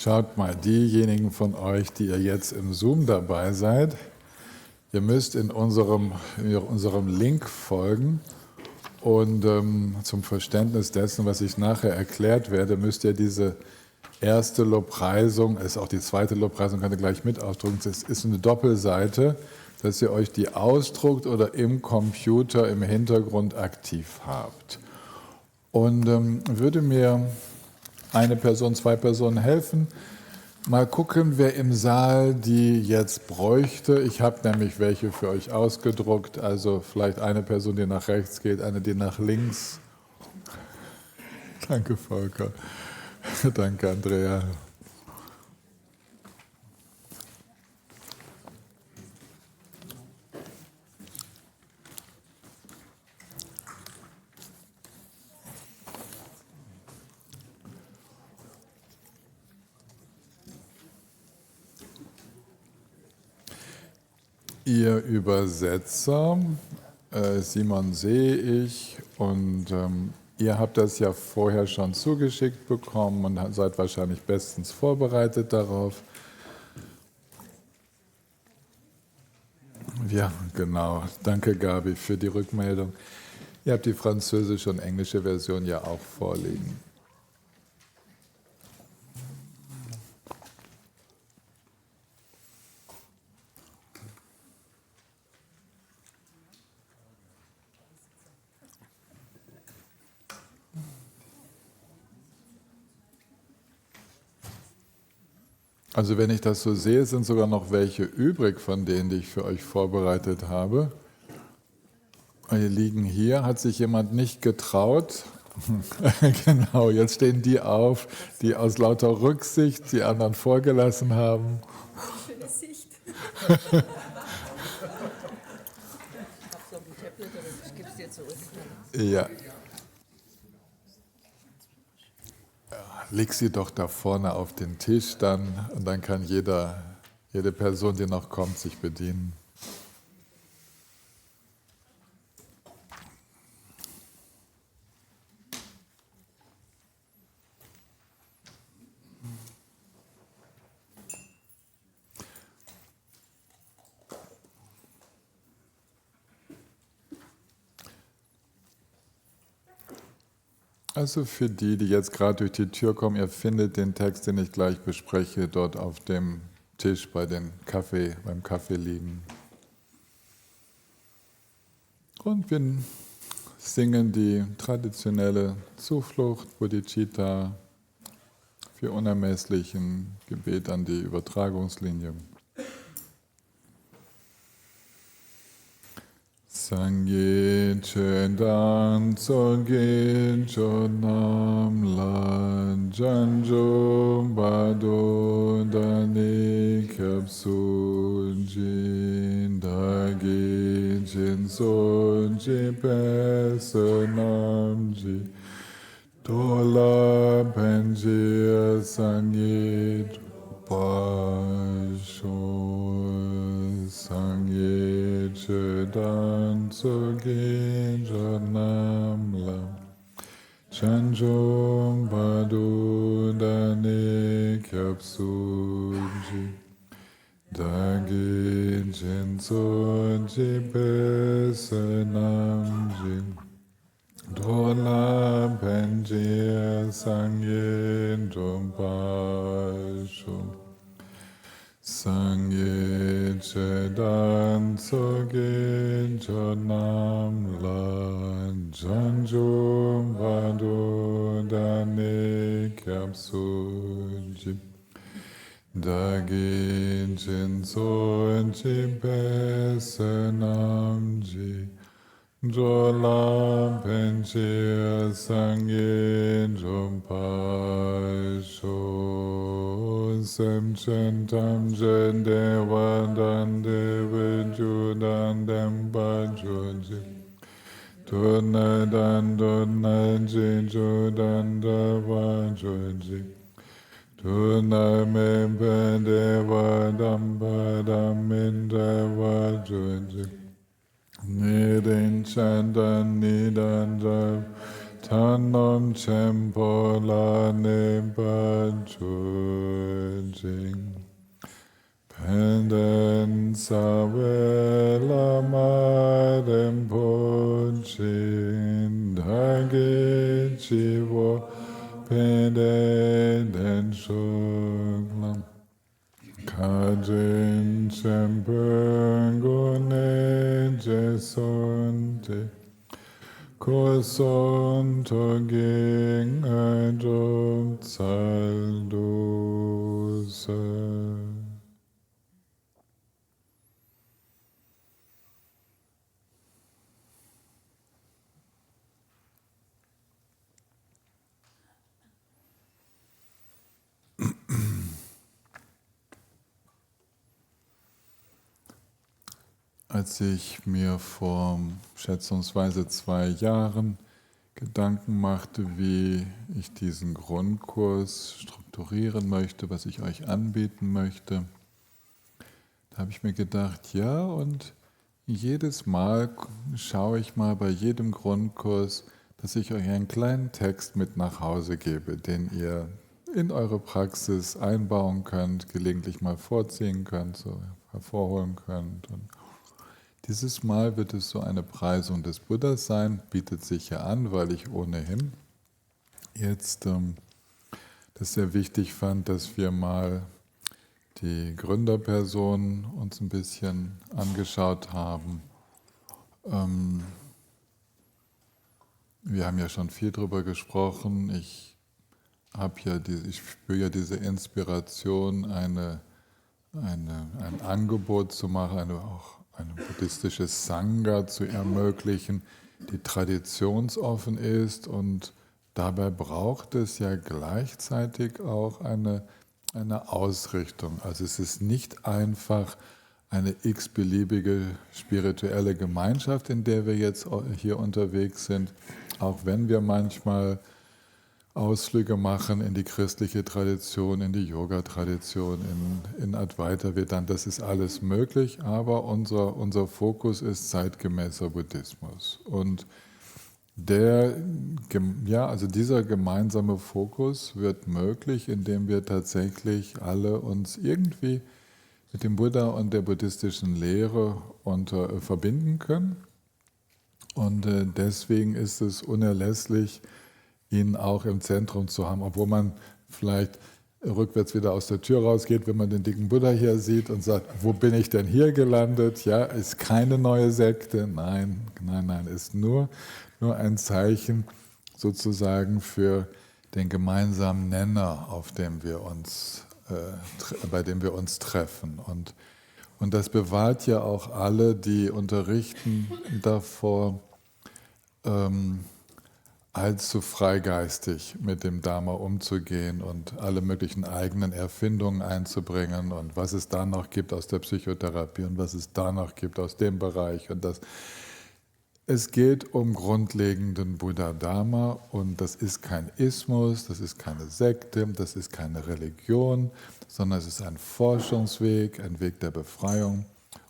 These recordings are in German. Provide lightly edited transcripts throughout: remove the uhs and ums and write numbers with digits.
Schaut mal, diejenigen von euch, die ihr jetzt im Zoom dabei seid, ihr müsst in unserem Link folgen und zum Verständnis dessen, was ich nachher erklärt werde, müsst ihr diese erste Lobpreisung, ist auch die zweite Lobpreisung, könnt ihr gleich mit ausdrucken, es ist eine Doppelseite, dass ihr euch die ausdruckt oder im Computer im Hintergrund aktiv habt. Und würde mir eine Person, zwei Personen helfen. Mal gucken, wer im Saal die jetzt bräuchte. Ich habe nämlich welche für euch ausgedruckt. Also vielleicht eine Person, die nach rechts geht, eine, die nach links. Danke, Volker. Danke, Andrea. Ihr Übersetzer, Simon sehe ich, und ihr habt das ja vorher schon zugeschickt bekommen und seid wahrscheinlich bestens vorbereitet darauf. Ja, genau. Danke, Gabi, für die Rückmeldung. Ihr habt die französische und englische Version ja auch vorliegen. Also wenn ich das so sehe, sind sogar noch welche übrig von denen, die ich für euch vorbereitet habe. Die liegen hier. Hat sich jemand nicht getraut? Genau, jetzt stehen die auf, die aus lauter Rücksicht die anderen vorgelassen haben. Schöne Sicht. Ja. Leg sie doch da vorne auf den Tisch dann und dann kann jede Person, die noch kommt, sich bedienen. Also für die, die jetzt gerade durch die Tür kommen, ihr findet den Text, den ich gleich bespreche, dort auf dem Tisch beim Kaffee liegen. Und wir singen die traditionelle Zuflucht, Bodhicitta, für unermesslichen Gebet an die Übertragungslinie. Sangye Chedan Tsogye Chodam Lan Janjo Bado Dani Kyapsu Jin Dagi Jinso Jipesanam Ji Dola Penjia Sangye Pasho Sangye Chedan Tsogye Janam Lam Chanjom Badu Dani Kyapsu Ji Dagi Jinso Jipesanam Ji Dola Penjia Sangye Dompashum Sangye Chedan Tsogye Chodam Lan Janjum Vadu Dani Kyapsu Ji Dagi Jinso Jipesanam Ji Jola Penchia Sangye Jompasho Semchen Tamjen Devadan Devajudan Dempa Joji Tunadan Dunaji Judan Dava Joji Tunamempe Devadam Padam Dava Joji Nidin Chandan Nidan Jav Tanon Chempola Nimpa Chujing Penden Savela Madem Punchin Dagi Chivo Penden Shuklam Kajin Chempengune Jesonte Kosonto ging ein Zaldose. Als ich mir vor schätzungsweise 2 Jahren Gedanken machte, wie ich diesen Grundkurs strukturieren möchte, was ich euch anbieten möchte, da habe ich mir gedacht, ja, und jedes Mal schaue ich mal bei jedem Grundkurs, dass ich euch einen kleinen Text mit nach Hause gebe, den ihr in eure Praxis einbauen könnt, gelegentlich mal vorziehen könnt, so hervorholen könnt. Und dieses Mal wird es so eine Preisung des Buddhas sein, bietet sich ja an, weil ich ohnehin jetzt das sehr wichtig fand, dass wir mal die Gründerpersonen uns ein bisschen angeschaut haben. Wir haben ja schon viel darüber gesprochen. Ich spüre ja diese Inspiration, ein Angebot zu machen, auch ein buddhistisches Sangha zu ermöglichen, die traditionsoffen ist, und dabei braucht es ja gleichzeitig auch eine Ausrichtung. Also es ist nicht einfach eine x-beliebige spirituelle Gemeinschaft, in der wir jetzt hier unterwegs sind, auch wenn wir manchmal Ausflüge machen in die christliche Tradition, in die Yoga-Tradition, in Advaita Vedanta, das ist alles möglich, aber unser Fokus ist zeitgemäßer Buddhismus. Und dieser gemeinsame Fokus wird möglich, indem wir tatsächlich alle uns irgendwie mit dem Buddha und der buddhistischen Lehre verbinden können. Und deswegen ist es unerlässlich, ihn auch im Zentrum zu haben, obwohl man vielleicht rückwärts wieder aus der Tür rausgeht, wenn man den dicken Buddha hier sieht und sagt, wo bin ich denn hier gelandet? Ja, ist keine neue Sekte, nein, ist nur ein Zeichen sozusagen für den gemeinsamen Nenner, bei dem wir uns treffen. Und das bewahrt ja auch alle, die unterrichten, davor, allzu freigeistig mit dem Dharma umzugehen und alle möglichen eigenen Erfindungen einzubringen und was es da noch gibt aus der Psychotherapie und was es da noch gibt aus dem Bereich. Und es geht um grundlegenden Buddha-Dharma, und das ist kein Ismus, das ist keine Sekte, das ist keine Religion, sondern es ist ein Forschungsweg, ein Weg der Befreiung,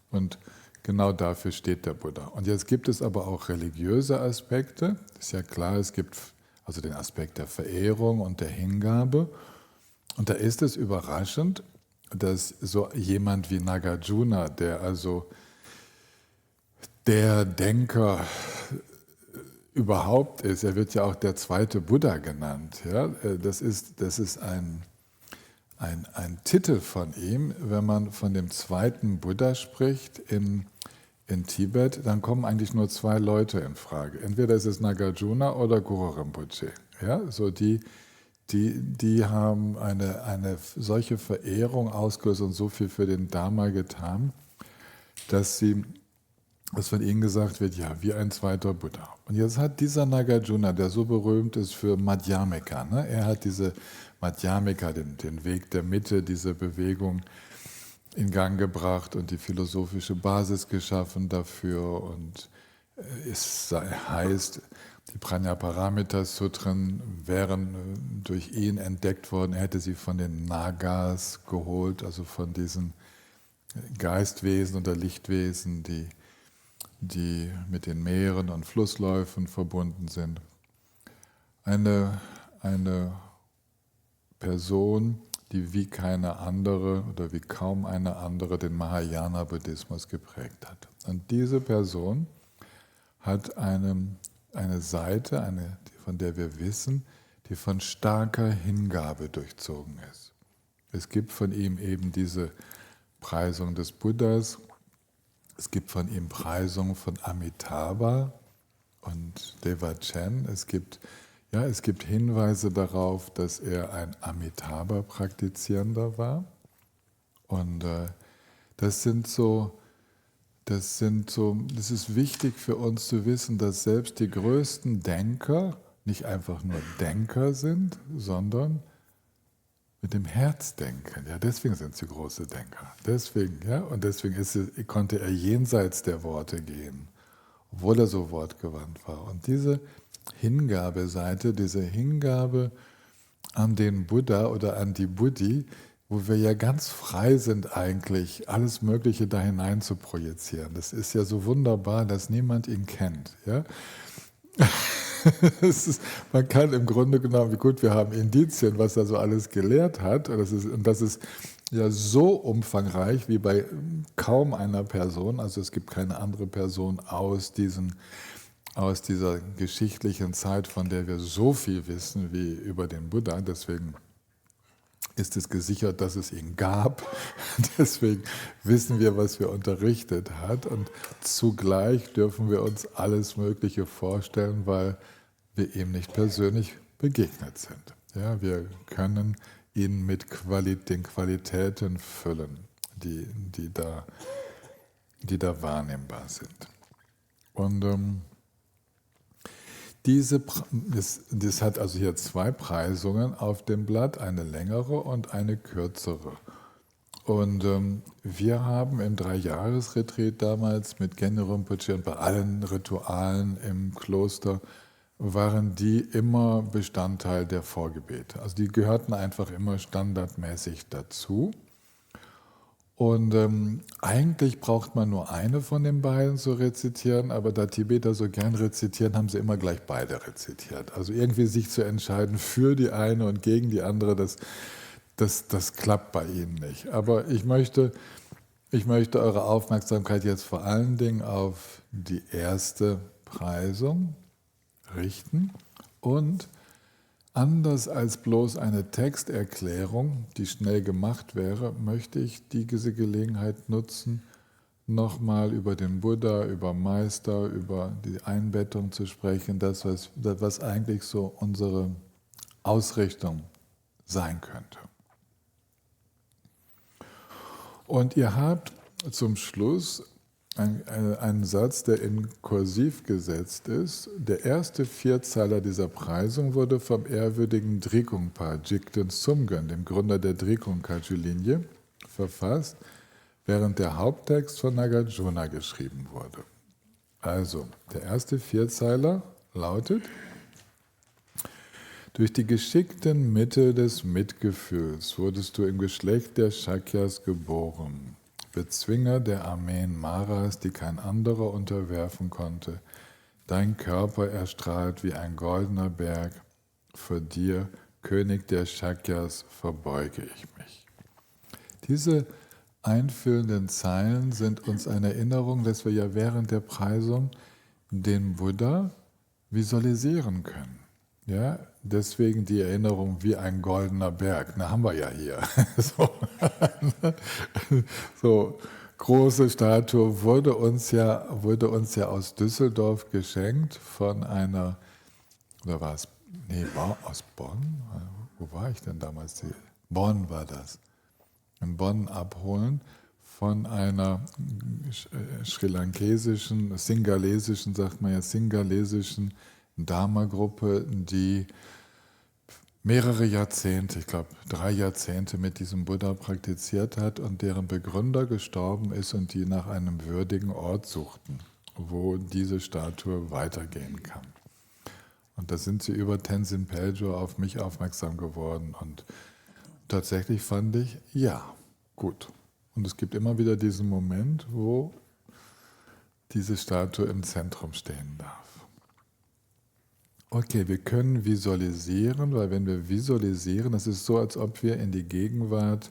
und genau dafür steht der Buddha. Und jetzt gibt es aber auch religiöse Aspekte. Ist ja klar, es gibt also den Aspekt der Verehrung und der Hingabe. Und da ist es überraschend, dass so jemand wie Nagarjuna, der also der Denker überhaupt ist, er wird ja auch der zweite Buddha genannt. Ja? Das ist ein Titel von ihm. Wenn man von dem zweiten Buddha spricht in Tibet, dann kommen eigentlich nur 2 Leute in Frage. Entweder ist es Nagarjuna oder Guru Rinpoche. Ja, so die haben eine solche Verehrung ausgelöst und so viel für den Dharma getan, dass von ihnen gesagt wird, ja, wie ein zweiter Buddha. Und jetzt hat dieser Nagarjuna, der so berühmt ist für Madhyamika, ne? Er hat diese Madhyamika, den Weg der Mitte, diese Bewegung in Gang gebracht und die philosophische Basis geschaffen dafür. Und es heißt, die Prajnaparamita-Sutren wären durch ihn entdeckt worden. Er hätte sie von den Nagas geholt, also von diesen Geistwesen oder Lichtwesen, die mit den Meeren und Flussläufen verbunden sind. eine Person, die wie keine andere oder wie kaum eine andere den Mahayana-Buddhismus geprägt hat. Und diese Person hat eine Seite, von der wir wissen, die von starker Hingabe durchzogen ist. Es gibt von ihm eben diese Preisung des Buddhas, es gibt von ihm Preisung von Amitabha und Devachan. Es gibt Hinweise darauf, dass er ein Amitabha-Praktizierender war. Und das ist wichtig für uns zu wissen, dass selbst die größten Denker nicht einfach nur Denker sind, sondern mit dem Herz denken. Ja, deswegen sind sie große Denker. Deswegen konnte er jenseits der Worte gehen, obwohl er so wortgewandt war. Und diese Hingabeseite, diese Hingabe an den Buddha oder an die Buddhi, wo wir ja ganz frei sind eigentlich, alles Mögliche da hinein zu projizieren. Das ist ja so wunderbar, dass niemand ihn kennt. Ja? Man kann im Grunde genommen, wie gut, wir haben Indizien, was er so alles gelehrt hat. Und das ist ja so umfangreich wie bei kaum einer Person. Also es gibt keine andere Person aus dieser geschichtlichen Zeit, von der wir so viel wissen wie über den Buddha. Deswegen ist es gesichert, dass es ihn gab. Deswegen wissen wir, was er unterrichtet hat. Und zugleich dürfen wir uns alles Mögliche vorstellen, weil wir ihm nicht persönlich begegnet sind. Ja, wir können ihn mit den Qualitäten füllen, die da wahrnehmbar sind. Und das hat also hier zwei Preisungen auf dem Blatt, eine längere und eine kürzere. Und wir haben im 3-Jahres-Retreat damals mit Genro Rinpoche und bei allen Ritualen im Kloster waren die immer Bestandteil der Vorgebete. Also die gehörten einfach immer standardmäßig dazu. Und eigentlich braucht man nur eine von den beiden zu rezitieren, aber da Tibeter so gern rezitieren, haben sie immer gleich beide rezitiert. Also irgendwie sich zu entscheiden für die eine und gegen die andere, das klappt bei ihnen nicht. Aber ich möchte eure Aufmerksamkeit jetzt vor allen Dingen auf die erste Preisung richten und anders als bloß eine Texterklärung, die schnell gemacht wäre, möchte ich diese Gelegenheit nutzen, nochmal über den Buddha, über Meister, über die Einbettung zu sprechen, das, was eigentlich so unsere Ausrichtung sein könnte. Und ihr habt zum Schluss einen Satz, der in Kursiv gesetzt ist. Der erste Vierzeiler dieser Preisung wurde vom ehrwürdigen Drikungpa Jigten Sumgön, dem Gründer der Drikungkagyu-Linie, verfasst, während der Haupttext von Nagarjuna geschrieben wurde. Also, der erste Vierzeiler lautet: Durch die geschickten Mittel des Mitgefühls wurdest du im Geschlecht der Shakyas geboren. Bezwinger der Armeen Maras, die kein anderer unterwerfen konnte. Dein Körper erstrahlt wie ein goldener Berg. Vor dir, König der Shakyas, verbeuge ich mich. Diese einfüllenden Zeilen sind uns eine Erinnerung, dass wir ja während der Preisung den Buddha visualisieren können. Ja, deswegen die Erinnerung wie ein goldener Berg. Na, haben wir ja hier. So große Statue wurde uns ja aus Düsseldorf geschenkt von einer, oder war es, aus Bonn? Wo war ich denn damals? Bonn war das. In Bonn abholen von einer sri-lankesischen, singalesischen, sagt man ja, singalesischen Dharma-Gruppe, die mehrere Jahrzehnte, ich glaube 3 Jahrzehnte mit diesem Buddha praktiziert hat und deren Begründer gestorben ist und die nach einem würdigen Ort suchten, wo diese Statue weitergehen kann. Und da sind sie über Tenzin Peljo auf mich aufmerksam geworden und tatsächlich fand ich, ja, gut. Und es gibt immer wieder diesen Moment, wo diese Statue im Zentrum stehen darf. Okay, wir können visualisieren, weil wenn wir visualisieren, es ist so, als ob wir in die Gegenwart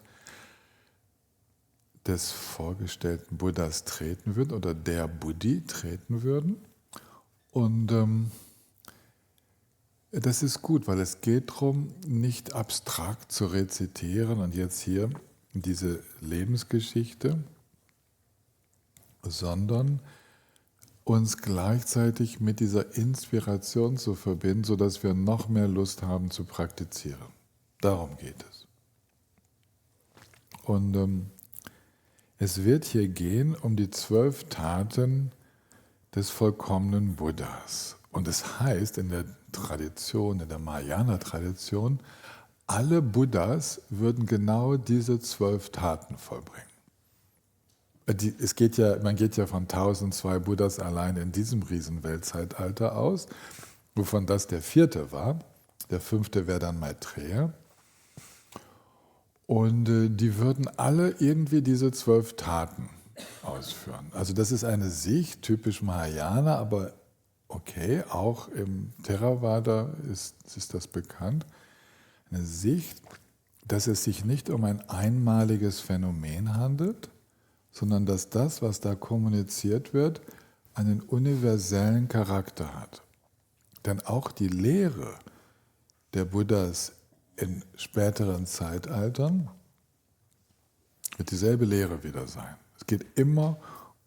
des vorgestellten Buddhas treten würden oder der Buddhi treten würden. Und das ist gut, weil es geht darum, nicht abstrakt zu rezitieren und jetzt hier diese Lebensgeschichte, sondern uns gleichzeitig mit dieser Inspiration zu verbinden, sodass wir noch mehr Lust haben zu praktizieren. Darum geht es. Und es wird hier gehen um die 12 Taten des vollkommenen Buddhas. Und es heißt in der Tradition, in der Mahayana-Tradition, alle Buddhas würden genau diese 12 Taten vollbringen. Man geht ja von 1002 Buddhas allein in diesem Riesenweltzeitalter aus, wovon das der 4. war. Der 5. wäre dann Maitreya. Und die würden alle irgendwie diese 12 Taten ausführen. Also das ist eine Sicht, typisch Mahayana, aber okay, auch im Theravada ist das bekannt. Eine Sicht, dass es sich nicht um ein einmaliges Phänomen handelt, sondern dass das, was da kommuniziert wird, einen universellen Charakter hat. Denn auch die Lehre der Buddhas in späteren Zeitaltern wird dieselbe Lehre wieder sein. Es geht immer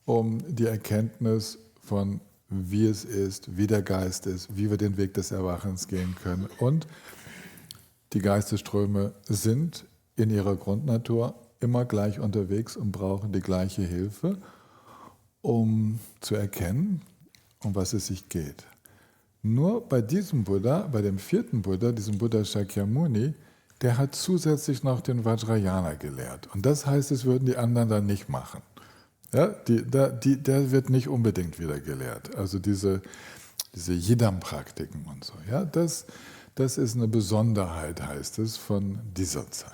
um die Erkenntnis von, wie es ist, wie der Geist ist, wie wir den Weg des Erwachens gehen können. Und die Geistesströme sind in ihrer Grundnatur immer gleich unterwegs und brauchen die gleiche Hilfe, um zu erkennen, um was es sich geht. Nur bei diesem Buddha, bei dem 4. Buddha, diesem Buddha Shakyamuni, der hat zusätzlich noch den Vajrayana gelehrt. Und das heißt, es würden die anderen dann nicht machen. Ja, der wird nicht unbedingt wieder gelehrt. Also diese Yidam-Praktiken und so. Ja, das ist eine Besonderheit, heißt es, von dieser Zeit.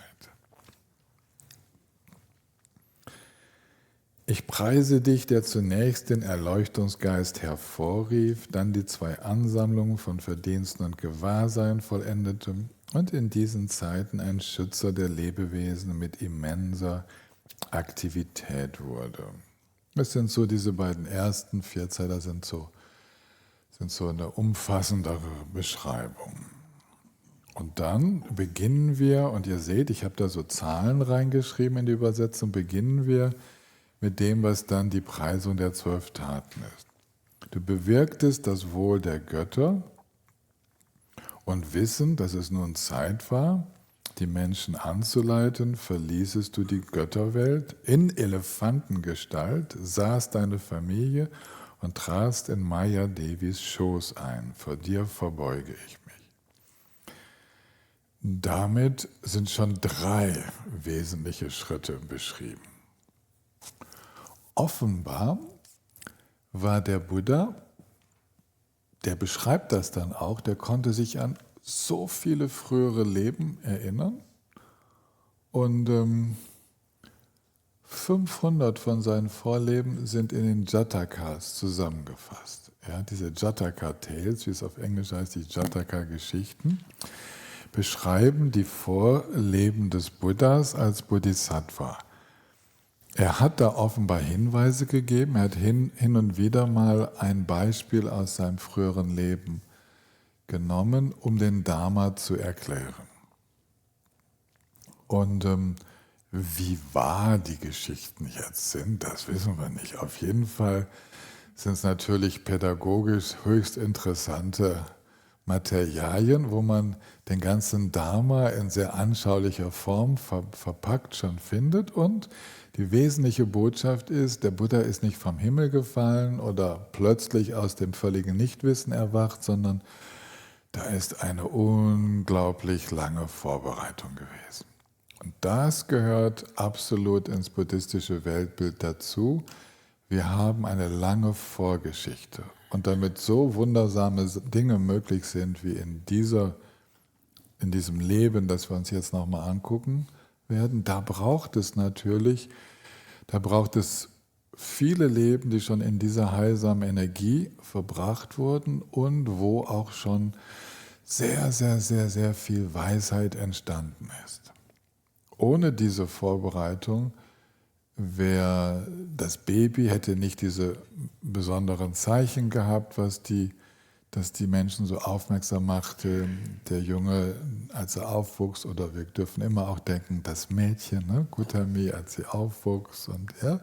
Ich preise dich, der zunächst den Erleuchtungsgeist hervorrief, dann die 2 Ansammlungen von Verdiensten und Gewahrsein vollendete und in diesen Zeiten ein Schützer der Lebewesen mit immenser Aktivität wurde. Das sind so diese beiden ersten 4 Zeiler sind so eine umfassendere Beschreibung. Und dann beginnen wir, und ihr seht, ich habe da so Zahlen reingeschrieben in die Übersetzung, beginnen wir mit dem, was dann die Preisung der 12 Taten ist. Du bewirktest das Wohl der Götter und wissend, dass es nun Zeit war, die Menschen anzuleiten, verließest du die Götterwelt in Elefantengestalt, sahst deine Familie und tratst in Maya Devis Schoß ein. Vor dir verbeuge ich mich. Damit sind schon 3 wesentliche Schritte beschrieben. Offenbar war der Buddha, der beschreibt das dann auch, der konnte sich an so viele frühere Leben erinnern und 500 von seinen Vorleben sind in den Jatakas zusammengefasst. Ja, diese Jataka-Tales, wie es auf Englisch heißt, die Jataka-Geschichten, beschreiben die Vorleben des Buddhas als Bodhisattva. Er hat da offenbar Hinweise gegeben, er hat hin und wieder mal ein Beispiel aus seinem früheren Leben genommen, um den Dharma zu erklären. Und wie wahr die Geschichten jetzt sind, das wissen wir nicht. Auf jeden Fall sind es natürlich pädagogisch höchst interessante Materialien, wo man den ganzen Dharma in sehr anschaulicher Form verpackt schon findet. Und die wesentliche Botschaft ist, der Buddha ist nicht vom Himmel gefallen oder plötzlich aus dem völligen Nichtwissen erwacht, sondern da ist eine unglaublich lange Vorbereitung gewesen. Und das gehört absolut ins buddhistische Weltbild dazu. Wir haben eine lange Vorgeschichte. Und damit so wundersame Dinge möglich sind wie in diesem Leben, das wir uns jetzt nochmal angucken werden, da braucht es viele Leben, die schon in dieser heilsamen Energie verbracht wurden und wo auch schon sehr, sehr, sehr, sehr viel Weisheit entstanden ist. Ohne diese Vorbereitung wäre das Baby, hätte nicht diese besonderen Zeichen gehabt, dass die Menschen so aufmerksam machte. Der Junge, als er aufwuchs, oder wir dürfen immer auch denken, das Mädchen, ne, Gutami, als sie aufwuchs, und ja,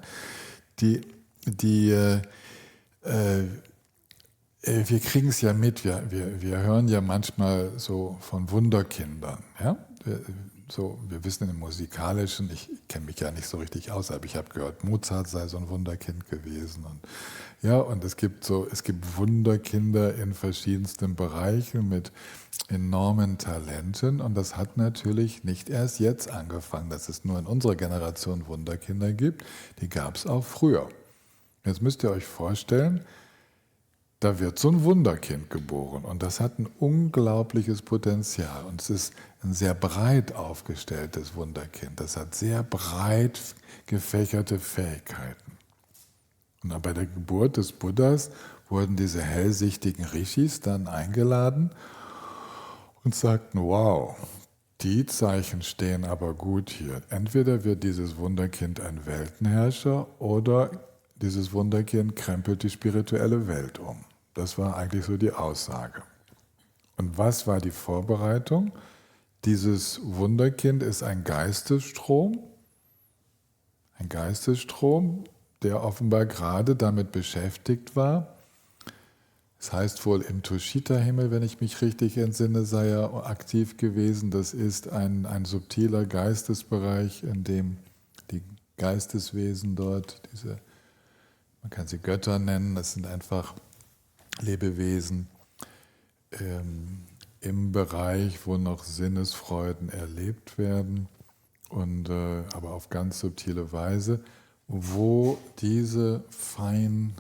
wir kriegen es ja mit, wir hören ja manchmal so von Wunderkindern. Ja? Wir wissen im Musikalischen, ich kenne mich ja nicht so richtig aus, aber ich habe gehört, Mozart sei so ein Wunderkind gewesen. Und es gibt Wunderkinder in verschiedensten Bereichen mit enormen Talenten, und das hat natürlich nicht erst jetzt angefangen, dass es nur in unserer Generation Wunderkinder gibt, die gab es auch früher. Jetzt müsst ihr euch vorstellen, da wird so ein Wunderkind geboren, und das hat ein unglaubliches Potenzial, und es ist ein sehr breit aufgestelltes Wunderkind. Das hat sehr breit gefächerte Fähigkeiten. Und bei der Geburt des Buddhas wurden diese hellsichtigen Rishis dann eingeladen und sagten, wow, die Zeichen stehen aber gut hier. Entweder wird dieses Wunderkind ein Weltenherrscher oder dieses Wunderkind krempelt die spirituelle Welt um. Das war eigentlich so die Aussage. Und was war die Vorbereitung? Dieses Wunderkind ist ein Geistesstrom, der offenbar gerade damit beschäftigt war. Das heißt wohl im Tushita-Himmel, wenn ich mich richtig entsinne, sei er aktiv gewesen. Das ist ein subtiler Geistesbereich, in dem die Geisteswesen dort, man kann sie Götter nennen, das sind einfach Lebewesen im Bereich, wo noch Sinnesfreuden erlebt werden, und aber auf ganz subtile Weise, wo diese fein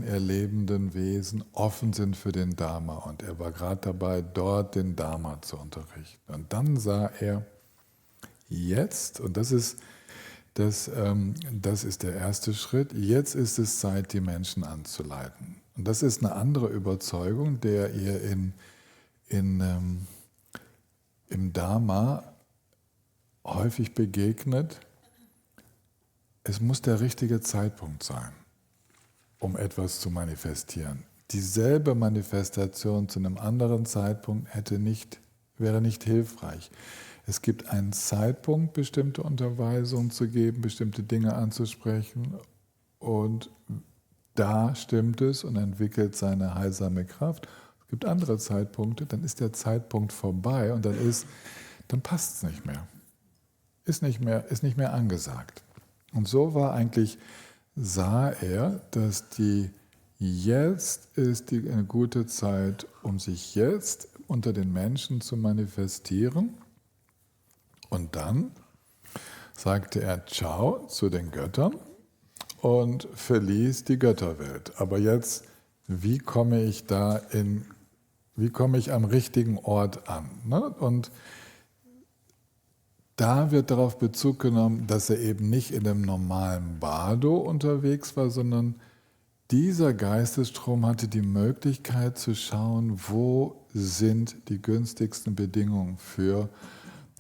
erlebenden Wesen offen sind für den Dharma. Und er war gerade dabei, dort den Dharma zu unterrichten. Und dann sah er jetzt, und das ist der erste Schritt, jetzt ist es Zeit, die Menschen anzuleiten. Und das ist eine andere Überzeugung, der ihr im Dharma häufig begegnet. Es muss der richtige Zeitpunkt sein, um etwas zu manifestieren. Dieselbe Manifestation zu einem anderen Zeitpunkt wäre nicht hilfreich. Es gibt einen Zeitpunkt, bestimmte Unterweisungen zu geben, bestimmte Dinge anzusprechen, und da stimmt es und entwickelt seine heilsame Kraft. Es gibt andere Zeitpunkte, dann ist der Zeitpunkt vorbei, und dann passt es nicht mehr. Ist nicht mehr angesagt. Und so sah er, dass jetzt ist eine gute Zeit, um sich jetzt unter den Menschen zu manifestieren. Und dann sagte er Ciao zu den Göttern und verließ die Götterwelt. Aber jetzt, wie komme ich am richtigen Ort an? Ne? Und da wird darauf Bezug genommen, dass er eben nicht in dem normalen Bardo unterwegs war, sondern dieser Geistesstrom hatte die Möglichkeit zu schauen, wo sind die günstigsten Bedingungen für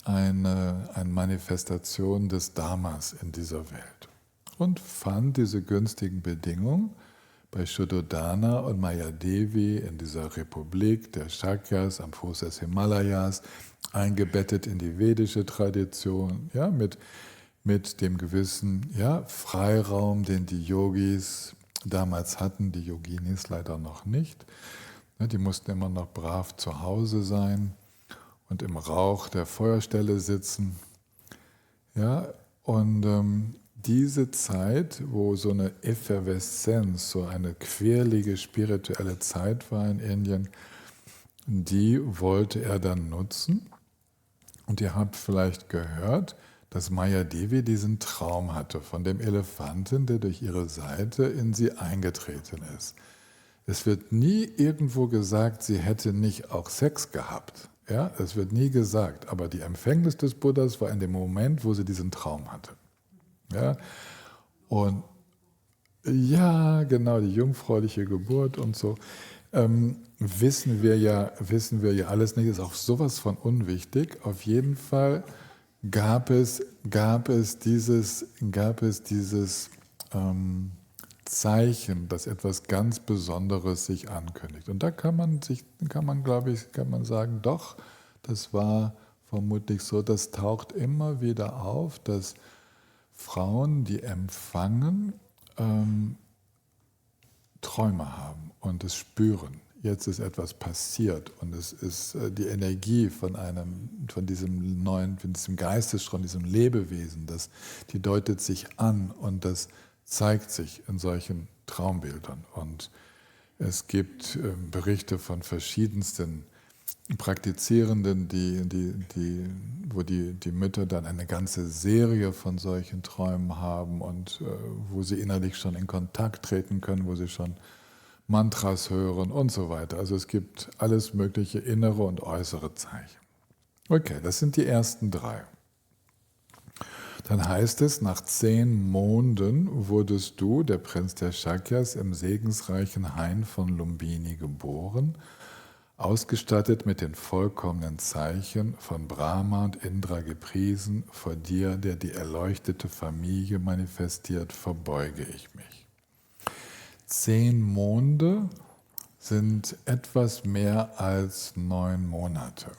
eine Manifestation des Dharmas in dieser Welt. Und fand diese günstigen Bedingungen bei Shuddhodana und Mayadevi in dieser Republik der Shakyas am Fuß des Himalayas, eingebettet in die vedische Tradition, ja, mit dem gewissen Freiraum, den die Yogis damals hatten, die Yoginis leider noch nicht. Die mussten immer noch brav zu Hause sein und im Rauch der Feuerstelle sitzen. Ja, und diese Zeit, wo so eine Efferveszenz, so eine quirlige spirituelle Zeit war in Indien, die wollte er dann nutzen. Und ihr habt vielleicht gehört, dass Mayadevi diesen Traum hatte von dem Elefanten, der durch ihre Seite in sie eingetreten ist. Es wird nie irgendwo gesagt, sie hätte nicht auch Sex gehabt. Ja, es wird nie gesagt. Aber die Empfängnis des Buddhas war in dem Moment, wo sie diesen Traum hatte. Ja, und Ja, genau, die jungfräuliche Geburt und so. Wissen wir ja alles nicht, ist auch sowas von unwichtig. Auf jeden Fall gab es dieses Zeichen, dass etwas ganz Besonderes sich ankündigt. Und da kann man sagen, doch, das war vermutlich so, das taucht immer wieder auf, dass Frauen, die empfangen, Träume haben und es spüren. Jetzt ist etwas passiert und es ist die Energie von diesem Geistesstrom, diesem Lebewesen, die deutet sich an und das zeigt sich in solchen Traumbildern. Und es gibt Berichte von verschiedensten Praktizierenden, wo die Mütter dann eine ganze Serie von solchen Träumen haben und wo sie innerlich schon in Kontakt treten können, wo sie schon Mantras hören und so weiter. Also es gibt alles mögliche innere und äußere Zeichen. Okay, das sind die ersten 3. Dann heißt es, nach 10 Monden wurdest du, der Prinz der Shakyas, im segensreichen Hain von Lumbini geboren, ausgestattet mit den vollkommenen Zeichen, von Brahma und Indra gepriesen, vor dir, der die erleuchtete Familie manifestiert, verbeuge ich mich. 10 Monde sind etwas mehr als 9 Monate.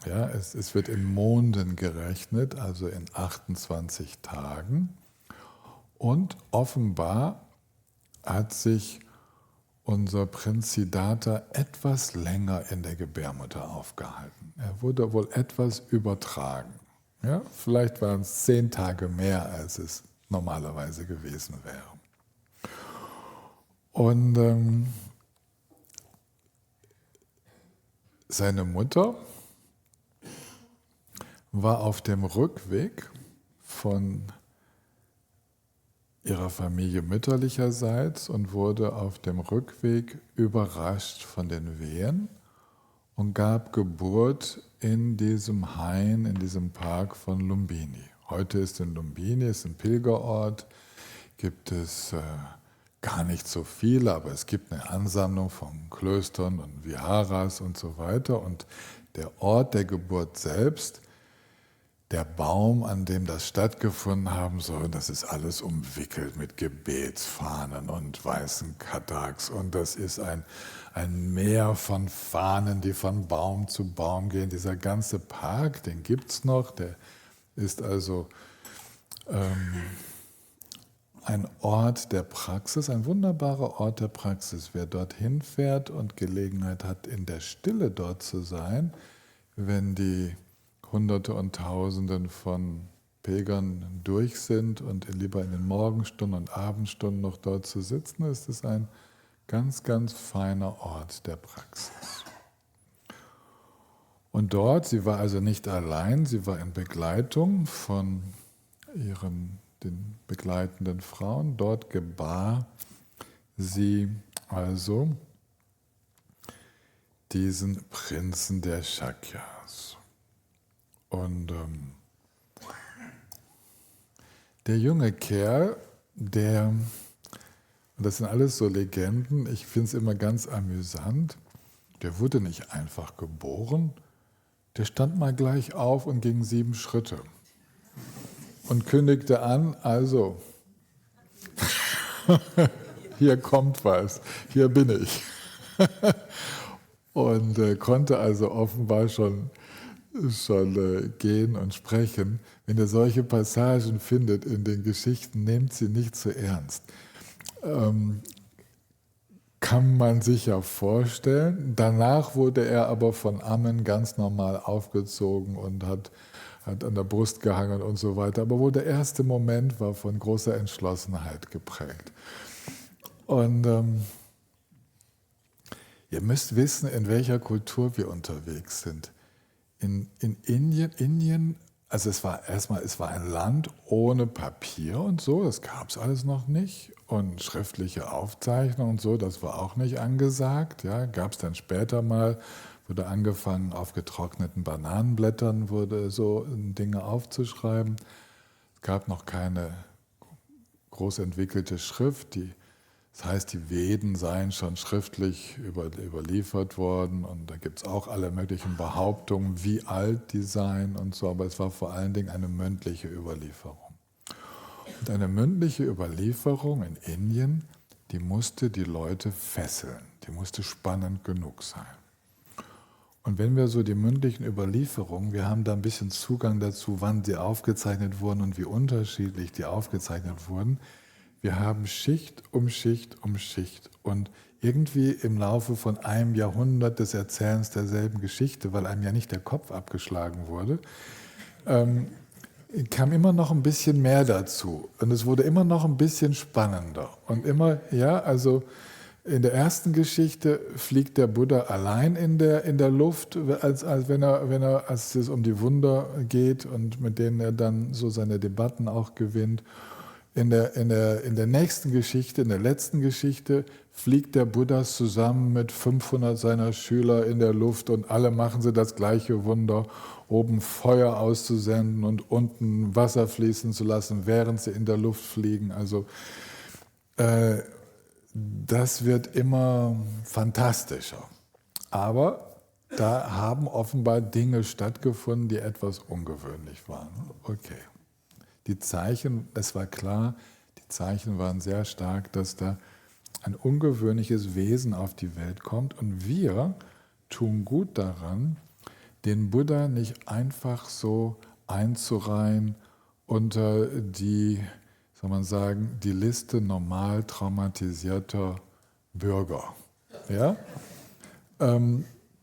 Ja, es wird in Monden gerechnet, also in 28 Tagen. Und offenbar hat sich unser Prinz Siddhartha etwas länger in der Gebärmutter aufgehalten. Er wurde wohl etwas übertragen. Ja, vielleicht waren es 10 Tage mehr, als es normalerweise gewesen wäre. Und seine Mutter war auf dem Rückweg von ihrer Familie mütterlicherseits und wurde auf dem Rückweg überrascht von den Wehen und gab Geburt in diesem Hain, in diesem Park von Lumbini. Heute ist in Lumbini, ist ein Pilgerort, gibt es gar nicht so viele, aber es gibt eine Ansammlung von Klöstern und Viharas und so weiter. Und der Ort der Geburt selbst, der Baum, an dem das stattgefunden haben soll, das ist alles umwickelt mit Gebetsfahnen und weißen Kataks. Und das ist ein Meer von Fahnen, die von Baum zu Baum gehen. Dieser ganze Park, den gibt es noch, der ist also ein Ort der Praxis, ein wunderbarer Ort der Praxis. Wer dorthin fährt und Gelegenheit hat, in der Stille dort zu sein, wenn die Hunderte und Tausenden von Pilgern durch sind und lieber in den Morgenstunden und Abendstunden noch dort zu sitzen, ist es ein ganz, ganz feiner Ort der Praxis. Und dort, sie war also nicht allein, sie war in Begleitung von den begleitenden Frauen. Dort gebar sie also diesen Prinzen der Shakyas. Und der junge Kerl, und das sind alles so Legenden, ich finde es immer ganz amüsant, der wurde nicht einfach geboren, der stand mal gleich auf und ging 7 Schritte und kündigte an, also, hier kommt was, hier bin ich. Und konnte also offenbar schon gehen und sprechen. Wenn ihr solche Passagen findet in den Geschichten, nehmt sie nicht zu ernst. Kann man sich ja vorstellen. Danach wurde er aber von Ammen ganz normal aufgezogen und hat an der Brust gehangen und so weiter. Aber wohl der erste Moment war von großer Entschlossenheit geprägt. Und ihr müsst wissen, in welcher Kultur wir unterwegs sind. In Indien, also es war ein Land ohne Papier und so, das gab es alles noch nicht. Und schriftliche Aufzeichnungen und so, das war auch nicht angesagt. Ja, gab es dann später mal, wurde angefangen, auf getrockneten Bananenblättern wurde so Dinge aufzuschreiben. Es gab noch keine groß entwickelte Schrift, das heißt, die Veden seien schon schriftlich überliefert worden und da gibt es auch alle möglichen Behauptungen, wie alt die seien und so, aber es war vor allen Dingen eine mündliche Überlieferung. Und eine mündliche Überlieferung in Indien, die musste die Leute fesseln, die musste spannend genug sein. Und wenn wir so die mündlichen Überlieferungen, wir haben da ein bisschen Zugang dazu, wann sie aufgezeichnet wurden und wie unterschiedlich die aufgezeichnet wurden. Wir haben Schicht um Schicht um Schicht und irgendwie im Laufe von einem Jahrhundert des Erzählens derselben Geschichte, weil einem ja nicht der Kopf abgeschlagen wurde, kam immer noch ein bisschen mehr dazu und es wurde immer noch ein bisschen spannender und immer, ja, also in der ersten Geschichte fliegt der Buddha allein in der Luft, als es um die Wunder geht und mit denen er dann so seine Debatten auch gewinnt. In der nächsten Geschichte, in der letzten Geschichte, fliegt der Buddha zusammen mit 500 seiner Schüler in der Luft und alle machen sie das gleiche Wunder, oben Feuer auszusenden und unten Wasser fließen zu lassen, während sie in der Luft fliegen. Also das wird immer fantastischer. Aber da haben offenbar Dinge stattgefunden, die etwas ungewöhnlich waren. Okay. Die Zeichen, es war klar, die Zeichen waren sehr stark, dass da ein ungewöhnliches Wesen auf die Welt kommt und wir tun gut daran, den Buddha nicht einfach so einzureihen unter die, soll man sagen, die Liste normal traumatisierter Bürger. Ja?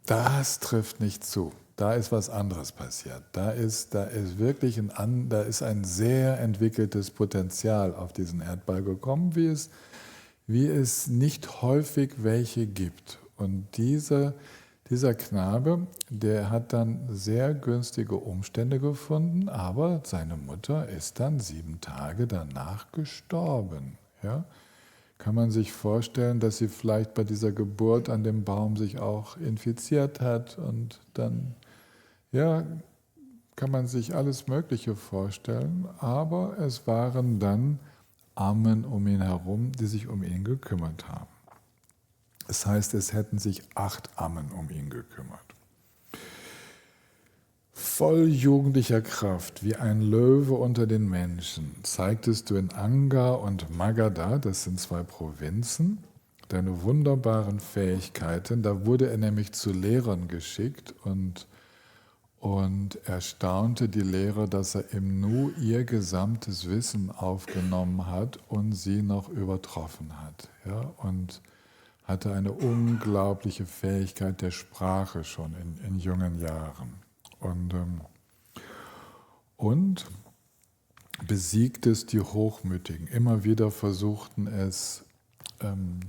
Das trifft nicht zu. Da ist was anderes passiert. Da ist wirklich ein sehr entwickeltes Potenzial auf diesen Erdball gekommen, wie es nicht häufig welche gibt. Und dieser Knabe, der hat dann sehr günstige Umstände gefunden, aber seine Mutter ist dann 7 Tage danach gestorben. Ja? Kann man sich vorstellen, dass sie vielleicht bei dieser Geburt an dem Baum sich auch infiziert hat und dann, ja, kann man sich alles Mögliche vorstellen, aber es waren dann Ammen um ihn herum, die sich um ihn gekümmert haben. Das heißt, es hätten sich 8 Ammen um ihn gekümmert. Voll jugendlicher Kraft, wie ein Löwe unter den Menschen, zeigtest du in Anga und Magadha, das sind 2 Provinzen, deine wunderbaren Fähigkeiten. Da wurde er nämlich zu Lehrern geschickt und er staunte die Lehrer, dass er im Nu ihr gesamtes Wissen aufgenommen hat und sie noch übertroffen hat. Ja? Und hatte eine unglaubliche Fähigkeit der Sprache schon in jungen Jahren. Und besiegtest die Hochmütigen. Immer wieder versuchten es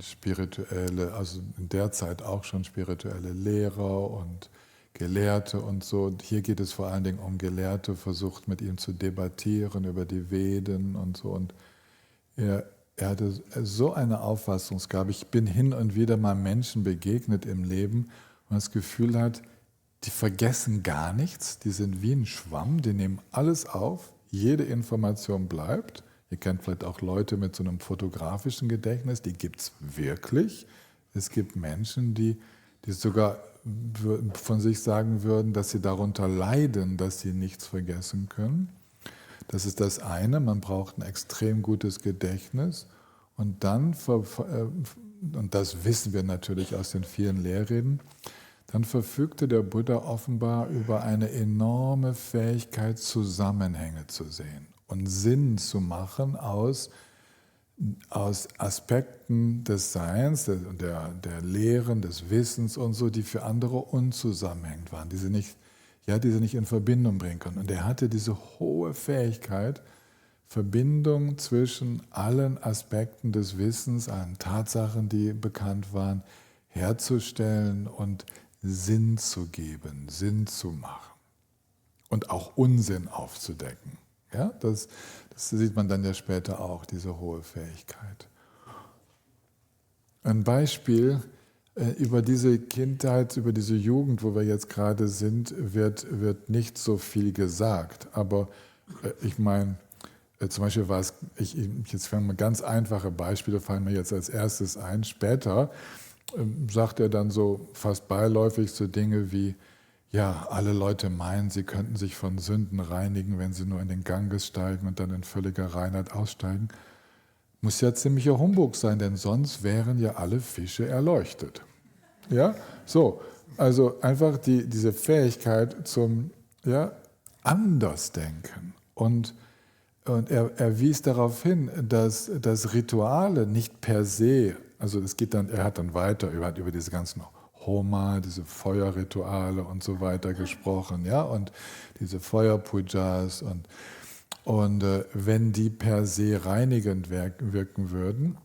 spirituelle, also in der Zeit auch schon spirituelle Lehrer und Gelehrte und so. Und hier geht es vor allen Dingen um Gelehrte, versucht mit ihm zu debattieren über die Veden und so. Und er hatte so eine Auffassungsgabe. Ich bin hin und wieder mal Menschen begegnet im Leben und das Gefühl hat, die vergessen gar nichts, die sind wie ein Schwamm, die nehmen alles auf, jede Information bleibt. Ihr kennt vielleicht auch Leute mit so einem fotografischen Gedächtnis, die gibt es wirklich. Es gibt Menschen, die sogar von sich sagen würden, dass sie darunter leiden, dass sie nichts vergessen können. Das ist das eine, man braucht ein extrem gutes Gedächtnis. Und dann, und das wissen wir natürlich aus den vielen Lehrreden, dann verfügte der Buddha offenbar über eine enorme Fähigkeit, Zusammenhänge zu sehen und Sinn zu machen aus Aspekten des Seins, der Lehren, des Wissens und so, die für andere unzusammenhängend waren, die sie nicht in Verbindung bringen konnten. Und er hatte diese hohe Fähigkeit, Verbindung zwischen allen Aspekten des Wissens, allen Tatsachen, die bekannt waren, herzustellen und Sinn zu geben, Sinn zu machen und auch Unsinn aufzudecken. Ja, das sieht man dann ja später auch, diese hohe Fähigkeit. Ein Beispiel über diese Kindheit, über diese Jugend, wo wir jetzt gerade sind, wird nicht so viel gesagt. Aber ich meine, Zum Beispiel war es, jetzt fangen wir ganz einfache Beispiele, fallen mir jetzt als erstes ein. Später sagt er dann so fast beiläufig so Dinge wie, ja, alle Leute meinen, sie könnten sich von Sünden reinigen, wenn sie nur in den Ganges steigen und dann in völliger Reinheit aussteigen. Muss ja ziemlicher Humbug sein, denn sonst wären ja alle Fische erleuchtet. Ja, so, also einfach diese Fähigkeit zum Andersdenken. Und er wies darauf hin, dass Rituale nicht per se, also es geht dann, er hat dann weiter über diese ganzen Homa, diese Feuerrituale und so weiter gesprochen, ja, und diese Feuerpujas und wenn die per se reinigend wirken würden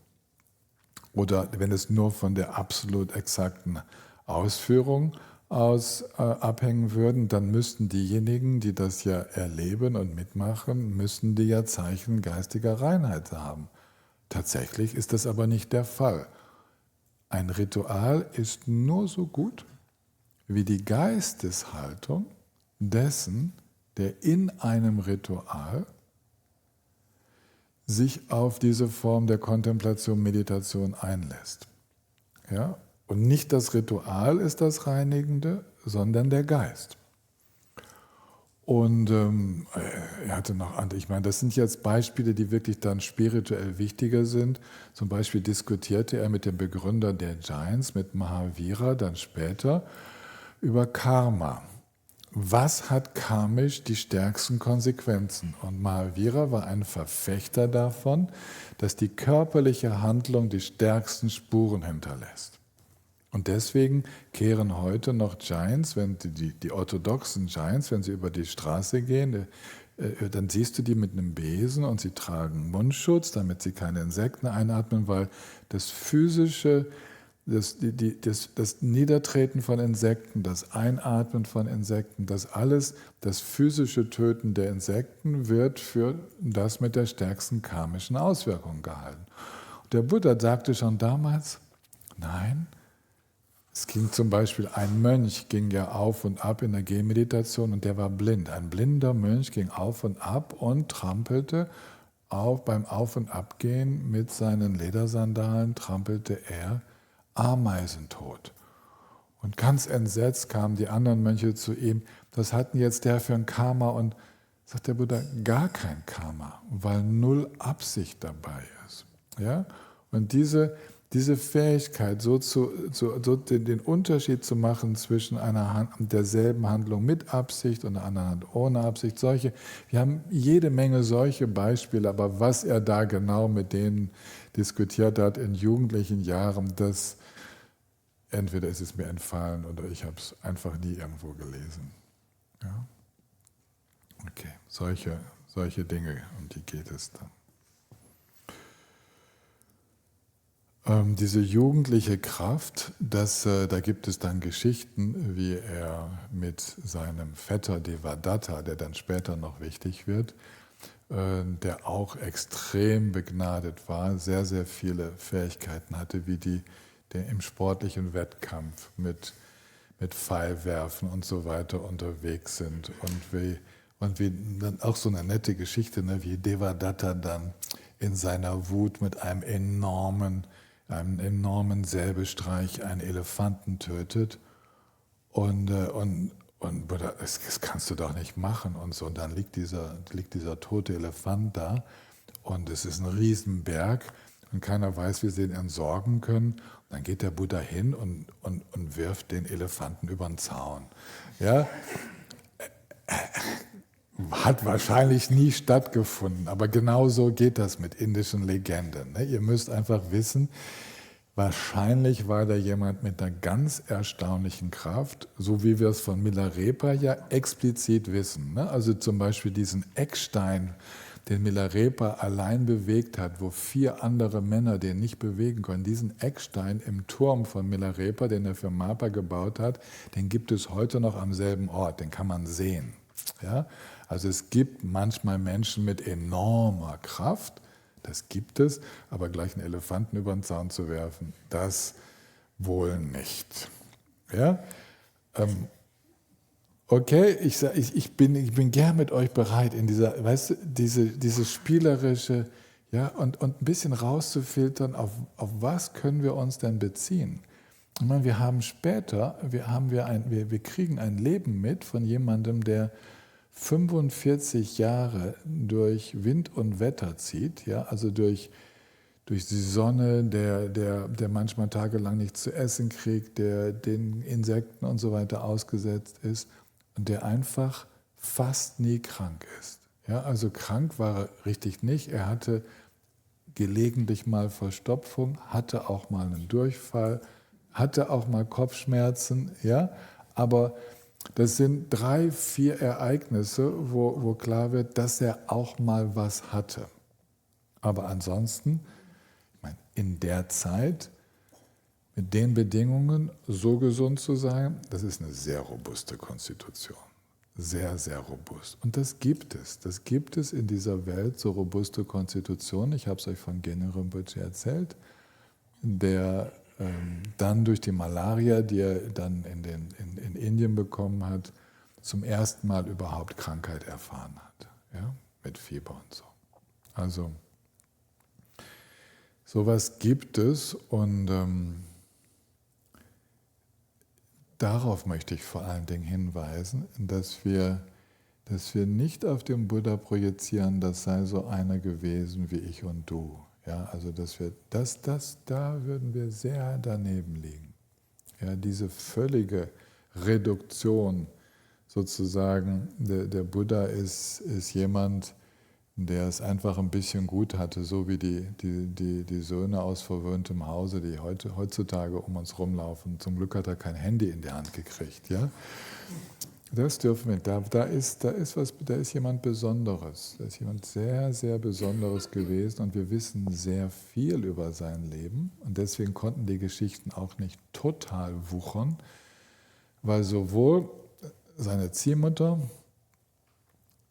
oder wenn es nur von der absolut exakten Ausführung aus abhängen würden, dann müssten diejenigen, die das ja erleben und mitmachen, müssten die ja Zeichen geistiger Reinheit haben. Tatsächlich ist das aber nicht der Fall. Ein Ritual ist nur so gut wie die Geisteshaltung dessen, der in einem Ritual sich auf diese Form der Kontemplation, Meditation einlässt. Ja? Und nicht das Ritual ist das Reinigende, sondern der Geist. Und er hatte noch andere, ich meine, das sind jetzt Beispiele, die wirklich dann spirituell wichtiger sind. Zum Beispiel diskutierte er mit dem Begründer der Giants, mit Mahavira, dann später, über Karma. Was hat karmisch die stärksten Konsequenzen? Und Mahavira war ein Verfechter davon, dass die körperliche Handlung die stärksten Spuren hinterlässt. Und deswegen kehren heute noch Giants, wenn die orthodoxen Giants, wenn sie über die Straße gehen, dann siehst du die mit einem Besen und sie tragen Mundschutz, damit sie keine Insekten einatmen, weil das physische, das Niedertreten von Insekten, das Einatmen von Insekten, das alles, das physische Töten der Insekten wird für das mit der stärksten karmischen Auswirkung gehalten. Und der Buddha sagte schon damals, nein, es ging zum Beispiel, ein Mönch ging ja auf und ab in der Gehmeditation und der war blind. Ein blinder Mönch ging auf und ab und trampelte beim Auf- und Abgehen mit seinen Ledersandalen, trampelte er Ameisen tot. Und ganz entsetzt kamen die anderen Mönche zu ihm, was hat denn jetzt der für ein Karma? Und sagt der Buddha, gar kein Karma, weil null Absicht dabei ist. Ja? Und diese Fähigkeit, den Unterschied zu machen zwischen derselben Handlung mit Absicht und einer anderen Hand ohne Absicht, wir haben jede Menge solche Beispiele, aber was er da genau mit denen diskutiert hat in jugendlichen Jahren, entweder ist es mir entfallen oder ich habe es einfach nie irgendwo gelesen. Ja? Okay, solche Dinge, um die geht es dann. Diese jugendliche Kraft, da gibt es dann Geschichten, wie er mit seinem Vetter Devadatta, der dann später noch wichtig wird, der auch extrem begnadet war, sehr, sehr viele Fähigkeiten hatte, wie der im sportlichen Wettkampf mit Pfeilwerfen und so weiter unterwegs sind und wie dann auch so eine nette Geschichte, ne, wie Devadatta dann in seiner Wut mit einem enormen Säbelstreich einen Elefanten tötet und das kannst du doch nicht machen und so. Und dann liegt dieser tote Elefant da und es ist ein Riesenberg und keiner weiß, wie sie ihn entsorgen können. Und dann geht der Buddha hin und wirft den Elefanten über den Zaun. Ja? Hat wahrscheinlich nie stattgefunden, aber genau so geht das mit indischen Legenden. Ihr müsst einfach wissen, wahrscheinlich war da jemand mit einer ganz erstaunlichen Kraft, so wie wir es von Milarepa ja explizit wissen. Also zum Beispiel diesen Eckstein, den Milarepa allein bewegt hat, wo 4 andere Männer den nicht bewegen können. Diesen Eckstein im Turm von Milarepa, den er für Mapa gebaut hat, den gibt es heute noch am selben Ort, den kann man sehen. Ja? Also es gibt manchmal Menschen mit enormer Kraft, das gibt es, aber gleich einen Elefanten über den Zaun zu werfen, das wohl nicht. Ja? Okay, ich bin gern mit euch bereit, in dieser, weißt du, diese spielerische, ja, und ein bisschen rauszufiltern, auf was können wir uns denn beziehen? Ich meine, wir haben später, wir kriegen ein Leben mit von jemandem, der 45 Jahre durch Wind und Wetter zieht, ja, also durch die Sonne, der manchmal tagelang nichts zu essen kriegt, der den Insekten und so weiter ausgesetzt ist und der einfach fast nie krank ist. Ja, also krank war er richtig nicht. Er hatte gelegentlich mal Verstopfung, hatte auch mal einen Durchfall, hatte auch mal Kopfschmerzen, ja, aber das sind 3, 4 Ereignisse, wo klar wird, dass er auch mal was hatte. Aber ansonsten, ich meine, in der Zeit, mit den Bedingungen, so gesund zu sein, das ist eine sehr robuste Konstitution. Sehr, sehr robust. Und das gibt es. Das gibt es in dieser Welt, so robuste Konstitutionen. Ich habe es euch von Gene Rinpoche erzählt, der dann durch die Malaria, die er dann in Indien bekommen hat, zum ersten Mal überhaupt Krankheit erfahren hat. Ja? Mit Fieber und so. Also, sowas gibt es und darauf möchte ich vor allen Dingen hinweisen, dass wir nicht auf den Buddha projizieren, das sei so einer gewesen wie ich und du. Ja, also da würden wir sehr daneben liegen. Ja, diese völlige Reduktion sozusagen, der Buddha ist jemand, der es einfach ein bisschen gut hatte, so wie die Söhne aus verwöhntem Hause, die heutzutage um uns rumlaufen. Zum Glück hat er kein Handy in die Hand gekriegt. Ja? Das dürfen wir. Da ist jemand Besonderes. Da ist jemand sehr, sehr Besonderes gewesen und wir wissen sehr viel über sein Leben. Und deswegen konnten die Geschichten auch nicht total wuchern, weil sowohl seine Ziehmutter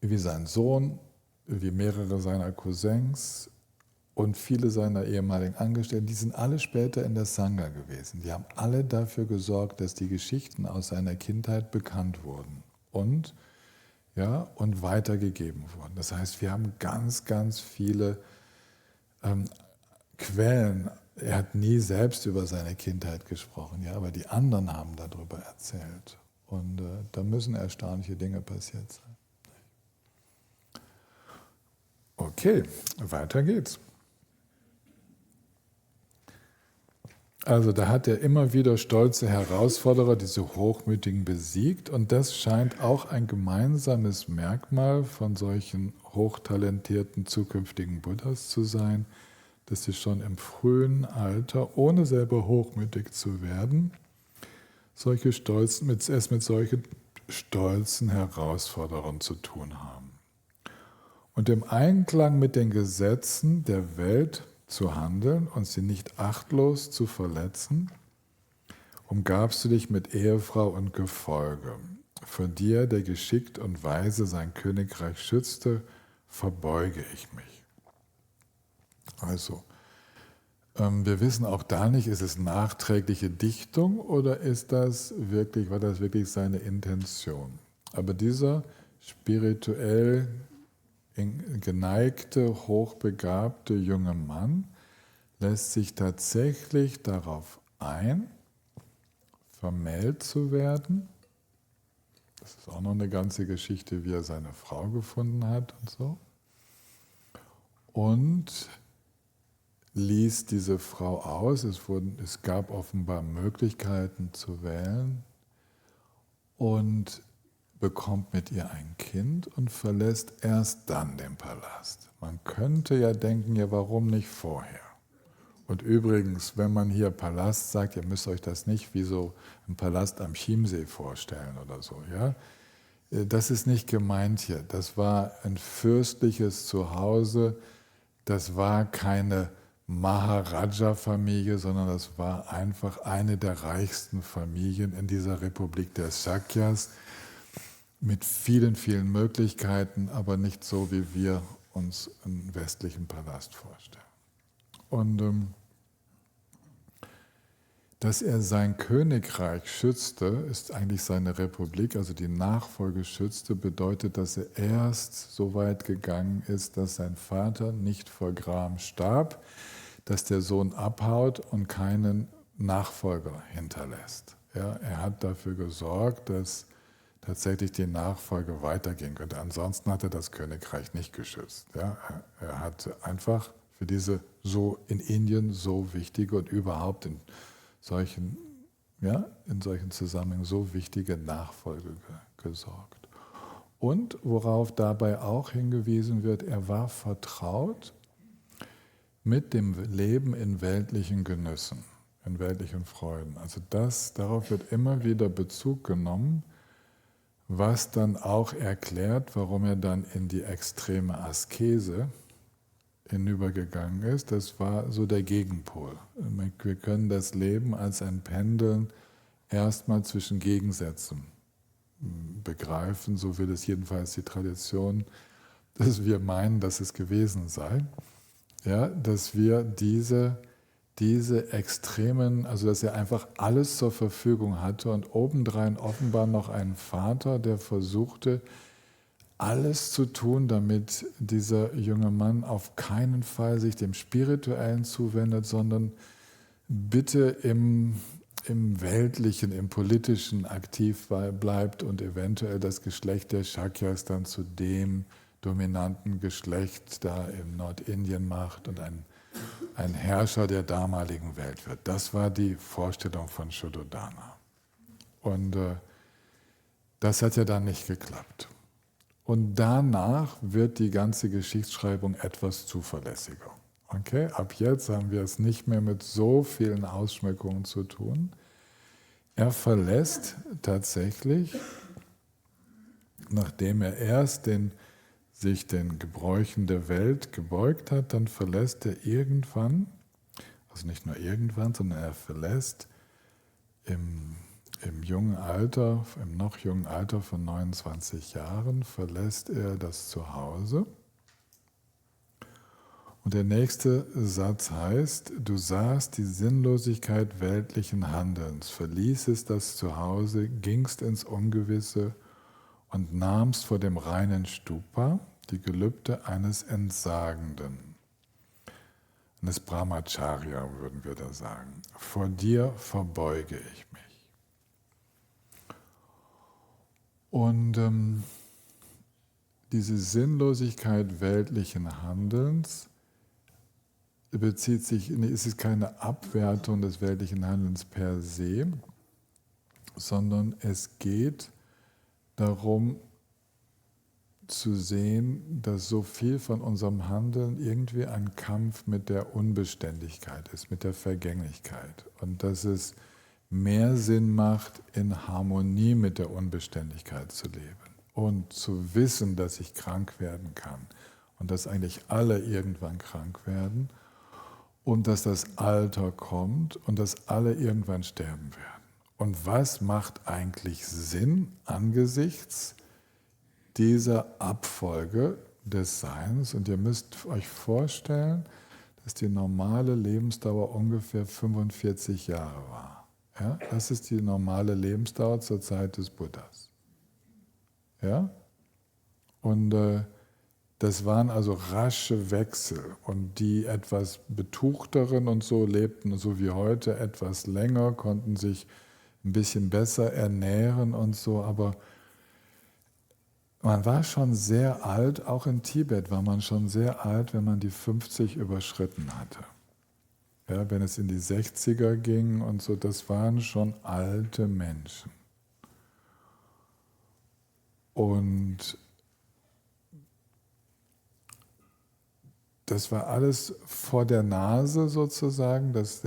wie sein Sohn, wie mehrere seiner Cousins und viele seiner ehemaligen Angestellten, die sind alle später in der Sangha gewesen. Die haben alle dafür gesorgt, dass die Geschichten aus seiner Kindheit bekannt wurden und weitergegeben wurden. Das heißt, wir haben ganz, ganz viele Quellen. Er hat nie selbst über seine Kindheit gesprochen, ja, aber die anderen haben darüber erzählt. Und da müssen erstaunliche Dinge passiert sein. Okay, weiter geht's. Also da hat er immer wieder stolze Herausforderer, diese Hochmütigen, besiegt und das scheint auch ein gemeinsames Merkmal von solchen hochtalentierten zukünftigen Buddhas zu sein, dass sie schon im frühen Alter, ohne selber hochmütig zu werden, es mit solchen stolzen Herausforderern zu tun haben. Und im Einklang mit den Gesetzen der Welt zu handeln und sie nicht achtlos zu verletzen, umgabst du dich mit Ehefrau und Gefolge. Für dir, der geschickt und weise sein Königreich schützte, verbeuge ich mich. Also, wir wissen auch da nicht, ist es nachträgliche Dichtung oder war das wirklich seine Intention? Aber dieser spirituell geneigte, hochbegabte junge Mann lässt sich tatsächlich darauf ein, vermählt zu werden. Das ist auch noch eine ganze Geschichte, wie er seine Frau gefunden hat und so. Und ließ diese Frau aus. Es gab offenbar Möglichkeiten zu wählen und bekommt mit ihr ein Kind und verlässt erst dann den Palast. Man könnte ja denken, ja, warum nicht vorher? Und übrigens, wenn man hier Palast sagt, ihr müsst euch das nicht wie so ein Palast am Chiemsee vorstellen oder so, ja? Das ist nicht gemeint hier. Das war ein fürstliches Zuhause. Das war keine Maharaja-Familie, sondern das war einfach eine der reichsten Familien in dieser Republik der Shakyas mit vielen, vielen Möglichkeiten, aber nicht so, wie wir uns einen westlichen Palast vorstellen. Und dass er sein Königreich schützte, ist eigentlich seine Republik, also die Nachfolge schützte, bedeutet, dass er erst so weit gegangen ist, dass sein Vater nicht vor Gram starb, dass der Sohn abhaut und keinen Nachfolger hinterlässt. Ja, er hat dafür gesorgt, dass tatsächlich die Nachfolge weitergehen könnte. Ansonsten hat er das Königreich nicht geschützt. Ja, er hat einfach für diese so in Indien so wichtige und überhaupt in solchen Zusammenhängen so wichtige Nachfolge gesorgt. Und worauf dabei auch hingewiesen wird, er war vertraut mit dem Leben in weltlichen Genüssen, in weltlichen Freuden. Also darauf wird immer wieder Bezug genommen, was dann auch erklärt, warum er dann in die extreme Askese hinübergegangen ist. Das war so der Gegenpol. Wir können das Leben als ein Pendeln erstmal zwischen Gegensätzen begreifen, so will es jedenfalls die Tradition, dass wir meinen, dass es gewesen sei. Ja, dass wir diese extremen, also dass er einfach alles zur Verfügung hatte und obendrein offenbar noch einen Vater, der versuchte, alles zu tun, damit dieser junge Mann auf keinen Fall sich dem Spirituellen zuwendet, sondern bitte im Weltlichen, im Politischen aktiv bleibt und eventuell das Geschlecht der Shakyas dann zu dem dominanten Geschlecht da in Nordindien macht und ein Herrscher der damaligen Welt wird. Das war die Vorstellung von Shuddhodana. Und das hat ja dann nicht geklappt. Und danach wird die ganze Geschichtsschreibung etwas zuverlässiger. Okay? Ab jetzt haben wir es nicht mehr mit so vielen Ausschmückungen zu tun. Er verlässt tatsächlich, nachdem er erst sich den Gebräuchen der Welt gebeugt hat, dann verlässt er irgendwann, also nicht nur irgendwann, sondern er verlässt im noch jungen Alter von 29 Jahren, verlässt er das Zuhause. Und der nächste Satz heißt, du sahst die Sinnlosigkeit weltlichen Handelns, verließest das Zuhause, gingst ins Ungewisse und nahmst vor dem reinen Stupa die Gelübde eines Entsagenden, eines Brahmacharya würden wir da sagen. Vor dir verbeuge ich mich. Und diese Sinnlosigkeit weltlichen Handelns es ist keine Abwertung des weltlichen Handelns per se, sondern es geht darum zu sehen, dass so viel von unserem Handeln irgendwie ein Kampf mit der Unbeständigkeit ist, mit der Vergänglichkeit. Und dass es mehr Sinn macht, in Harmonie mit der Unbeständigkeit zu leben und zu wissen, dass ich krank werden kann und dass eigentlich alle irgendwann krank werden und dass das Alter kommt und dass alle irgendwann sterben werden. Und was macht eigentlich Sinn angesichts dieser Abfolge des Seins? Und ihr müsst euch vorstellen, dass die normale Lebensdauer ungefähr 45 Jahre war. Ja, das ist die normale Lebensdauer zur Zeit des Buddhas. Ja? Und das waren also rasche Wechsel. Und die etwas Betuchteren und so lebten, so wie heute, etwas länger, konnten sich ein bisschen besser ernähren und so. Aber man war schon sehr alt, auch in Tibet war man schon sehr alt, wenn man die 50 überschritten hatte. Ja, wenn es in die 60er ging und so, das waren schon alte Menschen. Und das war alles vor der Nase sozusagen, dass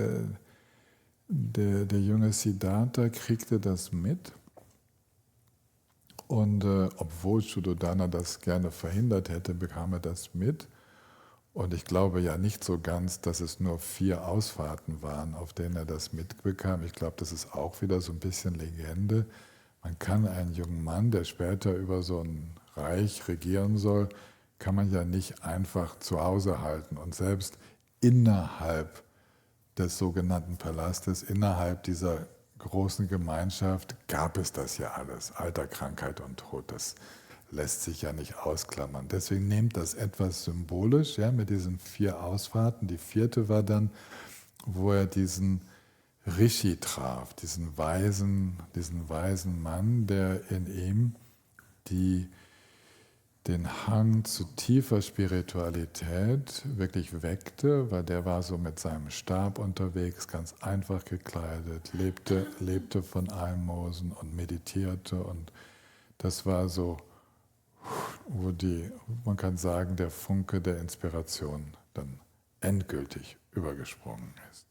der junge Siddhartha kriegte das mit. Und obwohl Shuddhodana das gerne verhindert hätte, bekam er das mit. Und ich glaube ja nicht so ganz, dass es nur 4 Ausfahrten waren, auf denen er das mitbekam. Ich glaube, das ist auch wieder so ein bisschen Legende. Man kann einen jungen Mann, der später über so ein Reich regieren soll, kann man ja nicht einfach zu Hause halten. Und selbst innerhalb des sogenannten Palastes, innerhalb dieser großen Gemeinschaft, gab es das ja alles. Alter, Krankheit und Tod, das lässt sich ja nicht ausklammern. Deswegen nehmt das etwas symbolisch, ja, mit diesen 4 Ausfahrten. Die 4. war dann, wo er diesen Rishi traf, diesen weisen Mann, der in ihm den Hang zu tiefer Spiritualität wirklich weckte, weil der war so mit seinem Stab unterwegs, ganz einfach gekleidet, lebte von Almosen und meditierte, und das war so, wo man kann sagen, der Funke der Inspiration dann endgültig übergesprungen ist.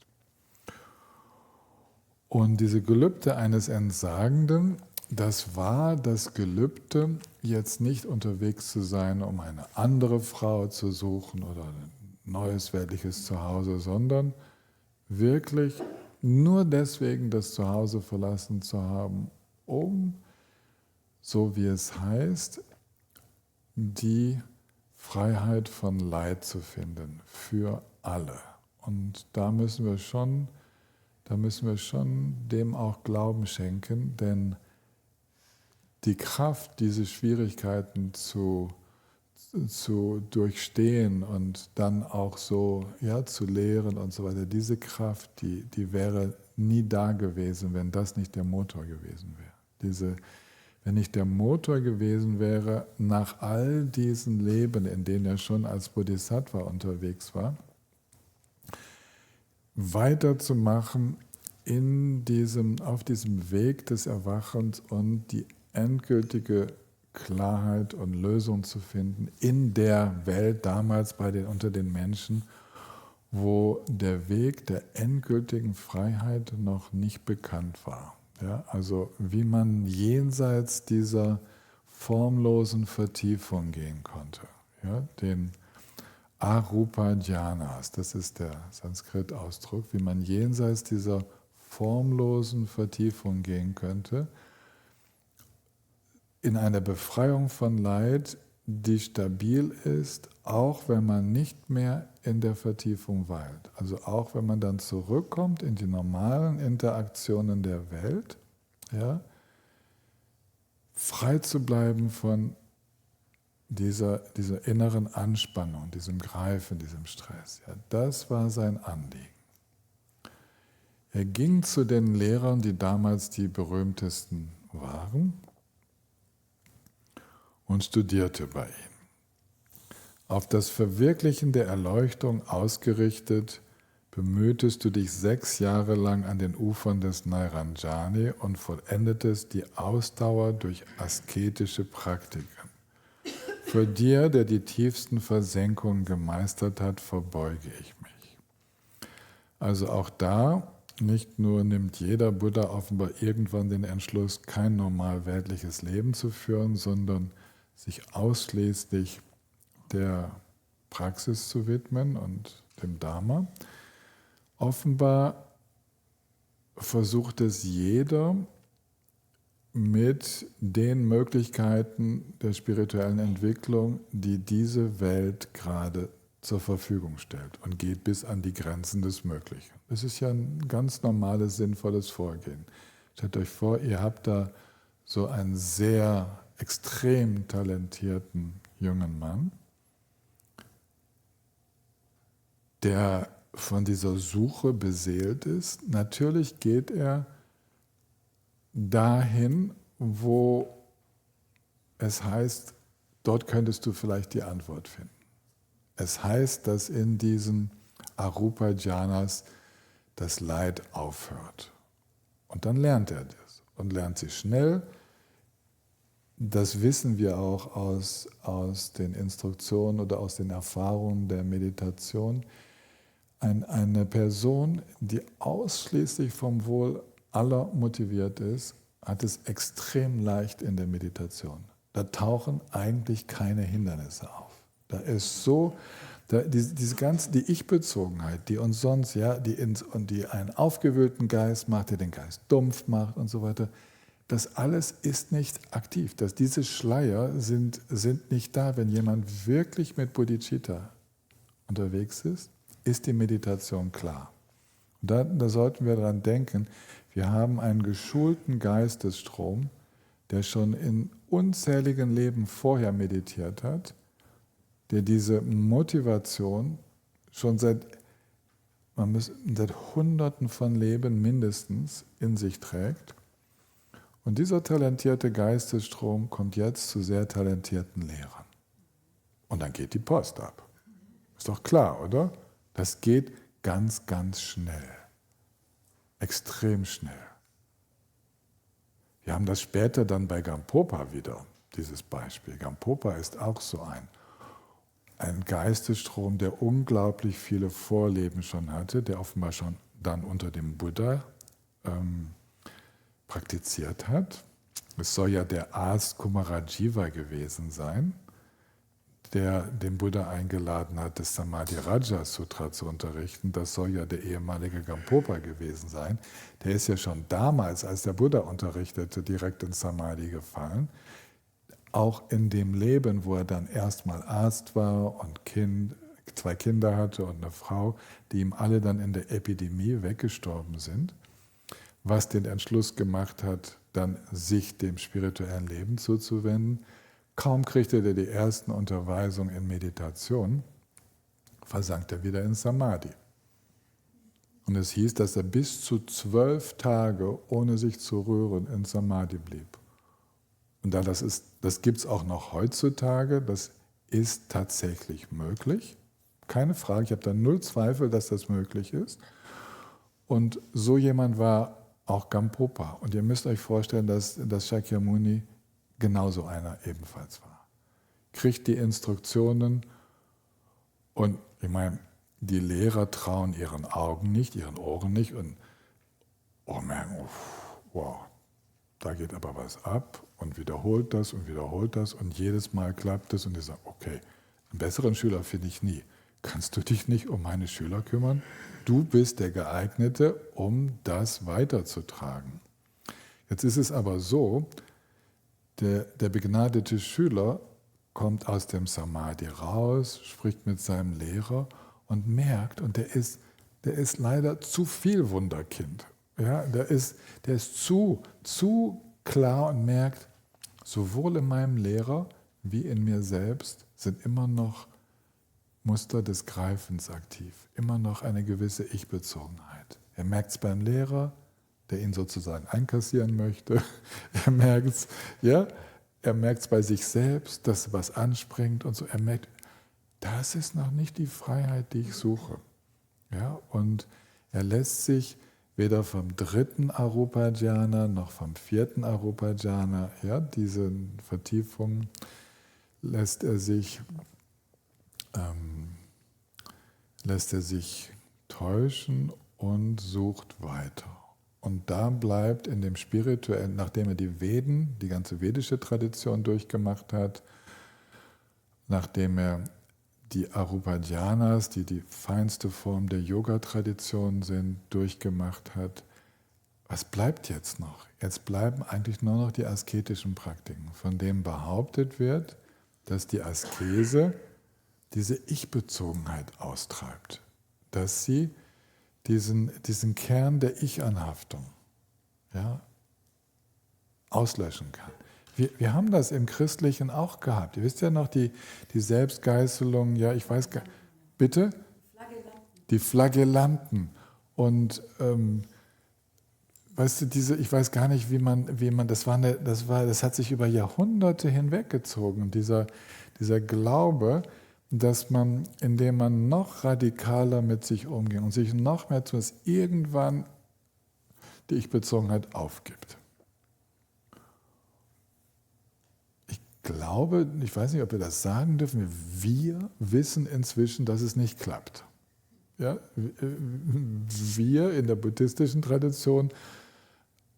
Und diese Gelübde eines Entsagenden, das war das Gelübde, jetzt nicht unterwegs zu sein, um eine andere Frau zu suchen oder ein neues weltliches Zuhause, sondern wirklich nur deswegen das Zuhause verlassen zu haben, um, so wie es heißt, die Freiheit von Leid zu finden für alle. Und da müssen wir schon dem auch Glauben schenken, denn die Kraft, diese Schwierigkeiten zu durchstehen und dann auch so zu lehren und so weiter, diese Kraft, die wäre nie da gewesen, wenn das nicht der Motor gewesen wäre. Wenn nicht der Motor gewesen wäre, nach all diesen Leben, in denen er schon als Bodhisattva unterwegs war, weiterzumachen auf diesem Weg des Erwachens und die endgültige Klarheit und Lösung zu finden in der Welt damals unter den Menschen, wo der Weg der endgültigen Freiheit noch nicht bekannt war. Ja, also wie man jenseits dieser formlosen Vertiefung gehen konnte. Ja, den Arupa Jhanas, das ist der Sanskrit-Ausdruck, wie man jenseits dieser formlosen Vertiefung gehen könnte, in eine Befreiung von Leid, die stabil ist, auch wenn man nicht mehr in der Vertiefung weilt. Also auch wenn man dann zurückkommt in die normalen Interaktionen der Welt, ja, frei zu bleiben von dieser inneren Anspannung, diesem Greifen, diesem Stress. Ja, das war sein Anliegen. Er ging zu den Lehrern, die damals die berühmtesten waren, und studierte bei ihnen. Auf das Verwirklichen der Erleuchtung ausgerichtet, bemühtest du dich 6 Jahre lang an den Ufern des Nairanjani und vollendetest die Ausdauer durch asketische Praktiken. Für dir, der die tiefsten Versenkungen gemeistert hat, verbeuge ich mich. Also auch da, nicht nur nimmt jeder Buddha offenbar irgendwann den Entschluss, kein normal weltliches Leben zu führen, sondern sich ausschließlich der Praxis zu widmen und dem Dharma. Offenbar versucht es jeder mit den Möglichkeiten der spirituellen Entwicklung, die diese Welt gerade zur Verfügung stellt, und geht bis an die Grenzen des Möglichen. Das ist ja ein ganz normales, sinnvolles Vorgehen. Stellt euch vor, ihr habt da so einen sehr extrem talentierten jungen Mann, der von dieser Suche beseelt ist. Natürlich geht er dahin, wo es heißt, dort könntest du vielleicht die Antwort finden. Es heißt, dass in diesen Arupa Jhanas das Leid aufhört. Und dann lernt er das und lernt sie schnell. Das wissen wir auch aus den Instruktionen oder aus den Erfahrungen der Meditation. Eine Person, die ausschließlich vom Wohl aller motiviert ist, hat es extrem leicht in der Meditation. Da tauchen eigentlich keine Hindernisse auf. Da ist so, diese ganze die Ich-Bezogenheit, die uns sonst, die einen aufgewühlten Geist macht, der den Geist dumpf macht und so weiter, das alles ist nicht aktiv. Diese Schleier sind nicht da. Wenn jemand wirklich mit Bodhicitta unterwegs ist die Meditation klar. Und da sollten wir dran denken, wir haben einen geschulten Geistesstrom, der schon in unzähligen Leben vorher meditiert hat, der diese Motivation schon seit Hunderten von Leben mindestens in sich trägt. Und dieser talentierte Geistesstrom kommt jetzt zu sehr talentierten Lehrern. Und dann geht die Post ab. Ist doch klar, oder? Das geht ganz, ganz schnell. Extrem schnell. Wir haben das später dann bei Gampopa wieder, dieses Beispiel. Gampopa ist auch so ein Geistesstrom, der unglaublich viele Vorleben schon hatte, der offenbar schon dann unter dem Buddha praktiziert hat. Es soll ja der Arzt Kumarajiva gewesen sein, der den Buddha eingeladen hat, das Samadhi Raja Sutra zu unterrichten. Das soll ja der ehemalige Gampopa gewesen sein. Der ist ja schon damals, als der Buddha unterrichtete, direkt ins Samadhi gefallen. Auch in dem Leben, wo er dann erstmal Arzt war und zwei Kinder hatte und eine Frau, die ihm alle dann in der Epidemie weggestorben sind, was den Entschluss gemacht hat, dann sich dem spirituellen Leben zuzuwenden. Kaum kriegte er die ersten Unterweisungen in Meditation, versank er wieder in Samadhi. Und es hieß, dass er bis zu 12 Tage, ohne sich zu rühren, in Samadhi blieb. Und das gibt es auch noch heutzutage, das ist tatsächlich möglich. Keine Frage, ich habe da null Zweifel, dass das möglich ist. Und so jemand war auch Gampopa. Und ihr müsst euch vorstellen, dass Shakyamuni genauso einer ebenfalls war. Kriegt die Instruktionen und ich meine, die Lehrer trauen ihren Augen nicht, ihren Ohren nicht und merken, wow, da geht aber was ab und wiederholt das und jedes Mal klappt es und die sagen, okay, einen besseren Schüler finde ich nie. Kannst du dich nicht um meine Schüler kümmern? Du bist der Geeignete, um das weiterzutragen. Jetzt ist es aber so, der begnadete Schüler kommt aus dem Samadhi raus, spricht mit seinem Lehrer und merkt, und der ist leider zu viel Wunderkind. Ja, der ist zu klar und merkt, sowohl in meinem Lehrer wie in mir selbst sind immer noch Muster des Greifens aktiv, immer noch eine gewisse Ich-Bezogenheit. Er merkt es beim Lehrer, der ihn sozusagen einkassieren möchte. Er merkt es bei sich selbst, dass was anspringt und so. Er merkt, das ist noch nicht die Freiheit, die ich suche. Ja, und er lässt sich weder vom 3. Arupa-Dhyana noch vom 4. Arupa-Dhyana, ja, diese Vertiefung lässt er sich täuschen und sucht weiter. Und da bleibt in dem Spirituellen, nachdem er die ganze vedische Tradition durchgemacht hat, nachdem er die Arupa-Dhyanas, die die feinste Form der Yoga-Tradition sind, durchgemacht hat, was bleibt jetzt noch? Jetzt bleiben eigentlich nur noch die asketischen Praktiken, von denen behauptet wird, dass die Askese diese Ich-Bezogenheit austreibt, dass sie diesen Kern der Ich-Anhaftung, ja, auslöschen kann. Wir haben das im Christlichen auch gehabt. Ihr wisst ja noch, die Selbstgeißelung, ja, ich weiß gar nicht, bitte? Die Flagellanten. Und weißt du, ich weiß gar nicht, wie man das hat sich über Jahrhunderte hinweggezogen, dieser Glaube, dass man, indem man noch radikaler mit sich umgeht und sich noch mehr tut, irgendwann die Ich-Bezogenheit aufgibt. Ich glaube, ich weiß nicht, ob wir das sagen dürfen, wir wissen inzwischen, dass es nicht klappt. Ja, wir in der buddhistischen Tradition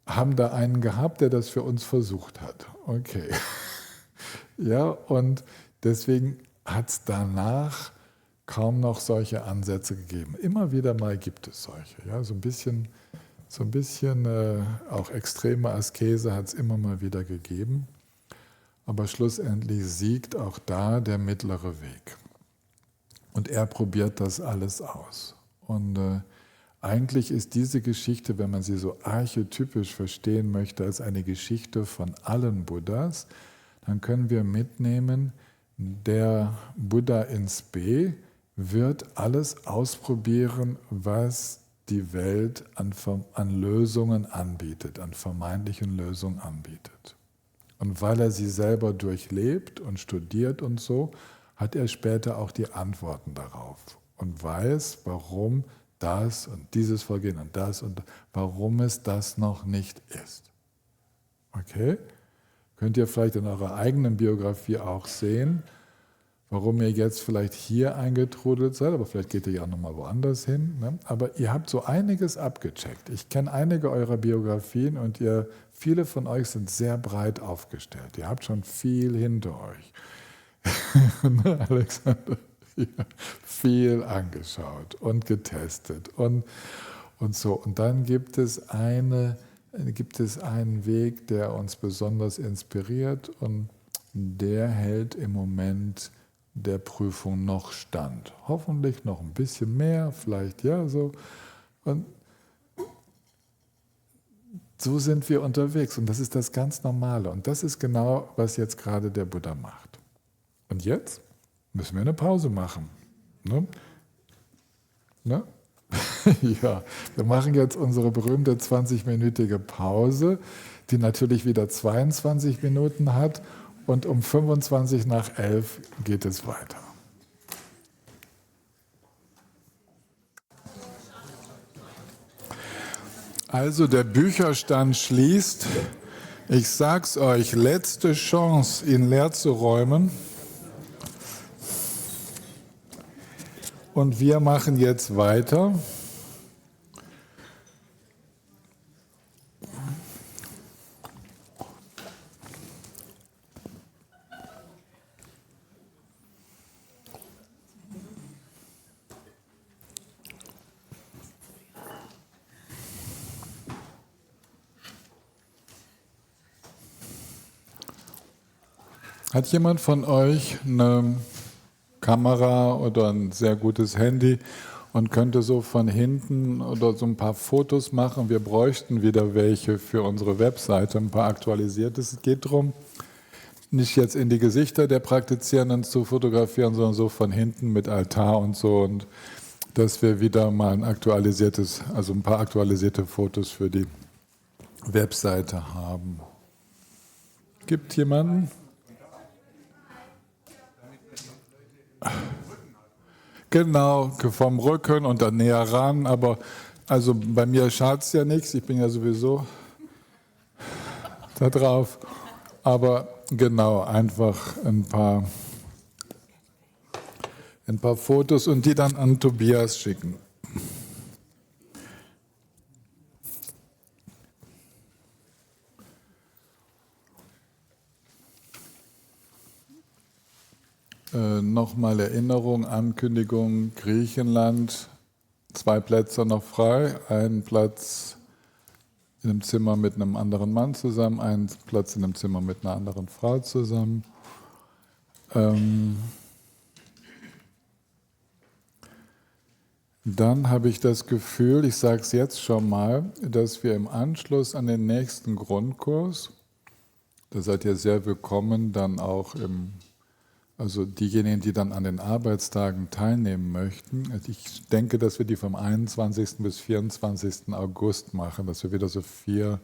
haben da einen gehabt, der das für uns versucht hat. Okay. Ja, und deswegen hat es danach kaum noch solche Ansätze gegeben. Immer wieder mal gibt es solche. Ja, so ein bisschen auch extreme Askese hat es immer mal wieder gegeben. Aber schlussendlich siegt auch da der mittlere Weg. Und er probiert das alles aus. Und Eigentlich ist diese Geschichte, wenn man sie so archetypisch verstehen möchte, als eine Geschichte von allen Buddhas, dann können wir mitnehmen, der Buddha in Spe wird alles ausprobieren, was die Welt an Lösungen anbietet, an vermeintlichen Lösungen anbietet. Und weil er sie selber durchlebt und studiert und so, hat er später auch die Antworten darauf und weiß, warum das und dieses Vorgehen und warum es das noch nicht ist. Okay? Könnt ihr vielleicht in eurer eigenen Biografie auch sehen, warum ihr jetzt vielleicht hier eingetrudelt seid, aber vielleicht geht ihr ja auch nochmal woanders hin. Ne? Aber ihr habt so einiges abgecheckt. Ich kenne einige eurer Biografien und viele von euch sind sehr breit aufgestellt. Ihr habt schon viel hinter euch. Alexander, ja, viel angeschaut und getestet und so. Und dann gibt es einen Weg, der uns besonders inspiriert und der hält im Moment der Prüfung noch stand. Hoffentlich noch ein bisschen mehr, vielleicht ja so. Und so sind wir unterwegs und das ist das ganz Normale. Und das ist genau, was jetzt gerade der Buddha macht. Und jetzt müssen wir eine Pause machen. Ne? Ne? Ja, wir machen jetzt unsere berühmte 20-minütige Pause, die natürlich wieder 22 Minuten hat und um 25 nach 11 geht es weiter. Also der Bücherstand schließt. Ich sag's euch, letzte Chance, ihn leer zu räumen. Und wir machen jetzt weiter. Hat jemand von euch eine Kamera oder ein sehr gutes Handy und könnte so von hinten oder so ein paar Fotos machen? Wir bräuchten wieder welche für unsere Webseite, ein paar aktualisierte. Es geht darum, nicht jetzt in die Gesichter der Praktizierenden zu fotografieren, sondern so von hinten mit Altar und so, und dass wir wieder mal ein paar aktualisierte Fotos für die Webseite haben. Gibt jemanden? Genau, vom Rücken und dann näher ran, aber also bei mir schadet es ja nichts, ich bin ja sowieso da drauf. Aber genau, einfach ein paar Fotos und die dann an Tobias schicken. Nochmal Erinnerung, Ankündigung, Griechenland, 2 Plätze noch frei, ein Platz in einem Zimmer mit einem anderen Mann zusammen, ein Platz in einem Zimmer mit einer anderen Frau zusammen. Dann habe ich das Gefühl, ich sage es jetzt schon mal, dass wir im Anschluss an den nächsten Grundkurs, da seid ihr sehr willkommen, dann auch also diejenigen, die dann an den Arbeitstagen teilnehmen möchten. Ich denke, dass wir die vom 21. bis 24. August machen, dass wir wieder so 4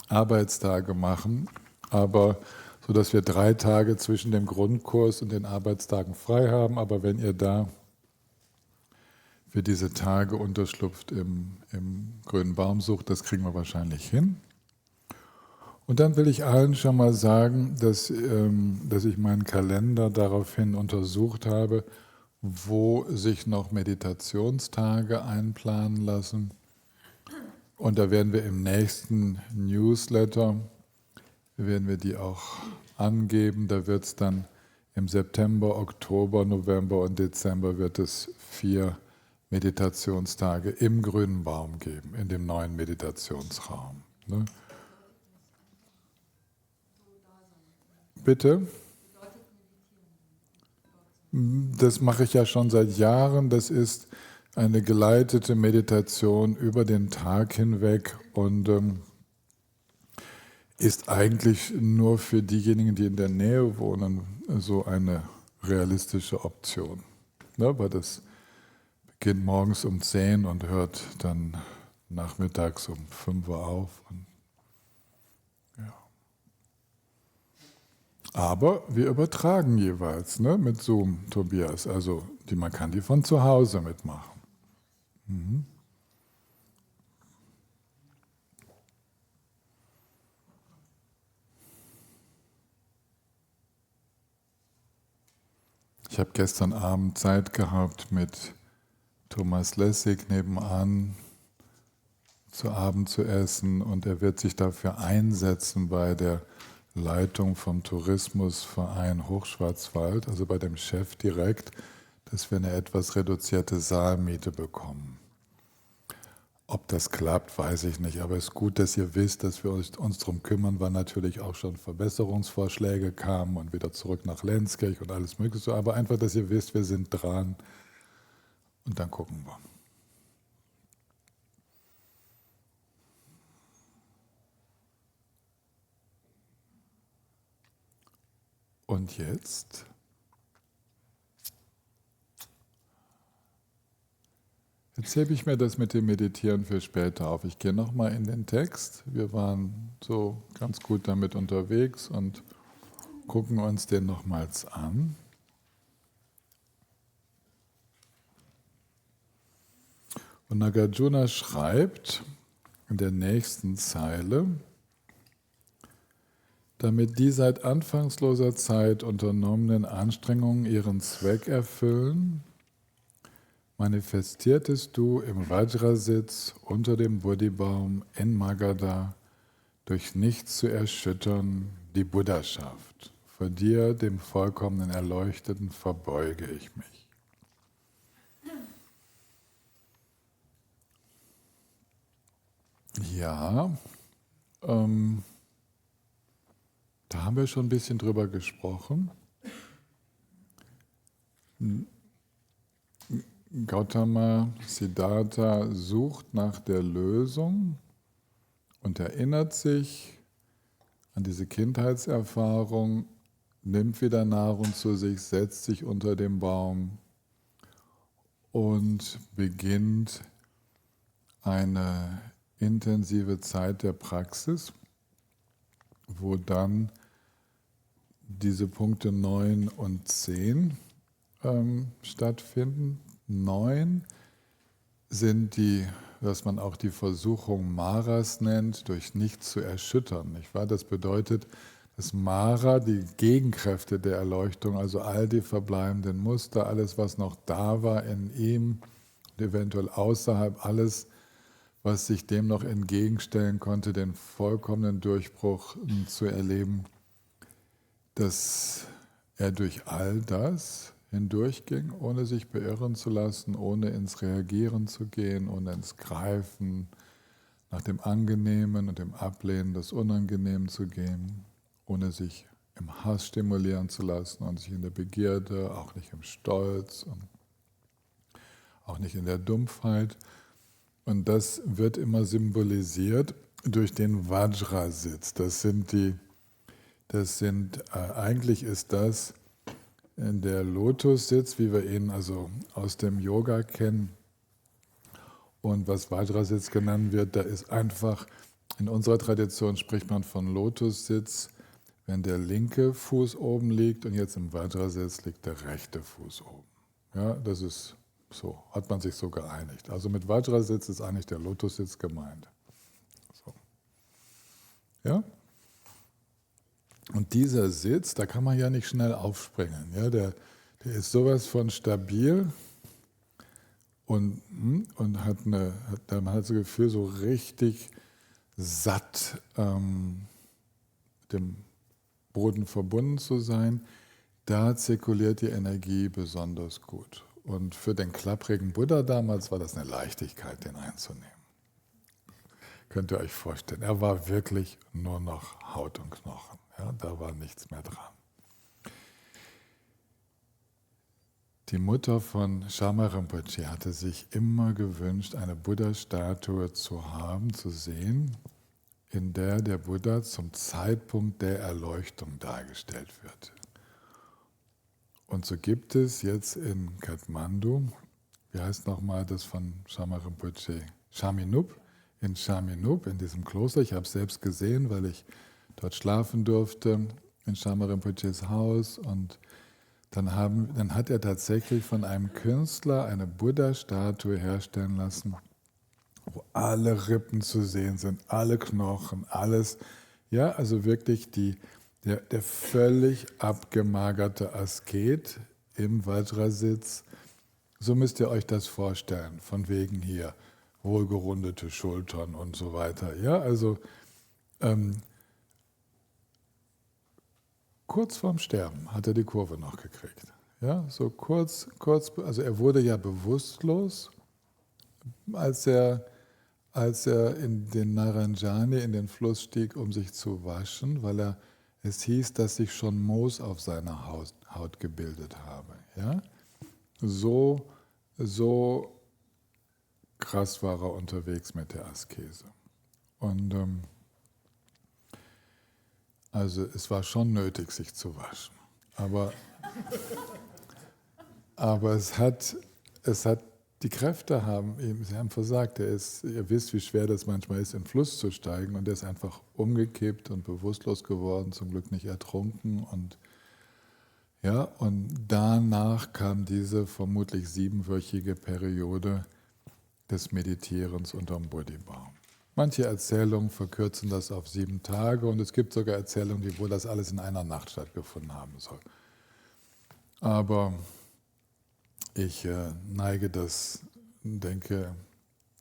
Arbeitstage machen, aber so, dass wir 3 Tage zwischen dem Grundkurs und den Arbeitstagen frei haben. Aber wenn ihr da für diese Tage Unterschlupf im grünen Baum sucht, das kriegen wir wahrscheinlich hin. Und dann will ich allen schon mal sagen, dass ich meinen Kalender daraufhin untersucht habe, wo sich noch Meditationstage einplanen lassen. Und da werden wir im nächsten Newsletter, werden wir die auch angeben. Da wird es dann im September, Oktober, November und Dezember wird es 4 Meditationstage im grünen Baum geben, in dem neuen Meditationsraum. Ne? Bitte? Das mache ich ja schon seit Jahren. Das ist eine geleitete Meditation über den Tag hinweg und ist eigentlich nur für diejenigen, die in der Nähe wohnen, so eine realistische Option. Ne, weil das beginnt morgens um 10 und hört dann nachmittags um 5 Uhr auf. Und, ja. Aber wir übertragen jeweils, ne, mit Zoom, Tobias. Also man kann die von zu Hause mitmachen. Mhm. Ich habe gestern Abend Zeit gehabt, mit Thomas Lessig nebenan zu Abend zu essen, und er wird sich dafür einsetzen bei der Leitung vom Tourismusverein Hochschwarzwald, also bei dem Chef direkt, dass wir eine etwas reduzierte Saalmiete bekommen. Ob das klappt, weiß ich nicht, aber es ist gut, dass ihr wisst, dass wir uns darum kümmern, weil natürlich auch schon Verbesserungsvorschläge kamen und wieder zurück nach Lenzkirch und alles Mögliche, aber einfach, dass ihr wisst, wir sind dran und dann gucken wir. Und jetzt hebe ich mir das mit dem Meditieren für später auf. Ich gehe nochmal in den Text. Wir waren so ganz gut damit unterwegs und gucken uns den nochmals an. Und Nagarjuna schreibt in der nächsten Zeile: Damit die seit anfangsloser Zeit unternommenen Anstrengungen ihren Zweck erfüllen, manifestiertest du im Vajrasitz unter dem Bodhibaum in Magadha durch nichts zu erschüttern die Buddhaschaft. Vor dir, dem vollkommenen Erleuchteten, verbeuge ich mich. Ja, da haben wir schon ein bisschen drüber gesprochen. Gautama Siddhartha sucht nach der Lösung und erinnert sich an diese Kindheitserfahrung, nimmt wieder Nahrung zu sich, setzt sich unter den Baum und beginnt eine intensive Zeit der Praxis, wo dann diese Punkte 9 und 10 stattfinden. 9 sind die, was man auch die Versuchung Maras nennt, durch nichts zu erschüttern. Nicht wahr? Das bedeutet, dass Mara, die Gegenkräfte der Erleuchtung, also all die verbleibenden Muster, alles, was noch da war in ihm, und eventuell außerhalb, alles, was sich dem noch entgegenstellen konnte, den vollkommenen Durchbruch zu erleben, dass er durch all das hindurchging, ohne sich beirren zu lassen, ohne ins Reagieren zu gehen, ohne ins Greifen nach dem Angenehmen und dem Ablehnen des Unangenehmen zu gehen, ohne sich im Hass stimulieren zu lassen und sich in der Begierde, auch nicht im Stolz und auch nicht in der Dumpfheit. Und das wird immer symbolisiert durch den Vajrasitz. Eigentlich ist das der Lotussitz, wie wir ihn also aus dem Yoga kennen. Und was Vajrasitz genannt wird, da ist einfach, in unserer Tradition spricht man von Lotussitz, wenn der linke Fuß oben liegt, und jetzt im Vajrasitz liegt der rechte Fuß oben. Ja, das ist so, hat man sich so geeinigt. Also mit Vajrasitz ist eigentlich der Lotussitz gemeint. So. Ja? Und dieser Sitz, da kann man ja nicht schnell aufspringen. Ja? Der ist sowas von stabil und man hat das Gefühl, so richtig satt mit dem Boden verbunden zu sein. Da zirkuliert die Energie besonders gut. Und für den klapprigen Buddha damals war das eine Leichtigkeit, den einzunehmen. Könnt ihr euch vorstellen, er war wirklich nur noch Haut und Knochen. Ja, da war nichts mehr dran. Die Mutter von Sharma Rinpoche hatte sich immer gewünscht, eine Buddha-Statue zu haben, zu sehen, in der der Buddha zum Zeitpunkt der Erleuchtung dargestellt wird. Und so gibt es jetzt in Kathmandu, wie heißt nochmal das von Sharma Rinpoche? Shaminub. In Shaminub, in diesem Kloster. Ich habe es selbst gesehen, weil ich dort schlafen durfte, in Sharma Rinpoches Haus. Und dann hat er tatsächlich von einem Künstler eine Buddha-Statue herstellen lassen, wo alle Rippen zu sehen sind, alle Knochen, alles. Ja, also wirklich der völlig abgemagerte Asket im Vajrasitz. So müsst ihr euch das vorstellen, von wegen hier wohlgerundete Schultern und so weiter. Ja, also kurz vorm Sterben hat er die Kurve noch gekriegt. Ja, so kurz, also er wurde ja bewusstlos, als er in den Naranjani, in den Fluss stieg, um sich zu waschen, weil es hieß, dass sich schon Moos auf seiner Haut gebildet habe. Ja? So krass war er unterwegs mit der Askese. Und also es war schon nötig, sich zu waschen. Aber es hat die Kräfte sie haben versagt. Ihr wisst, wie schwer das manchmal ist, in den Fluss zu steigen. Und er ist einfach umgekippt und bewusstlos geworden, zum Glück nicht ertrunken. Und danach kam diese vermutlich 7-wöchige Periode des Meditierens unterm Bodhibaum. Manche Erzählungen verkürzen das auf 7 Tage und es gibt sogar Erzählungen, wo das alles in einer Nacht stattgefunden haben soll. Aber ich denke,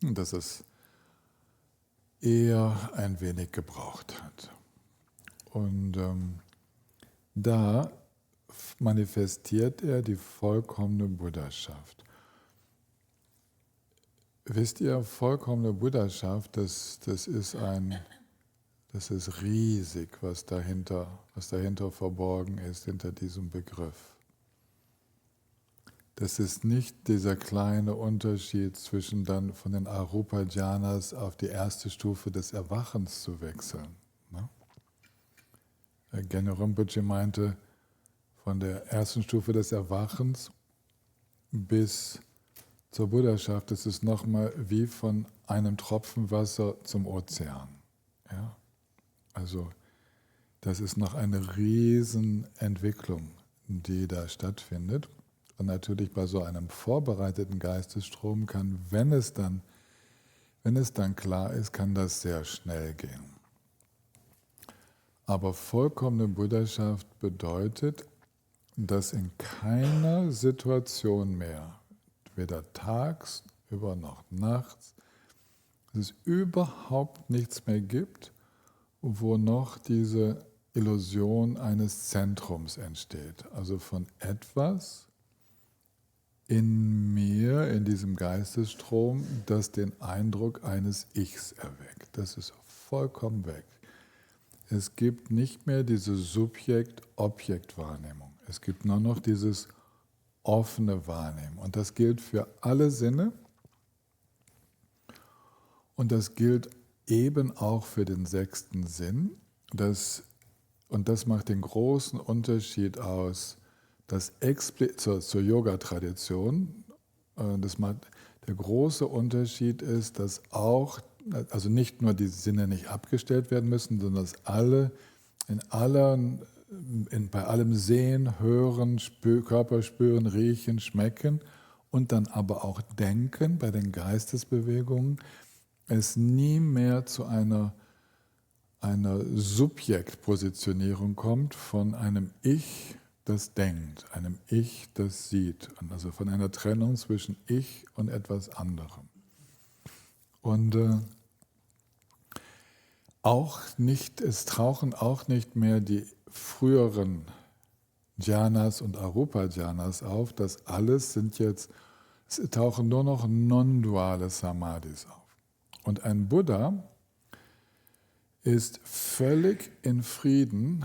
dass es eher ein wenig gebraucht hat. Und da manifestiert er die vollkommene Buddhaschaft. Wisst ihr, vollkommene Buddhaschaft, das ist riesig, was dahinter verborgen ist, hinter diesem Begriff. Das ist nicht dieser kleine Unterschied zwischen dann von den Arupa-Jhanas auf die erste Stufe des Erwachens zu wechseln. Ne? Genyo Rinpoche meinte, von der ersten Stufe des Erwachens bis zur Buddhaschaft, das ist nochmal wie von einem Tropfen Wasser zum Ozean. Ja? Also das ist noch eine Riesenentwicklung, die da stattfindet. Und natürlich bei so einem vorbereiteten Geistesstrom kann, wenn es dann klar ist, kann das sehr schnell gehen. Aber vollkommene Buddhaschaft bedeutet, dass in keiner Situation mehr, weder tags über noch nachts, es überhaupt nichts mehr gibt, wo noch diese Illusion eines Zentrums entsteht. Also von etwas in mir, in diesem Geistesstrom, das den Eindruck eines Ichs erweckt. Das ist vollkommen weg. Es gibt nicht mehr diese Subjekt-Objekt-Wahrnehmung. Es gibt nur noch dieses offene Wahrnehmen. Und das gilt für alle Sinne. Und das gilt eben auch für den 6. Sinn. Und das macht den großen Unterschied aus, zur Yoga-Tradition. Der große Unterschied ist, dass also nicht nur die Sinne nicht abgestellt werden müssen, sondern dass bei allem Sehen, Hören, Körper spüren, Riechen, Schmecken und dann aber auch Denken bei den Geistesbewegungen, es nie mehr zu einer Subjektpositionierung kommt von einem Ich, das denkt, einem Ich, das sieht, also von einer Trennung zwischen Ich und etwas anderem. Und es tauchen auch nicht mehr die früheren Jhanas und Arupa-Jhanas auf, es tauchen nur noch non-duale Samadhis auf. Und ein Buddha ist völlig in Frieden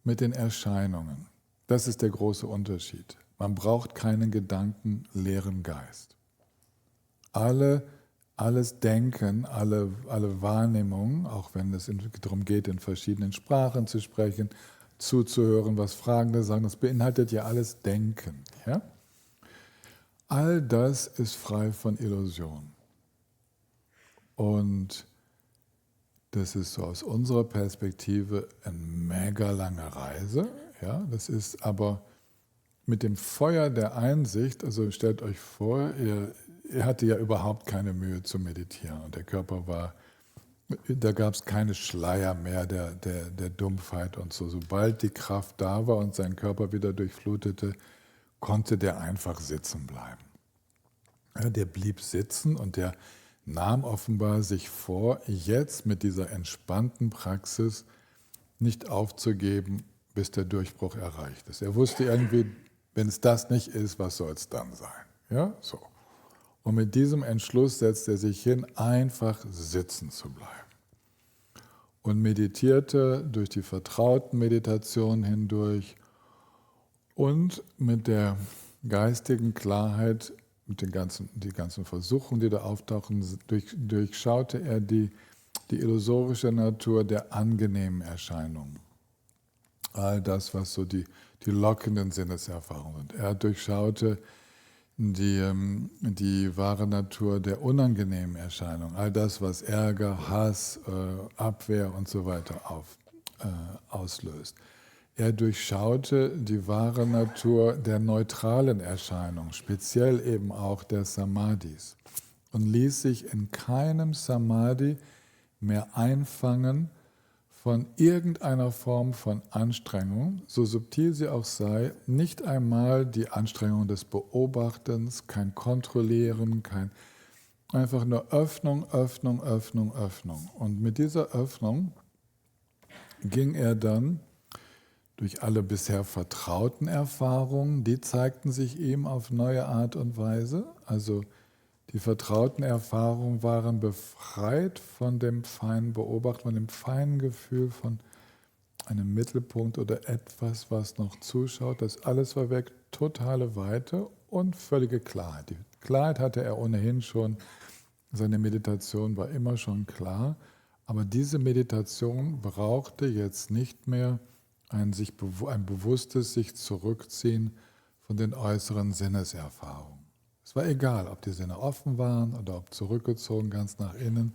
mit den Erscheinungen. Das ist der große Unterschied. Man braucht keinen gedankenleeren Geist. Alles Denken, alle Wahrnehmungen, auch wenn es darum geht, in verschiedenen Sprachen zu sprechen, zuzuhören, was Fragende sagen, das beinhaltet ja alles Denken. Ja? All das ist frei von Illusion. Und das ist so aus unserer Perspektive eine mega lange Reise. Ja? Das ist aber mit dem Feuer der Einsicht, also stellt euch vor, ihr hatte ja überhaupt keine Mühe zu meditieren und der Körper war, da gab es keine Schleier mehr der Dumpfheit und so. Sobald die Kraft da war und sein Körper wieder durchflutete, konnte der einfach sitzen bleiben. Ja, der blieb sitzen und der nahm offenbar sich vor, jetzt mit dieser entspannten Praxis nicht aufzugeben, bis der Durchbruch erreicht ist. Er wusste irgendwie, wenn es das nicht ist, was soll es dann sein? Ja, so. Und mit diesem Entschluss setzt er sich hin, einfach sitzen zu bleiben. Und meditierte durch die vertrauten Meditationen hindurch und mit der geistigen Klarheit, mit die ganzen Versuchungen, die da auftauchen, durchschaute er die illusorische Natur der angenehmen Erscheinungen. All das, was so die lockenden Sinneserfahrungen sind. Er durchschaute die wahre Natur der unangenehmen Erscheinungen. All das, was Ärger, Hass, Abwehr und so weiter auslöst. Er durchschaute die wahre Natur der neutralen Erscheinungen, speziell eben auch der Samadhis, und ließ sich in keinem Samadhi mehr einfangen von irgendeiner Form von Anstrengung, so subtil sie auch sei, nicht einmal die Anstrengung des Beobachtens, kein Kontrollieren, einfach nur Öffnung, Öffnung, Öffnung, Öffnung. Und mit dieser Öffnung ging er dann durch alle bisher vertrauten Erfahrungen, die zeigten sich ihm auf neue Art und Weise. Also die vertrauten Erfahrungen waren befreit von dem feinen Beobachten, von dem feinen Gefühl von einem Mittelpunkt oder etwas, was noch zuschaut. Das alles war weg, totale Weite und völlige Klarheit. Die Klarheit hatte er ohnehin schon, seine Meditation war immer schon klar, aber diese Meditation brauchte jetzt nicht mehr ein bewusstes sich zurückziehen von den äußeren Sinneserfahrungen. Es war egal, ob die Sinne offen waren oder ob zurückgezogen, ganz nach innen.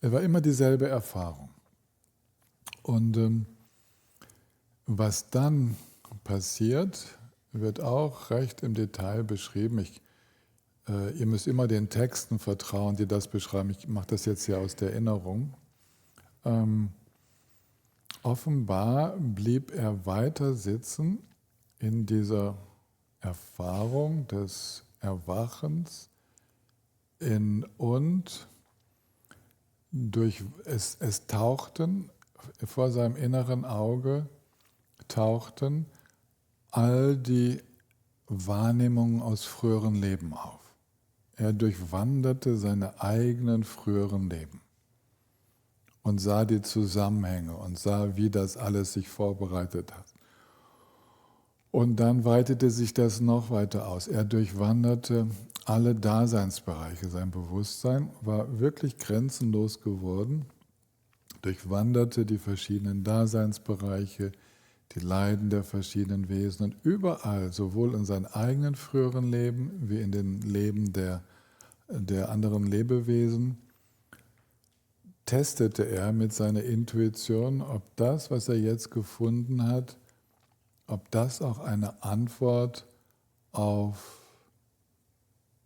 Es war immer dieselbe Erfahrung. Und was dann passiert, wird auch recht im Detail beschrieben. Ihr müsst immer den Texten vertrauen, die das beschreiben. Ich mache das jetzt hier aus der Erinnerung. Offenbar blieb er weiter sitzen in dieser Erfahrung des Erwachens und es tauchten vor seinem inneren Auge all die Wahrnehmungen aus früheren Leben auf. Er durchwanderte seine eigenen früheren Leben und sah die Zusammenhänge und sah, wie das alles sich vorbereitet hat. Und dann weitete sich das noch weiter aus. Er durchwanderte alle Daseinsbereiche. Sein Bewusstsein war wirklich grenzenlos geworden, durchwanderte die verschiedenen Daseinsbereiche, die Leiden der verschiedenen Wesen und überall, sowohl in seinem eigenen früheren Leben wie in den Leben der anderen Lebewesen, testete er mit seiner Intuition, ob das, was er jetzt gefunden hat, ob das auch eine Antwort auf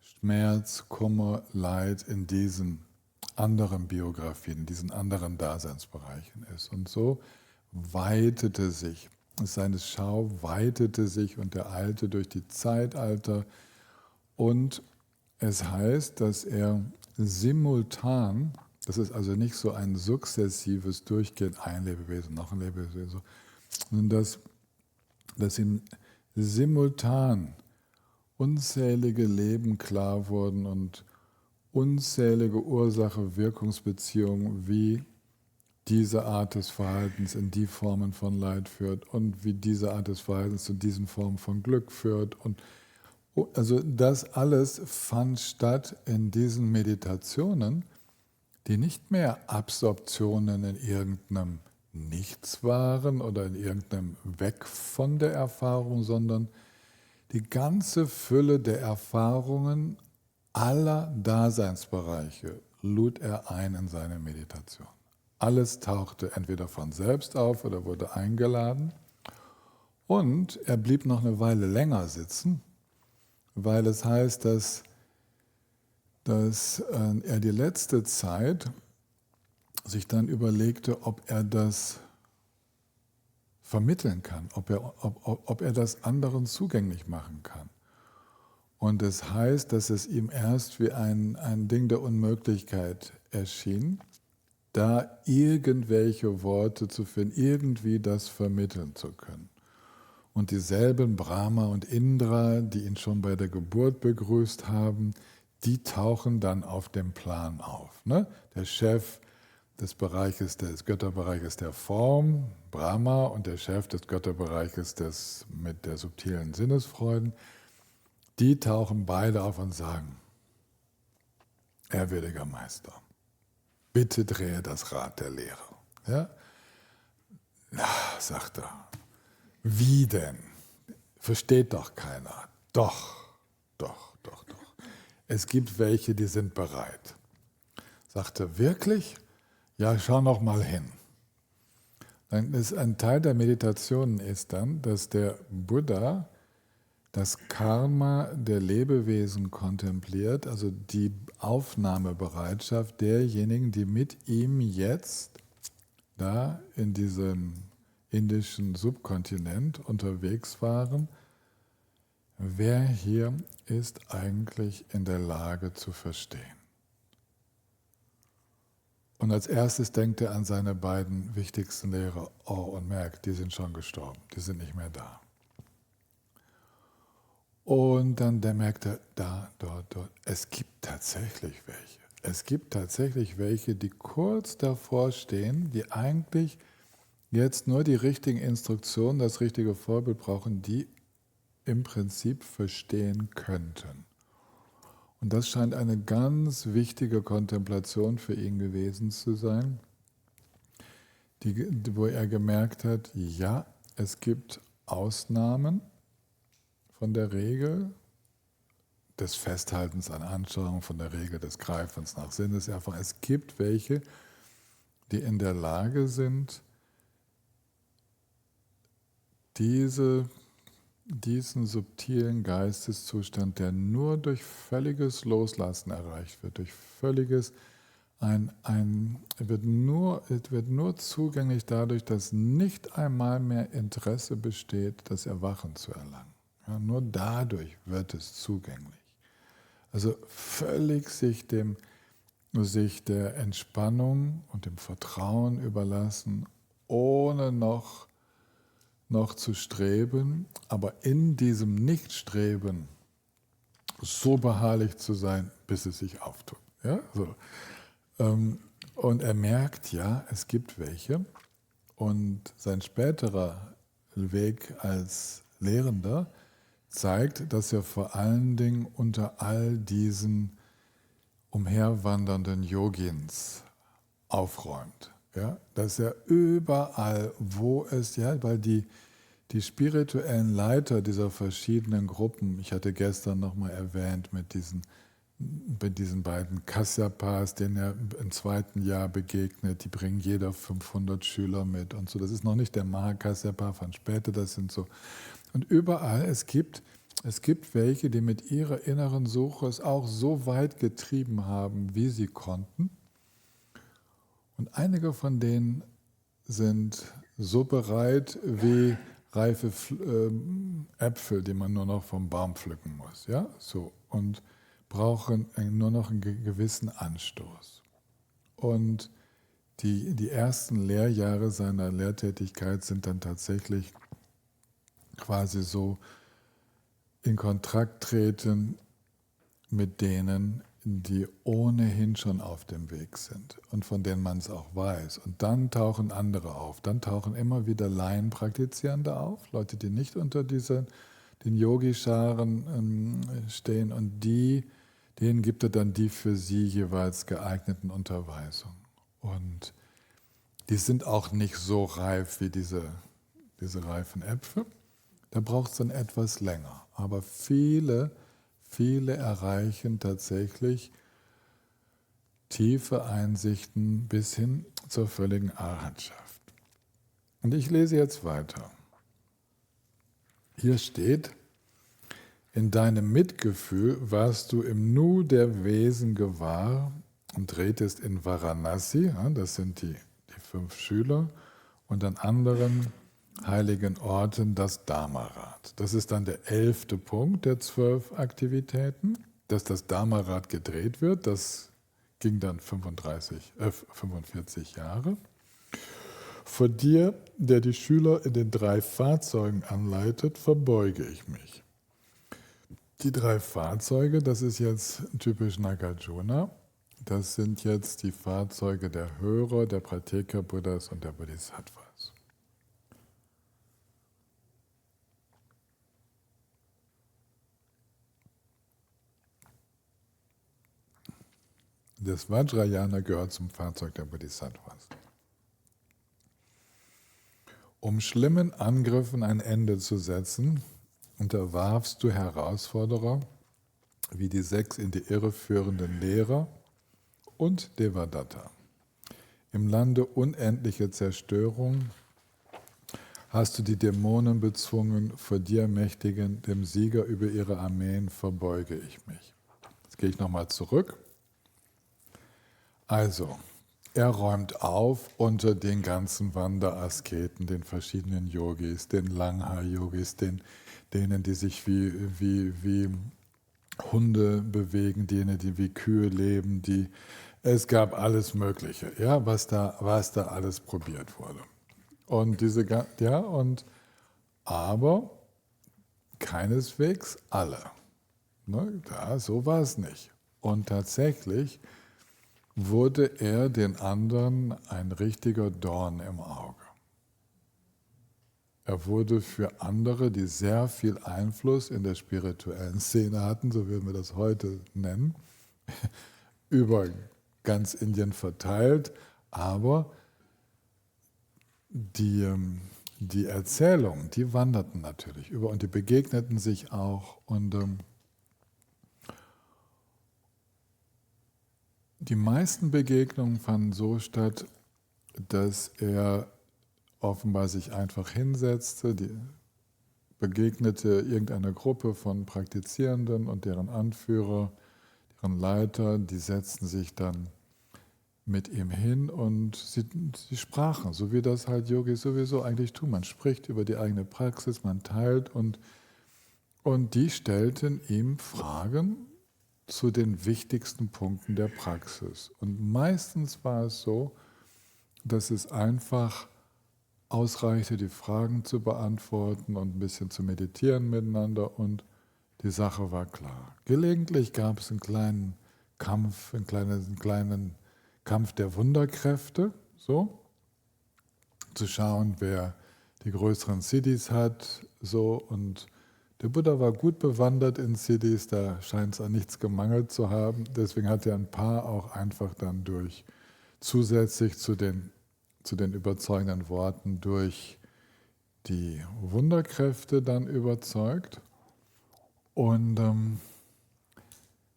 Schmerz, Kummer, Leid in diesen anderen Biografien, in diesen anderen Daseinsbereichen ist. Und so weitete sich, seine Schau weitete sich und er eilte durch die Zeitalter. Und es heißt, dass er simultan, das ist also nicht so ein sukzessives Durchgehen, ein Lebewesen, noch ein Lebewesen, sondern dass ihm simultan unzählige Leben klar wurden und unzählige Ursache-Wirkungsbeziehungen wie diese Art des Verhaltens in die Formen von Leid führt und wie diese Art des Verhaltens zu diesen Formen von Glück führt. Und also das alles fand statt in diesen Meditationen, die nicht mehr Absorptionen in irgendeinem Nichts waren oder in irgendeinem Weg von der Erfahrung, sondern die ganze Fülle der Erfahrungen aller Daseinsbereiche lud er ein in seine Meditation. Alles tauchte entweder von selbst auf oder wurde eingeladen. Und er blieb noch eine Weile länger sitzen, weil es heißt, dass er die letzte Zeit sich dann überlegte, ob er das vermitteln kann, ob er das anderen zugänglich machen kann. Und es heißt, dass es ihm erst wie ein Ding der Unmöglichkeit erschien, da irgendwelche Worte zu finden, irgendwie das vermitteln zu können. Und dieselben Brahma und Indra, die ihn schon bei der Geburt begrüßt haben, die tauchen dann auf dem Plan auf. Ne? Der Chef des Götterbereiches der Form, Brahma, und der Chef des Götterbereiches mit der subtilen Sinnesfreuden, die tauchen beide auf und sagen: Ehrwürdiger Meister, bitte drehe das Rad der Lehre. Ja? Sagt er. Wie denn? Versteht doch keiner. Doch. Es gibt welche, die sind bereit. Sagt er, wirklich? Ja, schau noch mal hin. Dann ist ein Teil der Meditationen ist dann, dass der Buddha das Karma der Lebewesen kontempliert, also die Aufnahmebereitschaft derjenigen, die mit ihm jetzt da in diesem indischen Subkontinent unterwegs waren. Wer hier ist eigentlich in der Lage zu verstehen? Und als erstes denkt er an seine beiden wichtigsten Lehrer, und merkt, die sind schon gestorben, die sind nicht mehr da. Und dann merkt er, dort, es gibt tatsächlich welche. Es gibt tatsächlich welche, die kurz davor stehen, die eigentlich jetzt nur die richtigen Instruktionen, das richtige Vorbild brauchen, die im Prinzip verstehen könnten. Und das scheint eine ganz wichtige Kontemplation für ihn gewesen zu sein, wo er gemerkt hat, ja, es gibt Ausnahmen von der Regel des Festhaltens an Anschauung, von der Regel des Greifens nach Sinneserfahrung. Es gibt welche, die in der Lage sind, diesen subtilen Geisteszustand, der nur durch völliges Loslassen erreicht wird, durch völliges, wird nur zugänglich dadurch, dass nicht einmal mehr Interesse besteht, das Erwachen zu erlangen. Ja, nur dadurch wird es zugänglich. Also völlig sich der Entspannung und dem Vertrauen überlassen, ohne noch zu streben, aber in diesem Nichtstreben so beharrlich zu sein, bis es sich auftut. Ja? So. Und er merkt, ja, es gibt welche. Und sein späterer Weg als Lehrender zeigt, dass er vor allen Dingen unter all diesen umherwandernden Yogins aufräumt. Ja? Dass er überall, wo es, ja, weil die spirituellen Leiter dieser verschiedenen Gruppen, ich hatte gestern nochmal erwähnt mit diesen beiden Kasyapas, denen er im zweiten Jahr begegnet, die bringen jeder 500 Schüler mit und so. Das ist noch nicht der Mahakasyapa von später, das sind so. Und überall, es gibt welche, die mit ihrer inneren Suche es auch so weit getrieben haben, wie sie konnten. Und einige von denen sind so bereit wie reife Äpfel, die man nur noch vom Baum pflücken muss. Ja? So. Und brauchen nur noch einen gewissen Anstoß. Und die ersten Lehrjahre seiner Lehrtätigkeit sind dann tatsächlich quasi so in Kontakt treten mit denen, die ohnehin schon auf dem Weg sind und von denen man es auch weiß. Und dann tauchen andere auf. Dann tauchen immer wieder Laienpraktizierende auf, Leute, die nicht unter den Yogischaren stehen, und denen gibt er dann die für sie jeweils geeigneten Unterweisungen. Und die sind auch nicht so reif wie diese reifen Äpfel. Da braucht es dann etwas länger. Aber viele erreichen tatsächlich tiefe Einsichten bis hin zur völligen Arhatschaft. Und ich lese jetzt weiter. Hier steht: In deinem Mitgefühl warst du im Nu der Wesen gewahr und tretest in Varanasi, das sind die 5 Schüler, und an anderen heiligen Orten das Dharmarad. Das ist dann der 11. Punkt der 12 Aktivitäten, dass das Dharmarad gedreht wird. Das ging dann 45 Jahre. Vor dir, der die Schüler in den 3 Fahrzeugen anleitet, verbeuge ich mich. Die 3 Fahrzeuge, das ist jetzt typisch Nagarjuna. Das sind jetzt die Fahrzeuge der Hörer, der Pratyeka-Buddhas und der Bodhisattvas. Das Vajrayana gehört zum Fahrzeug der Bodhisattvas. Um schlimmen Angriffen ein Ende zu setzen, unterwarfst du Herausforderer wie die 6 in die Irre führenden Lehrer und Devadatta. Im Lande unendlicher Zerstörung hast du die Dämonen bezwungen, vor dir Mächtigen, dem Sieger über ihre Armeen verbeuge ich mich. Jetzt gehe ich nochmal zurück. Also, er räumt auf unter den ganzen Wanderasketen, den verschiedenen Yogis, den Langha-Yogis, denen, die sich wie Hunde bewegen, denen, die wie Kühe leben, es gab alles Mögliche, ja, was da alles probiert wurde. Und aber keineswegs alle. Ne? So war es nicht. Und tatsächlich wurde er den anderen ein richtiger Dorn im Auge. Er wurde für andere, die sehr viel Einfluss in der spirituellen Szene hatten, so würden wir das heute nennen, über ganz Indien verteilt, aber die Erzählungen, die wanderten natürlich über und die begegneten sich auch, und die meisten Begegnungen fanden so statt, dass er offenbar sich einfach hinsetzte, begegnete irgendeiner Gruppe von Praktizierenden und deren Anführer, deren Leiter, die setzten sich dann mit ihm hin und sie sprachen, so wie das halt Yogis sowieso eigentlich tun. Man spricht über die eigene Praxis, man teilt, und die stellten ihm Fragen zu den wichtigsten Punkten der Praxis. Und meistens war es so, dass es einfach ausreichte, die Fragen zu beantworten und ein bisschen zu meditieren miteinander, und die Sache war klar. Gelegentlich gab es einen kleinen Kampf, einen kleinen Kampf der Wunderkräfte, so, zu schauen, wer die größeren Siddhis hat, so, und der Buddha war gut bewandert in Siddhis, da scheint es an nichts gemangelt zu haben, deswegen hat er ein paar auch einfach dann zusätzlich zu den überzeugenden Worten durch die Wunderkräfte dann überzeugt. Und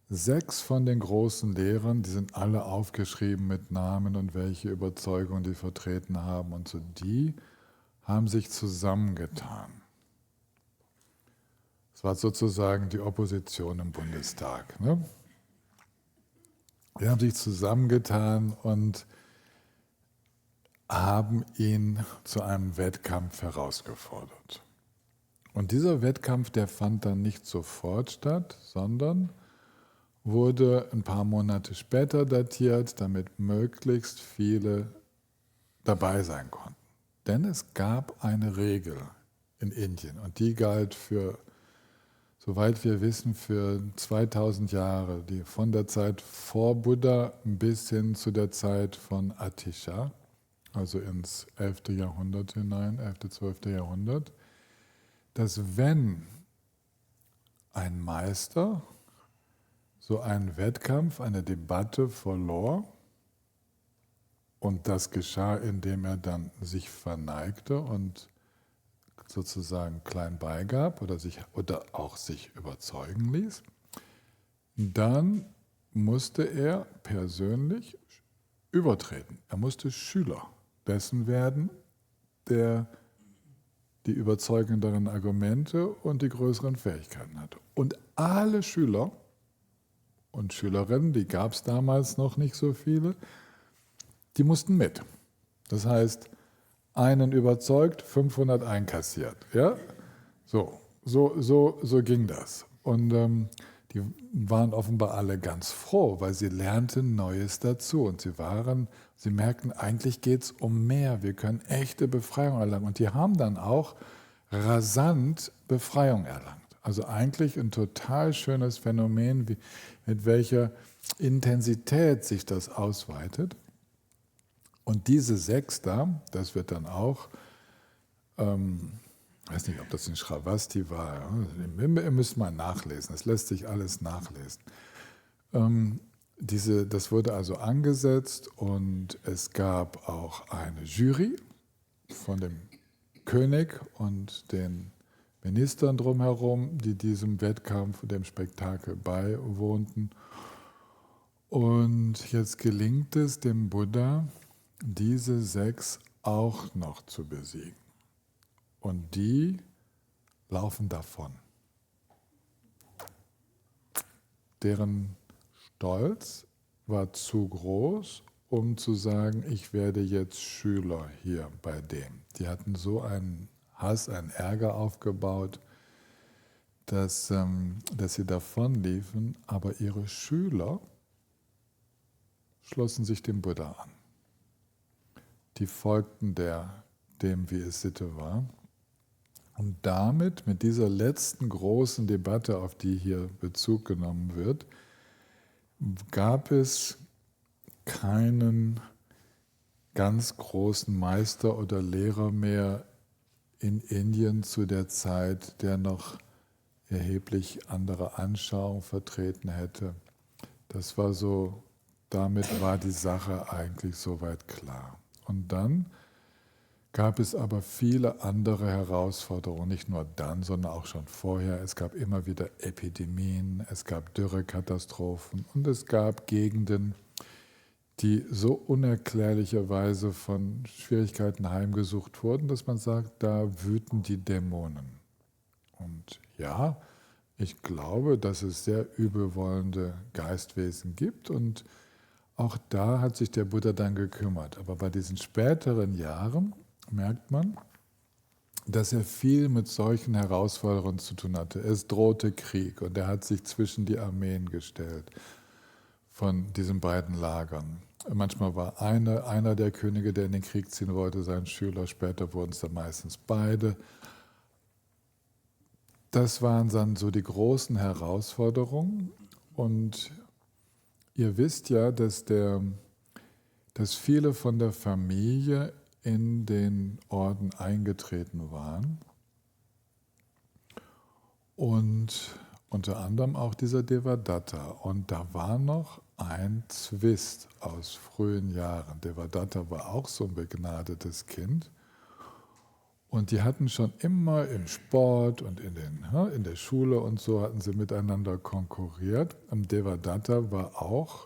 6 von den großen Lehrern, die sind alle aufgeschrieben mit Namen und welche Überzeugungen die vertreten haben, und so die haben sich zusammengetan. Es war sozusagen die Opposition im Bundestag. Ne? Die haben sich zusammengetan und haben ihn zu einem Wettkampf herausgefordert. Und dieser Wettkampf, der fand dann nicht sofort statt, sondern wurde ein paar Monate später datiert, damit möglichst viele dabei sein konnten. Denn es gab eine Regel in Indien, und die galt für soweit wir wissen, für 2000 Jahre, die von der Zeit vor Buddha bis hin zu der Zeit von Atisha, also ins 11. Jahrhundert hinein, 11., 12. Jahrhundert, dass wenn ein Meister so einen Wettkampf, eine Debatte verlor, und das geschah, indem er dann sich verneigte und sozusagen klein beigab oder auch sich überzeugen ließ, dann musste er persönlich übertreten. Er musste Schüler dessen werden, der die überzeugenderen Argumente und die größeren Fähigkeiten hatte. Und alle Schüler und Schülerinnen, die gab es damals noch nicht so viele, die mussten mit. Das heißt, einen überzeugt, 500 einkassiert. Ja? So ging das. Und die waren offenbar alle ganz froh, weil sie lernten Neues dazu. Und sie merkten, eigentlich geht es um mehr. Wir können echte Befreiung erlangen. Und die haben dann auch rasant Befreiung erlangt. Also eigentlich ein total schönes Phänomen, mit welcher Intensität sich das ausweitet. Und diese 6 da, das wird dann auch, ich weiß nicht, ob das in Shravasti war, ihr müsst mal nachlesen, es lässt sich alles nachlesen. Das wurde also angesetzt und es gab auch eine Jury von dem König und den Ministern drumherum, die diesem Wettkampf, dem Spektakel beiwohnten. Und jetzt gelingt es dem Buddha, diese 6 auch noch zu besiegen. Und die laufen davon. Deren Stolz war zu groß, um zu sagen, ich werde jetzt Schüler hier bei dem. Die hatten so einen Hass, einen Ärger aufgebaut, dass sie davonliefen, aber ihre Schüler schlossen sich dem Buddha an. Die folgten dem, wie es Sitte war. Und damit, mit dieser letzten großen Debatte, auf die hier Bezug genommen wird, gab es keinen ganz großen Meister oder Lehrer mehr in Indien zu der Zeit, der noch erheblich andere Anschauungen vertreten hätte. Das war so, damit war die Sache eigentlich soweit klar. Und dann gab es aber viele andere Herausforderungen, nicht nur dann, sondern auch schon vorher. Es gab immer wieder Epidemien, es gab Dürrekatastrophen und es gab Gegenden, die so unerklärlicherweise von Schwierigkeiten heimgesucht wurden, dass man sagt, da wüten die Dämonen. Und ja, ich glaube, dass es sehr übelwollende Geistwesen gibt und auch da hat sich der Buddha dann gekümmert. Aber bei diesen späteren Jahren merkt man, dass er viel mit solchen Herausforderungen zu tun hatte. Es drohte Krieg und er hat sich zwischen die Armeen gestellt von diesen beiden Lagern. Manchmal war einer der Könige, der in den Krieg ziehen wollte, sein Schüler, später wurden es dann meistens beide. Das waren dann so die großen Herausforderungen und ihr wisst ja, dass viele von der Familie in den Orden eingetreten waren und unter anderem auch dieser Devadatta. Und da war noch ein Zwist aus frühen Jahren. Devadatta war auch so ein begnadetes Kind und die hatten schon immer im Sport und in der Schule und so hatten sie miteinander konkurriert. Und Devadatta war auch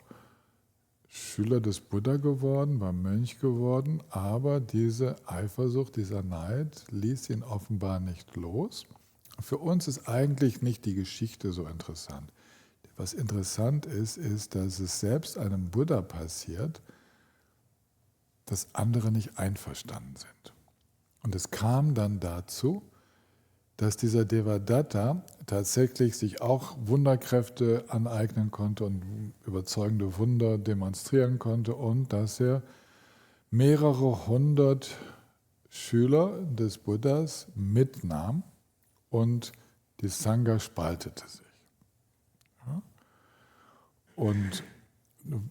Schüler des Buddha geworden, war Mönch geworden, aber diese Eifersucht, dieser Neid ließ ihn offenbar nicht los. Für uns ist eigentlich nicht die Geschichte so interessant. Was interessant ist, dass es selbst einem Buddha passiert, dass andere nicht einverstanden sind. Und es kam dann dazu, dass dieser Devadatta tatsächlich sich auch Wunderkräfte aneignen konnte und überzeugende Wunder demonstrieren konnte und dass er mehrere hundert Schüler des Buddhas mitnahm und Die Sangha spaltete sich. Ja? Und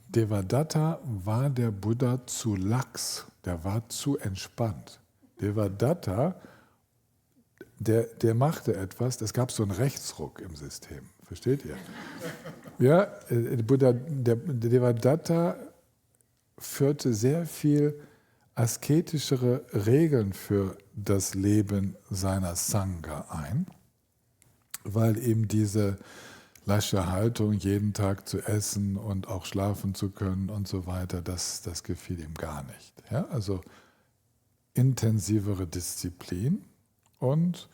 Devadatta war der Buddha zu lax, der war zu entspannt. Devadatta, der machte etwas, es gab so einen Rechtsruck im System, versteht ihr? Ja, der Devadatta führte sehr viel asketischere Regeln für das Leben seiner Sangha ein, weil eben diese lasche Haltung, jeden Tag zu essen und auch schlafen zu können und so weiter, das gefiel ihm gar nicht. Ja, also intensivere Disziplin und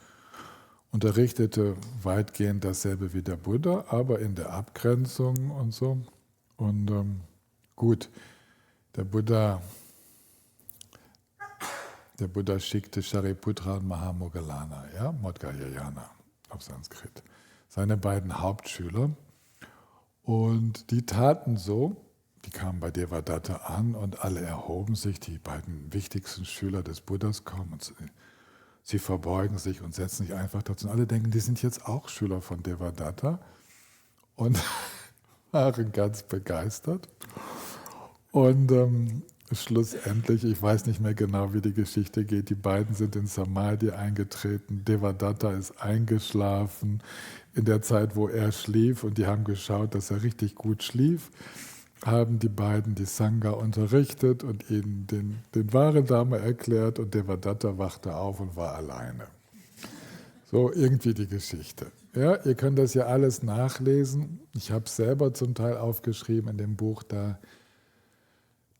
unterrichtete weitgehend dasselbe wie der Buddha, aber in der Abgrenzung und so. Und gut, der Buddha schickte Shariputra und Mahamoggallana, ja, Modgayayana auf Sanskrit, seine beiden Hauptschüler. Und die taten so, die kamen bei Devadatta an und alle erhoben sich, die beiden wichtigsten Schüler des Buddhas kommen und sie verbeugen sich und setzen sich einfach dazu. Und alle denken, die sind jetzt auch Schüler von Devadatta und waren ganz begeistert. Und schlussendlich, ich weiß nicht mehr genau, wie die Geschichte geht, die beiden sind in Samadhi eingetreten, Devadatta ist eingeschlafen in der Zeit, wo er schlief und die haben geschaut, dass er richtig gut schlief, haben die beiden die Sangha unterrichtet und ihnen den wahren Dharma erklärt und Devadatta wachte auf und war alleine. So irgendwie die Geschichte. Ja, ihr könnt das ja alles nachlesen. Ich habe es selber zum Teil aufgeschrieben in dem Buch da,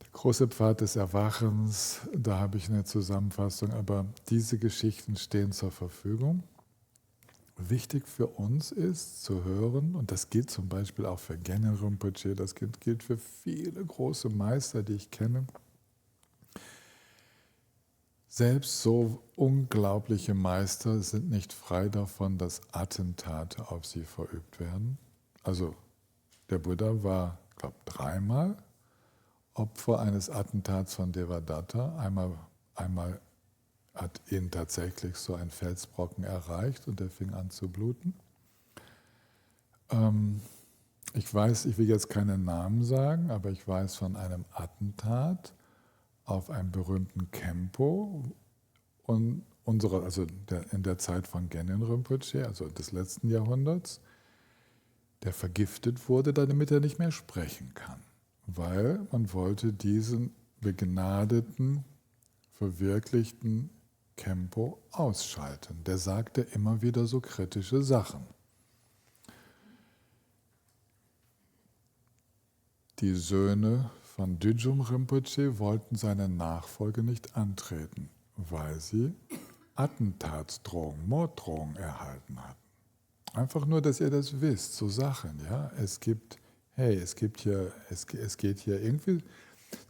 der große Pfad des Erwachens, da habe ich eine Zusammenfassung, aber diese Geschichten stehen zur Verfügung. Wichtig für uns ist zu hören, und das gilt zum Beispiel auch für Gengen Rinpoche, das gilt für viele große Meister, die ich kenne. Selbst so unglaubliche Meister sind nicht frei davon, dass Attentate auf sie verübt werden. Also der Buddha war, ich glaube, 3-mal Opfer eines Attentats von Devadatta. Einmal hat ihn tatsächlich so ein Felsbrocken erreicht und er fing an zu bluten. Ich will jetzt keine Namen sagen, aber ich weiß von einem Attentat auf einen berühmten Khenpo und in der Zeit von Gengen Rinpoche, also des letzten Jahrhunderts, der vergiftet wurde, damit er nicht mehr sprechen kann, weil man wollte diesen begnadeten, verwirklichten Khenpo ausschalten. Der sagte immer wieder so kritische Sachen. Die Söhne von Düjum Rinpoche wollten seine Nachfolge nicht antreten, weil sie Attentatsdrohungen, Morddrohungen erhalten hatten. Einfach nur, dass ihr das wisst, so Sachen, ja. Es geht hier irgendwie,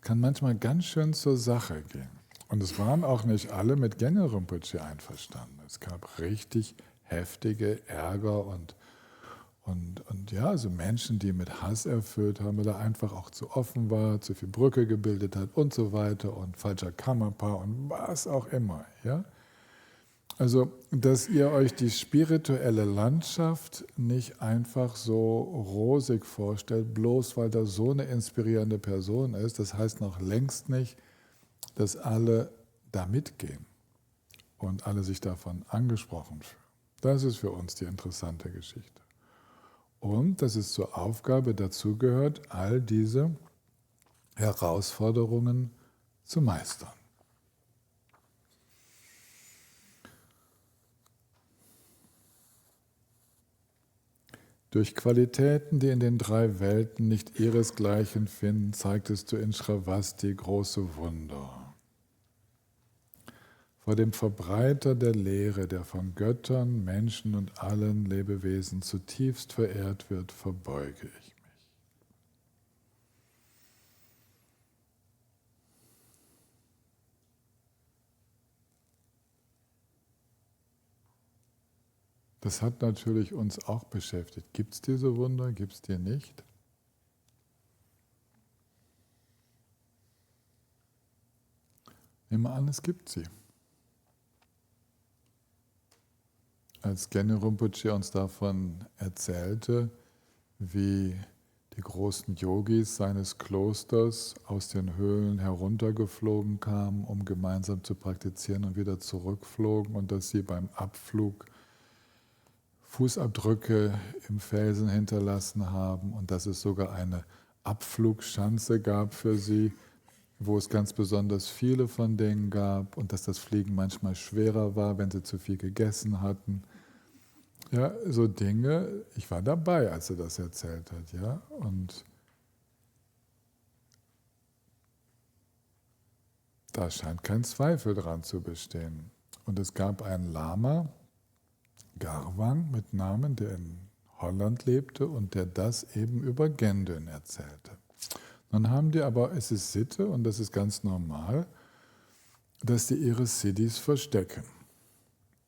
kann manchmal ganz schön zur Sache gehen. Und es waren auch nicht alle mit Gengen Rinpoche einverstanden. Es gab richtig heftige Ärger und ja, also Menschen, die mit Hass erfüllt haben, weil er einfach auch zu offen war, zu viel Brücke gebildet hat und so weiter und falscher Kammerpa und was auch immer, ja. Also, dass ihr euch die spirituelle Landschaft nicht einfach so rosig vorstellt, bloß weil da so eine inspirierende Person ist, das heißt noch längst nicht, dass alle da mitgehen und alle sich davon angesprochen fühlen. Das ist für uns die interessante Geschichte. Und dass es zur Aufgabe dazu gehört, all diese Herausforderungen zu meistern. Durch Qualitäten, die in den 3 Welten nicht ihresgleichen finden, zeigtest du in Shravasti große Wunder. Vor dem Verbreiter der Lehre, der von Göttern, Menschen und allen Lebewesen zutiefst verehrt wird, verbeuge ich mich. Das hat natürlich uns auch beschäftigt. Gibt es diese Wunder, gibt es die nicht? Nehmen wir an, es gibt sie. als Genyo Rinpoche uns davon erzählte, wie die großen Yogis seines Klosters aus den Höhlen heruntergeflogen kamen, um gemeinsam zu praktizieren und wieder zurückflogen und dass sie beim Abflug Fußabdrücke im Felsen hinterlassen haben und dass es sogar eine Abflugschanze gab für sie, wo es ganz besonders viele von denen gab und dass das Fliegen manchmal schwerer war, wenn sie zu viel gegessen hatten. Ja, so Dinge, ich war dabei, als er das erzählt hat, ja, und da scheint kein Zweifel dran zu bestehen. Und es gab einen Lama, Garwang mit Namen, der in Holland lebte und der das eben über Gendön erzählte. Dann haben die aber, es ist Sitte und das ist ganz normal, dass die ihre Siddhis verstecken.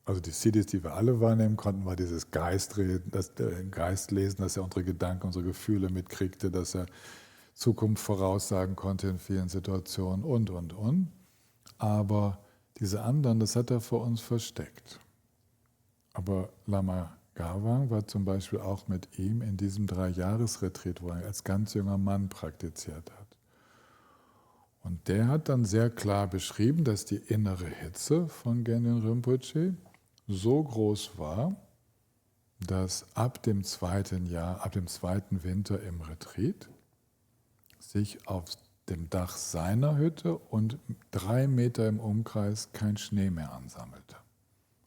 Also die Siddhis, die wir alle wahrnehmen konnten, war dieses Geistreden, das Geistlesen, dass er unsere Gedanken, unsere Gefühle mitkriegte, dass er Zukunft voraussagen konnte in vielen Situationen und. Aber diese anderen, das hat er vor uns versteckt. Aber Lama Garwang war zum Beispiel auch mit ihm in diesem 3-Jahres-Retreat, wo er als ganz junger Mann praktiziert hat. Und der hat dann sehr klar beschrieben, dass die innere Hitze von Genyo Rinpoche so groß war, dass ab dem zweiten Winter im Retreat sich auf dem Dach seiner Hütte und 3 Meter im Umkreis kein Schnee mehr ansammelte.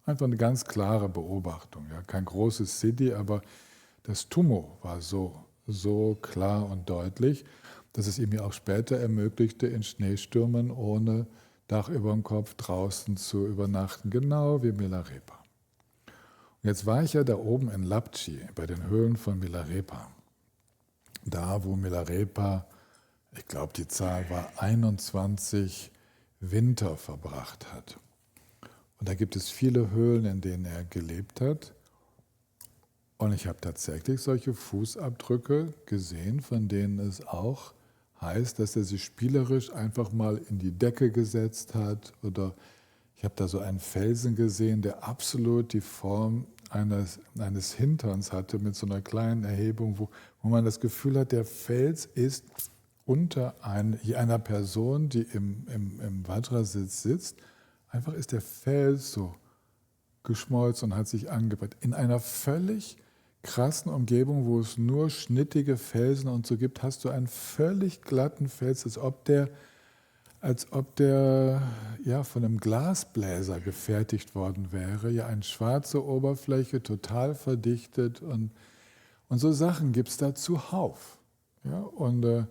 Einfach eine ganz klare Beobachtung. Ja. Kein großes Siddhi, aber das Tummo war so klar und deutlich, dass es ihm ja auch später ermöglichte, in Schneestürmen ohne Dach über dem Kopf draußen zu übernachten, genau wie Milarepa. Und jetzt war ich ja da oben in Lapchi, bei den Höhlen von Milarepa. Da, wo Milarepa, ich glaube die Zahl war 21 Winter verbracht hat. Und da gibt es viele Höhlen, in denen er gelebt hat. Und ich habe tatsächlich solche Fußabdrücke gesehen, von denen es auch heißt, dass er sich spielerisch einfach mal in die Decke gesetzt hat. Oder ich habe da so einen Felsen gesehen, der absolut die Form eines Hinterns hatte, mit so einer kleinen Erhebung, wo man das Gefühl hat, der Fels ist unter einer Person, die im Vajrasitz sitzt. Einfach ist der Fels so geschmolzen und hat sich angebreitet. In einer völlig krassen Umgebung, wo es nur schnittige Felsen und so gibt, hast du einen völlig glatten Fels, als ob der ja, von einem Glasbläser gefertigt worden wäre. Ja, eine schwarze Oberfläche, total verdichtet und so Sachen gibt es da zuhauf. Ja, und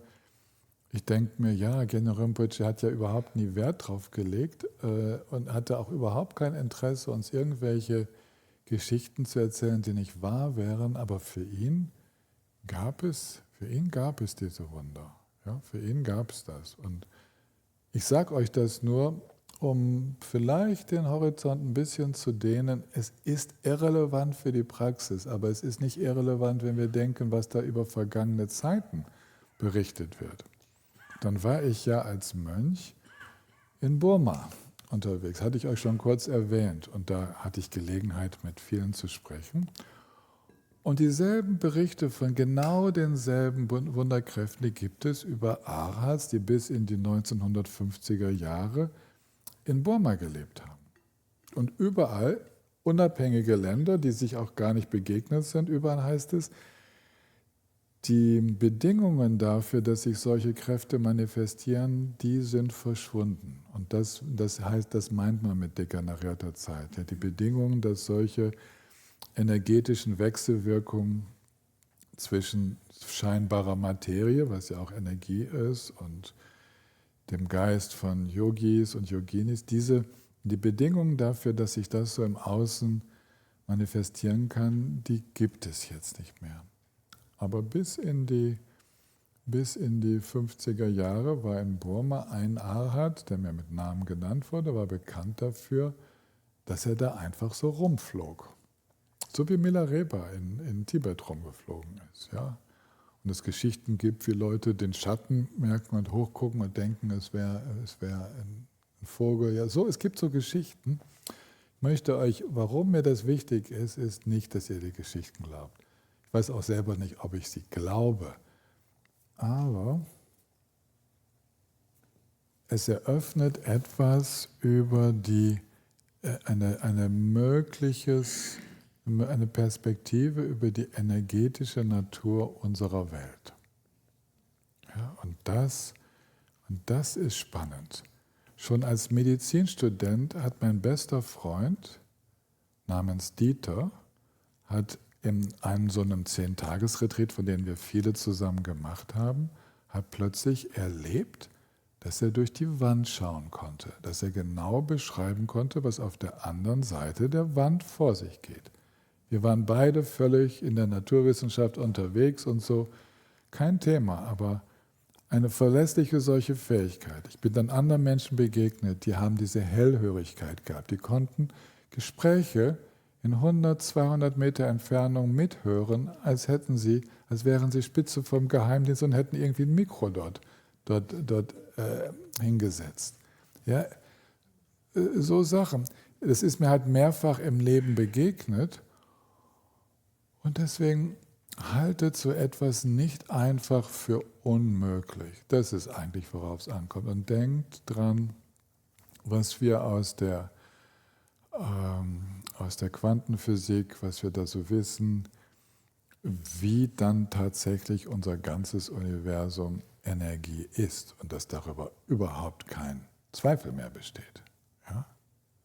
ich denke mir, ja, Genyo Rinpoche hat ja überhaupt nie Wert drauf gelegt und hatte auch überhaupt kein Interesse, uns irgendwelche Geschichten zu erzählen, die nicht wahr wären, aber für ihn gab es diese Wunder. Ja, für ihn gab es das. Und ich sage euch das nur, um vielleicht den Horizont ein bisschen zu dehnen. Es ist irrelevant für die Praxis, aber es ist nicht irrelevant, wenn wir denken, was da über vergangene Zeiten berichtet wird. Dann war ich ja als Mönch in Burma unterwegs, hatte ich euch schon kurz erwähnt. Und da hatte ich Gelegenheit, mit vielen zu sprechen. Und dieselben Berichte von genau denselben Wunderkräften, die gibt es über Arhats, die bis in die 1950er Jahre in Burma gelebt haben. Und überall, unabhängige Länder, die sich auch gar nicht begegnet sind, überall heißt es, die Bedingungen dafür, dass sich solche Kräfte manifestieren, die sind verschwunden. Und das heißt, das meint man mit degenerierter Zeit. Ja, die Bedingungen, dass solche energetischen Wechselwirkungen zwischen scheinbarer Materie, was ja auch Energie ist, und dem Geist von Yogis und Yoginis, die Bedingungen dafür, dass sich das so im Außen manifestieren kann, die gibt es jetzt nicht mehr. Aber bis in die 50er Jahre war in Burma ein Arhat, der mir mit Namen genannt wurde, war bekannt dafür, dass er da einfach so rumflog. So wie Milarepa in Tibet rumgeflogen ist. Ja? Und es Geschichten gibt, wie Leute den Schatten merken und hochgucken und denken, es wäre ein Vogel. Ja, so, es gibt so Geschichten, möchte euch, warum mir das wichtig ist, ist nicht, dass ihr die Geschichten glaubt. Ich weiß auch selber nicht, ob ich sie glaube. Aber es eröffnet etwas über eine Perspektive über die energetische Natur unserer Welt. Ja, und das ist spannend. Schon als Medizinstudent hat mein bester Freund namens Dieter, hat in einem so einem 10-Tages-Retreat, von dem wir viele zusammen gemacht haben, hat plötzlich erlebt, dass er durch die Wand schauen konnte, dass er genau beschreiben konnte, was auf der anderen Seite der Wand vor sich geht. Wir waren beide völlig in der Naturwissenschaft unterwegs und so, kein Thema, aber eine verlässliche solche Fähigkeit. Ich bin dann anderen Menschen begegnet, die haben diese Hellhörigkeit gehabt. Die konnten Gespräche in 100, 200 Meter Entfernung mithören, als wären sie Spitze vom Geheimdienst und hätten irgendwie ein Mikro dort hingesetzt. Ja, so Sachen. Das ist mir halt mehrfach im Leben begegnet und deswegen haltet so etwas nicht einfach für unmöglich. Das ist eigentlich, worauf es ankommt. Und denkt dran, was wir aus der Quantenphysik, was wir da so wissen, wie dann tatsächlich unser ganzes Universum Energie ist und dass darüber überhaupt kein Zweifel mehr besteht. Ja?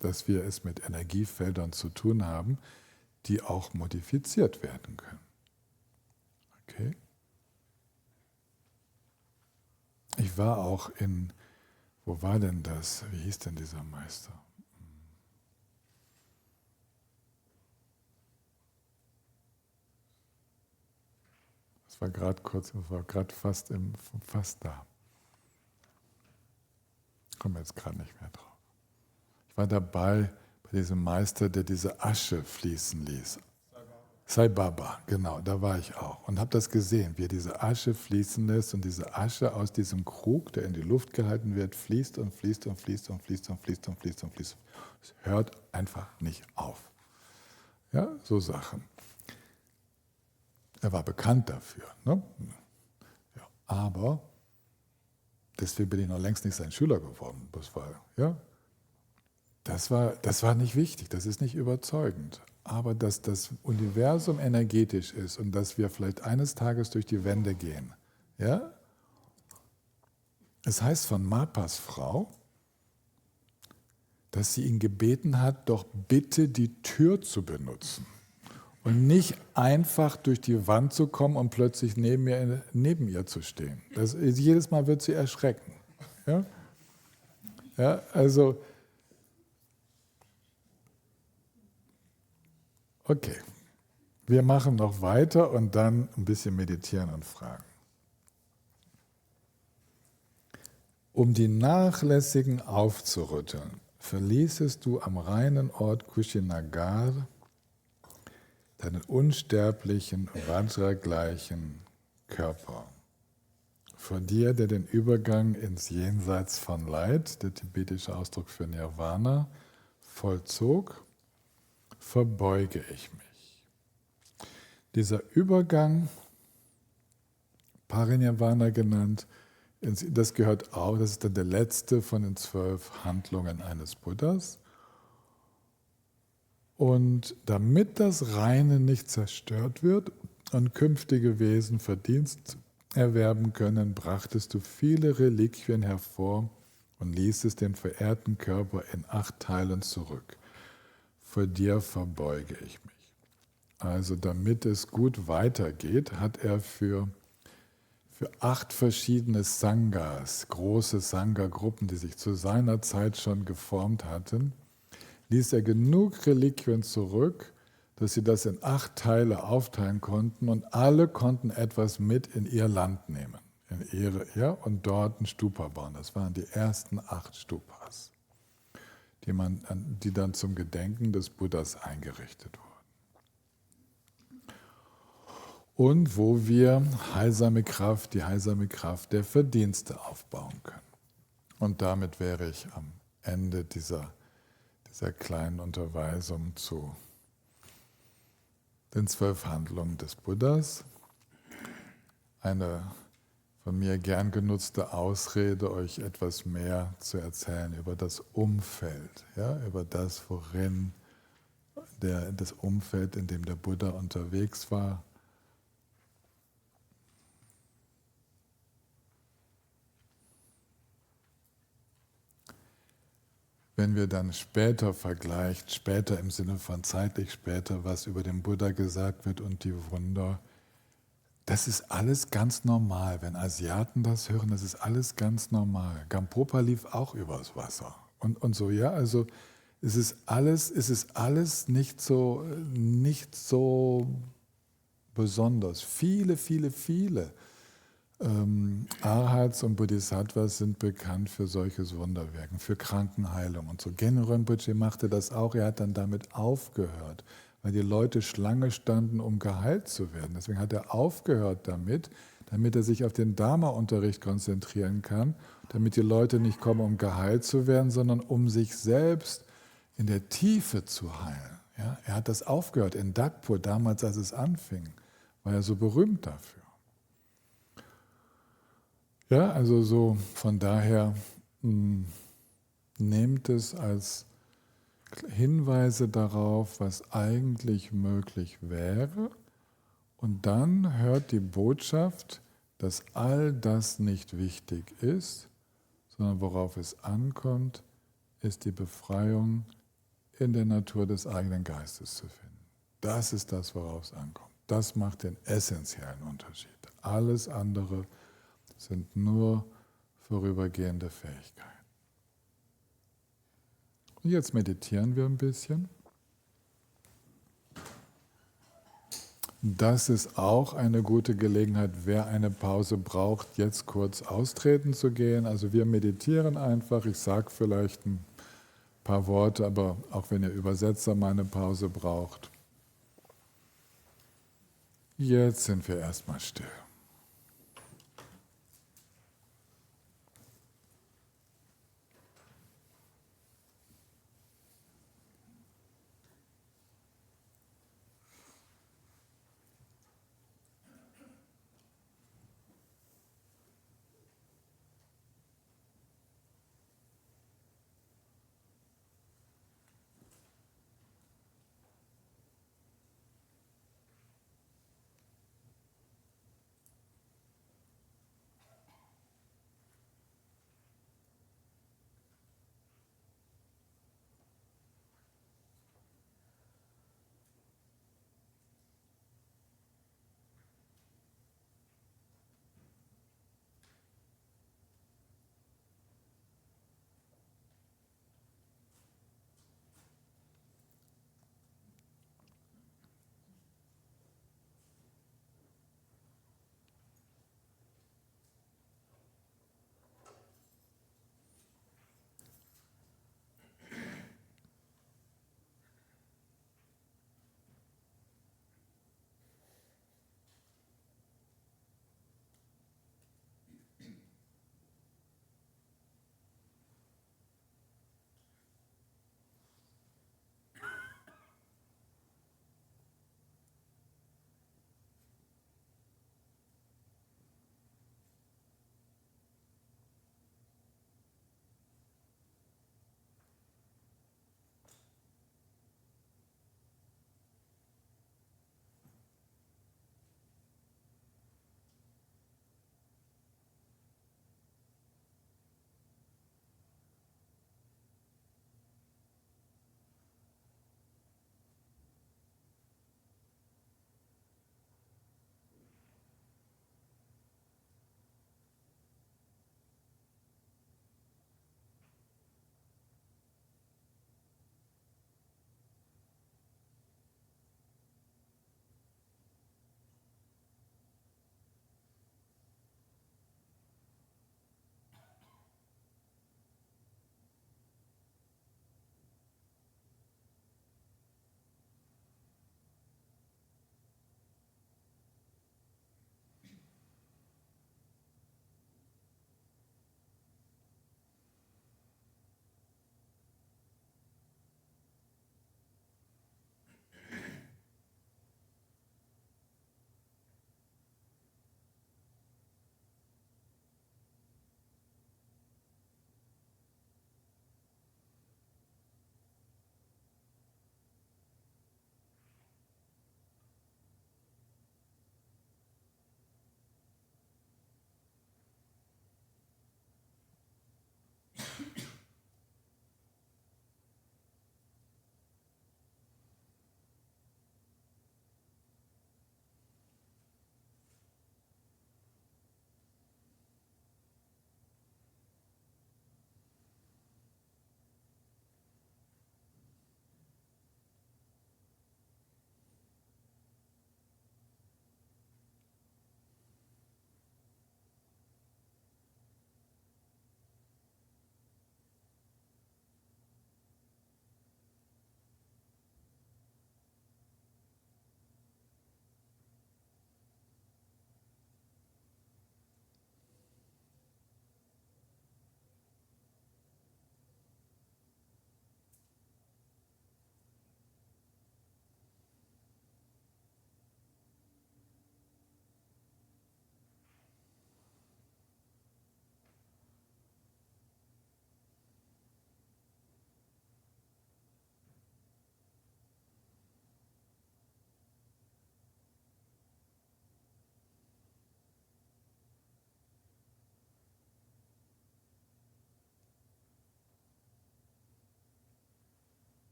Dass wir es mit Energiefeldern zu tun haben, die auch modifiziert werden können. Okay. Ich war auch wo war denn das? Wie hieß denn dieser Meister? Es war gerade fast da. Ich komme jetzt gerade nicht mehr drauf. Ich war dabei bei diesem Meister, der diese Asche fließen ließ. Sai Baba, genau, da war ich auch und habe das gesehen, wie er diese Asche fließen lässt und diese Asche aus diesem Krug, der in die Luft gehalten wird, fließt und fließt und fließt und fließt und fließt und fließt und fließt. Es hört einfach nicht auf. Ja, so Sachen. Er war bekannt dafür. Ne? Ja, aber deswegen bin ich noch längst nicht sein Schüler geworden. Das war nicht wichtig, das ist nicht überzeugend. Aber dass das Universum energetisch ist und dass wir vielleicht eines Tages durch die Wände gehen. Ja? Es heißt von Mapas Frau, dass sie ihn gebeten hat, doch bitte die Tür zu benutzen. Und nicht einfach durch die Wand zu kommen und plötzlich neben ihr zu stehen. Jedes Mal wird sie erschrecken. Ja? Ja, also, okay. Wir machen noch weiter und dann ein bisschen meditieren und fragen. Um die Nachlässigen aufzurütteln, verließest du am reinen Ort Kushinagar deinen unsterblichen, Vajra-gleichen Körper. Vor dir, der den Übergang ins Jenseits von Leid, der tibetische Ausdruck für Nirvana, vollzog, verbeuge ich mich. Dieser Übergang, Parinirvana genannt, das gehört auch, das ist dann der letzte von den 12 Handlungen eines Buddhas. Und damit das Reine nicht zerstört wird und künftige Wesen Verdienst erwerben können, brachtest du viele Reliquien hervor und ließest den verehrten Körper in 8 Teilen zurück. Vor dir verbeuge ich mich. Also damit es gut weitergeht, hat er für 8 verschiedene Sanghas, große Sangha-Gruppen, die sich zu seiner Zeit schon geformt hatten, ließ er genug Reliquien zurück, dass sie das in 8 Teile aufteilen konnten und alle konnten etwas mit in ihr Land nehmen, und dort ein Stupa bauen. Das waren die ersten 8 Stupas, die dann zum Gedenken des Buddhas eingerichtet wurden. Und wo wir die heilsame Kraft der Verdienste aufbauen können. Und damit wäre ich am Ende dieser dieser kleinen Unterweisung zu den 12 Handlungen des Buddhas. Eine von mir gern genutzte Ausrede, euch etwas mehr zu erzählen über das Umfeld, ja, über das, das Umfeld, in dem der Buddha unterwegs war. Wenn wir dann später vergleicht, später im Sinne von zeitlich später, was über den Buddha gesagt wird und die Wunder, das ist alles ganz normal. Wenn Asiaten das hören, das ist alles ganz normal. Gampopa lief auch übers Wasser. Und so, ja, also es ist alles nicht so besonders. Viele Arhats und Bodhisattvas sind bekannt für solches Wunderwirken, für Krankenheilung und so. Genro Rinpoche machte das auch, er hat dann damit aufgehört, weil die Leute Schlange standen, um geheilt zu werden. Deswegen hat er aufgehört damit er sich auf den Dharma-Unterricht konzentrieren kann, damit die Leute nicht kommen, um geheilt zu werden, sondern um sich selbst in der Tiefe zu heilen. Ja? Er hat das aufgehört in Dagpur, damals als es anfing, war er so berühmt dafür. Ja, also so von daher nehmt es als Hinweise darauf, was eigentlich möglich wäre, und dann hört die Botschaft, dass all das nicht wichtig ist, sondern worauf es ankommt, ist die Befreiung in der Natur des eigenen Geistes zu finden. Das ist das, worauf es ankommt. Das macht den essentiellen Unterschied. Alles andere sind nur vorübergehende Fähigkeiten. Und jetzt meditieren wir ein bisschen. Das ist auch eine gute Gelegenheit, wer eine Pause braucht, jetzt kurz austreten zu gehen. Also wir meditieren einfach. Ich sage vielleicht ein paar Worte, aber auch wenn ihr Übersetzer mal eine Pause braucht. Jetzt sind wir erstmal still.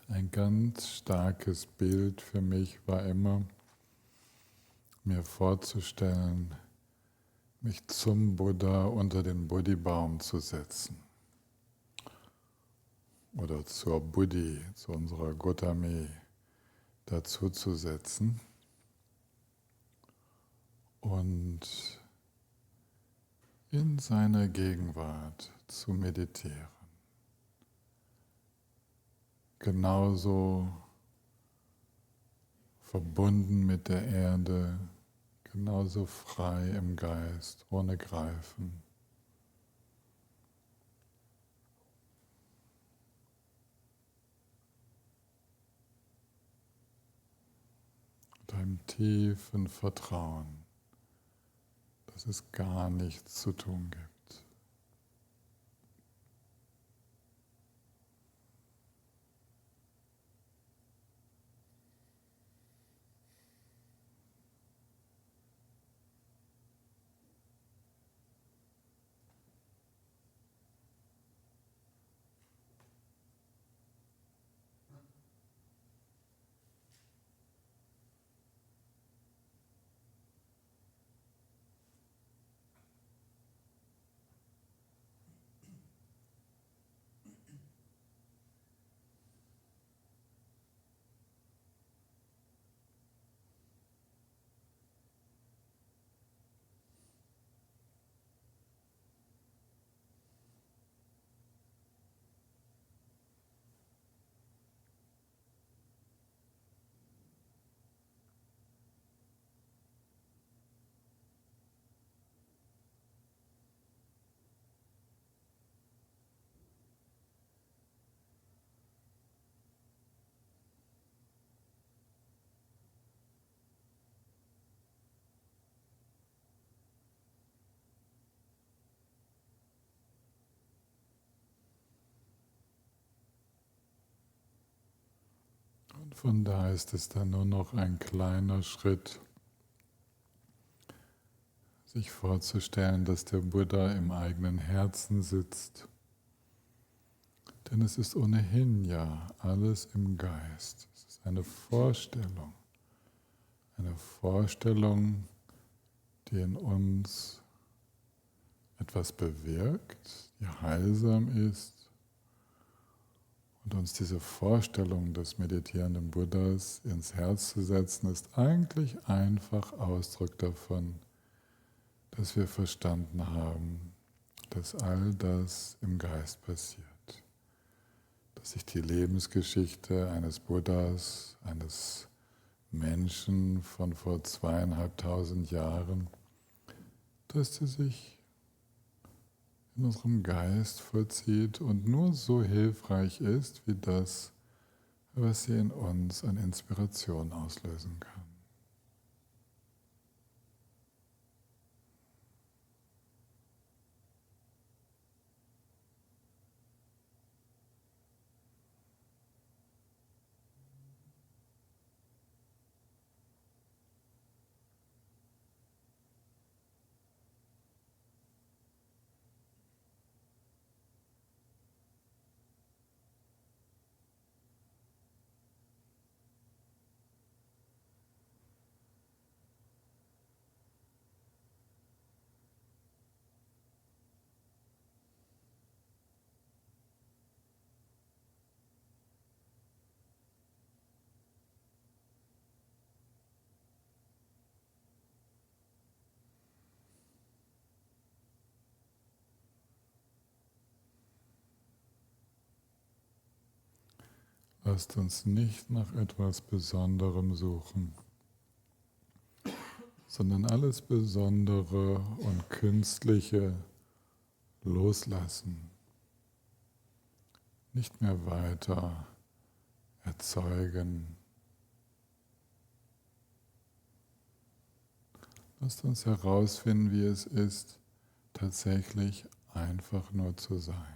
Ein ganz starkes Bild für mich war immer, mir vorzustellen, mich zum Buddha unter den Bodhi-Baum zu setzen. Oder zur Buddhi, zu unserer Gotami, dazu zu setzen und in seiner Gegenwart zu meditieren. Genauso verbunden mit der Erde, genauso frei im Geist, ohne Greifen. Mit einem tiefen Vertrauen, dass es gar nichts zu tun gibt. Und von da ist es dann nur noch ein kleiner Schritt, sich vorzustellen, dass der Buddha im eigenen Herzen sitzt. Denn es ist ohnehin ja alles im Geist. Es ist eine Vorstellung, die in uns etwas bewirkt, die heilsam ist und uns diese Vorstellung des meditierenden Buddhas ins Herz zu setzen, ist eigentlich einfach Ausdruck davon, dass wir verstanden haben, dass all das im Geist passiert. Dass sich die Lebensgeschichte eines Buddhas, eines Menschen von vor 2500 Jahren, dass sie sich in unserem Geist vollzieht und nur so hilfreich ist, wie das, was sie in uns an Inspiration auslösen kann. Lasst uns nicht nach etwas Besonderem suchen, sondern alles Besondere und Künstliche loslassen, nicht mehr weiter erzeugen. Lasst uns herausfinden, wie es ist, tatsächlich einfach nur zu sein.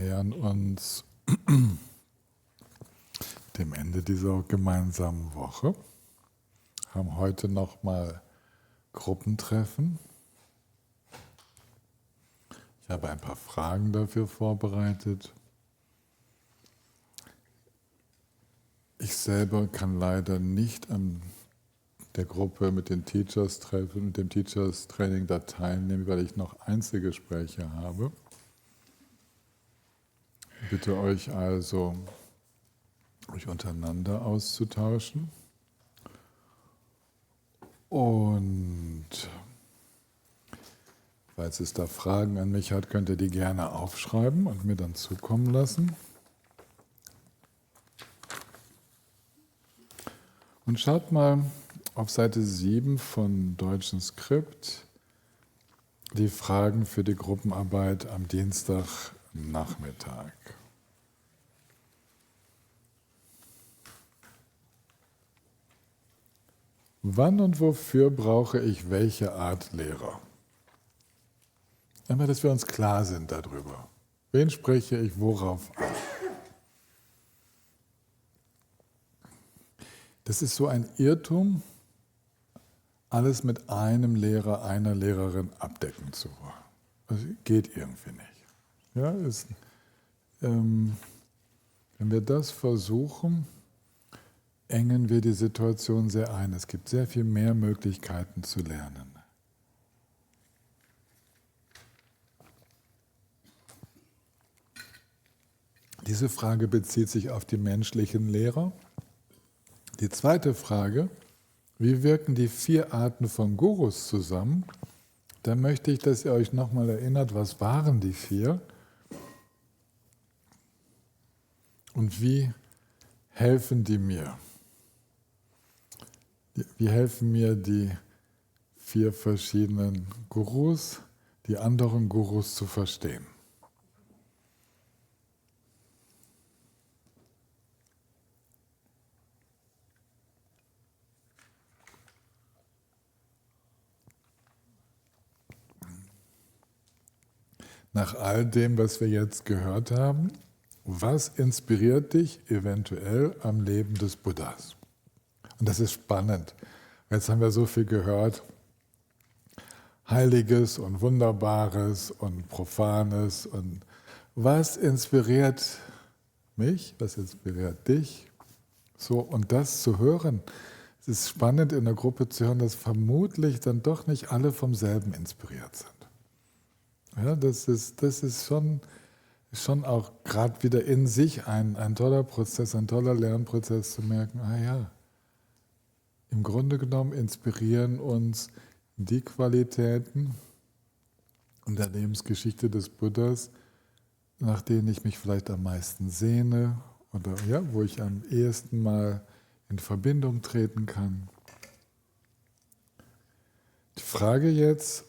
nähern uns dem Ende dieser gemeinsamen Woche. Haben heute nochmal Gruppentreffen. Ich habe ein paar Fragen dafür vorbereitet. Ich selber kann leider nicht an der Gruppe mit den Teachers treffen, mit dem Teachers Training da teilnehmen, weil ich noch Einzelgespräche habe. Ich bitte euch also, euch untereinander auszutauschen. Und falls es da Fragen an mich hat, könnt ihr die gerne aufschreiben und mir dann zukommen lassen. Und schaut mal auf Seite 7 von Deutschen Skript die Fragen für die Gruppenarbeit am Dienstagnachmittag. Wann und wofür brauche ich welche Art Lehrer? Einmal, dass wir uns klar sind darüber. Wen spreche ich worauf an? Das ist so ein Irrtum, alles mit einem Lehrer, einer Lehrerin abdecken zu wollen. Das geht irgendwie nicht. Ja, wenn wir das versuchen, engen wir die Situation sehr ein. Es gibt sehr viel mehr Möglichkeiten zu lernen. Diese Frage bezieht sich auf die menschlichen Lehrer. Die zweite Frage, wie wirken die 4 Arten von Gurus zusammen? Da möchte ich, dass ihr euch nochmal erinnert, was waren die 4? Und wie helfen die mir? Wie helfen mir die 4 verschiedenen Gurus, die anderen Gurus zu verstehen? Nach all dem, was wir jetzt gehört haben, was inspiriert dich eventuell am Leben des Buddhas? Und das ist spannend. Jetzt haben wir so viel gehört. Heiliges und Wunderbares und Profanes. Und was inspiriert mich? Was inspiriert dich? So, und das zu hören. Es ist spannend, in der Gruppe zu hören, dass vermutlich dann doch nicht alle vom selben inspiriert sind. Ja, das ist schon auch gerade wieder in sich ein toller Prozess, ein toller Lernprozess zu merken, im Grunde genommen inspirieren uns die Qualitäten in der Lebensgeschichte des Buddhas, nach denen ich mich vielleicht am meisten sehne oder wo ich am ehesten mal in Verbindung treten kann. Die Frage jetzt,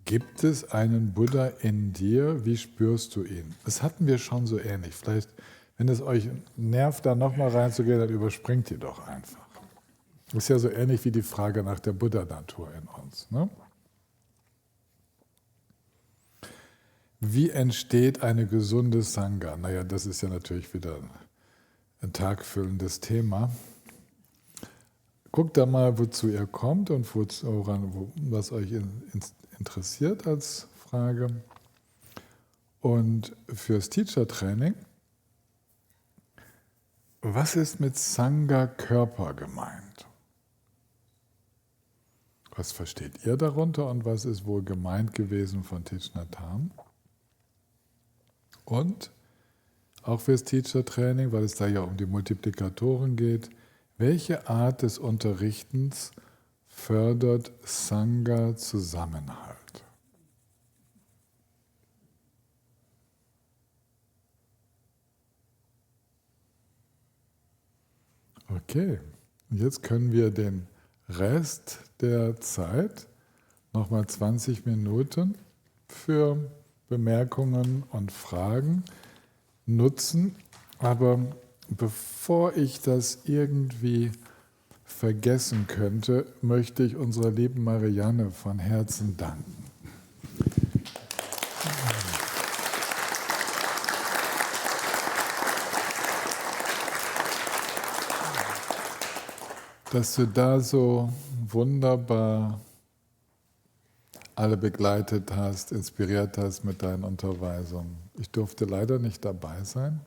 gibt es einen Buddha in dir? Wie spürst du ihn? Das hatten wir schon so ähnlich. Vielleicht, wenn es euch nervt, da nochmal reinzugehen, dann überspringt ihr doch einfach. Das ist ja so ähnlich wie die Frage nach der Buddha-Natur in uns. Ne? Wie entsteht eine gesunde Sangha? Naja, das ist ja natürlich wieder ein tagfüllendes Thema. Guckt da mal, wozu ihr kommt und was euch interessiert als Frage. Und fürs Teacher-Training, was ist mit Sangha-Körper gemeint? Was versteht ihr darunter und was ist wohl gemeint gewesen von Thich Nhat Hanh? Und auch fürs Teacher-Training, weil es da ja um die Multiplikatoren geht, welche Art des Unterrichtens fördert Sangha-Zusammenhalt? Okay, jetzt können wir den Rest der Zeit, nochmal 20 Minuten, für Bemerkungen und Fragen nutzen. Aber bevor ich das irgendwie vergessen könnte, möchte ich unserer lieben Marianne von Herzen danken. dass du da so wunderbar alle begleitet hast, inspiriert hast mit deinen Unterweisungen. Ich durfte leider nicht dabei sein.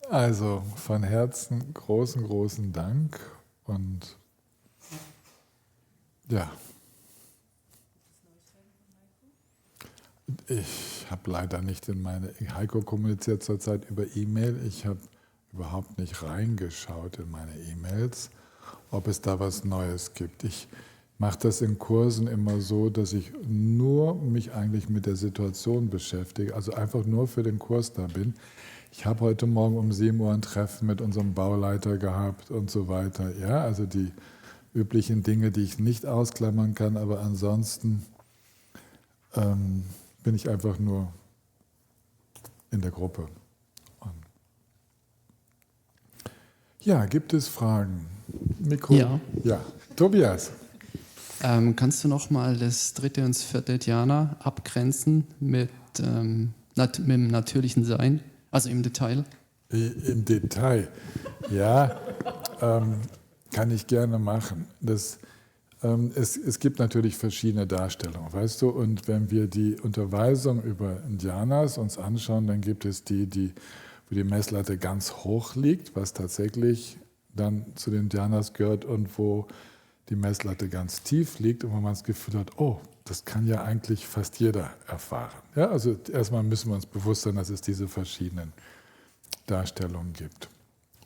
Also von Herzen großen Dank und ja. Ich habe leider nicht Heiko kommuniziert zurzeit über E-Mail. Ich habe überhaupt nicht reingeschaut in meine E-Mails, ob es da was Neues gibt. Ich mache das in Kursen immer so, dass ich nur mich eigentlich mit der Situation beschäftige, also einfach nur für den Kurs da bin. Ich habe heute Morgen um 7 Uhr ein Treffen mit unserem Bauleiter gehabt und so weiter. Ja, also die üblichen Dinge, die ich nicht ausklammern kann, aber ansonsten bin ich einfach nur in der Gruppe. Und ja, gibt es Fragen? Mikro? Ja. Tobias. Kannst du nochmal das 3. und das 4. Dhyana abgrenzen mit dem natürlichen Sein, also im Detail? Im Detail, ja, kann ich gerne machen. Es gibt natürlich verschiedene Darstellungen, weißt du, und wenn wir die Unterweisung über Dhyanas uns anschauen, dann gibt es wo die Messlatte ganz hoch liegt, was tatsächlich dann zu den Dhyanas gehört, und wo die Messlatte ganz tief liegt und wo man das Gefühl hat, oh, das kann ja eigentlich fast jeder erfahren. Ja, also erstmal müssen wir uns bewusst sein, dass es diese verschiedenen Darstellungen gibt.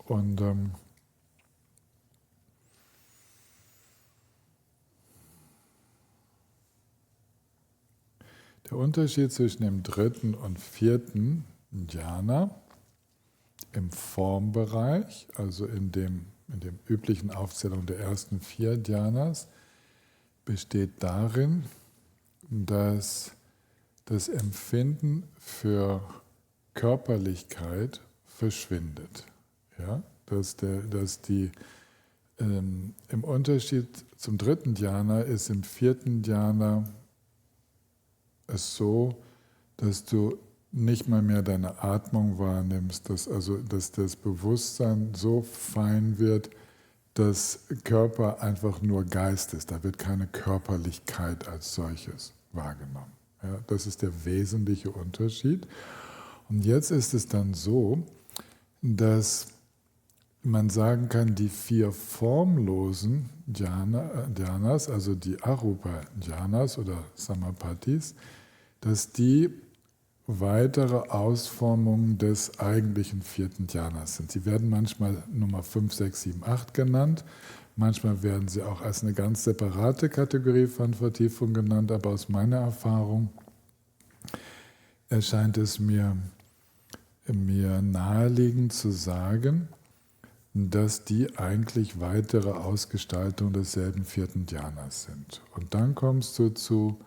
Und der Unterschied zwischen dem 3. und 4. Dhyana im Formbereich, also in dem üblichen Aufzählung der ersten 4 Dhyanas, besteht darin, dass das Empfinden für Körperlichkeit verschwindet. Ja? Im Unterschied zum 3. Dhyana ist im 4. Dhyana es so, dass du nicht mal mehr deine Atmung wahrnimmst, dass das Bewusstsein so fein wird, dass Körper einfach nur Geist ist. Da wird keine Körperlichkeit als solches wahrgenommen. Ja, das ist der wesentliche Unterschied. Und jetzt ist es dann so, dass man sagen kann, die 4 formlosen Dhyanas, also die Arupa Dhyanas oder Samapatis, dass die weitere Ausformungen des eigentlichen 4. Dhyanas sind. Sie werden manchmal Nummer 5, 6, 7, 8 genannt, manchmal werden sie auch als eine ganz separate Kategorie von Vertiefung genannt, aber aus meiner Erfahrung erscheint es mir naheliegend zu sagen, dass die eigentlich weitere Ausgestaltung desselben 4. Dhyanas sind. Und dann kommst du zu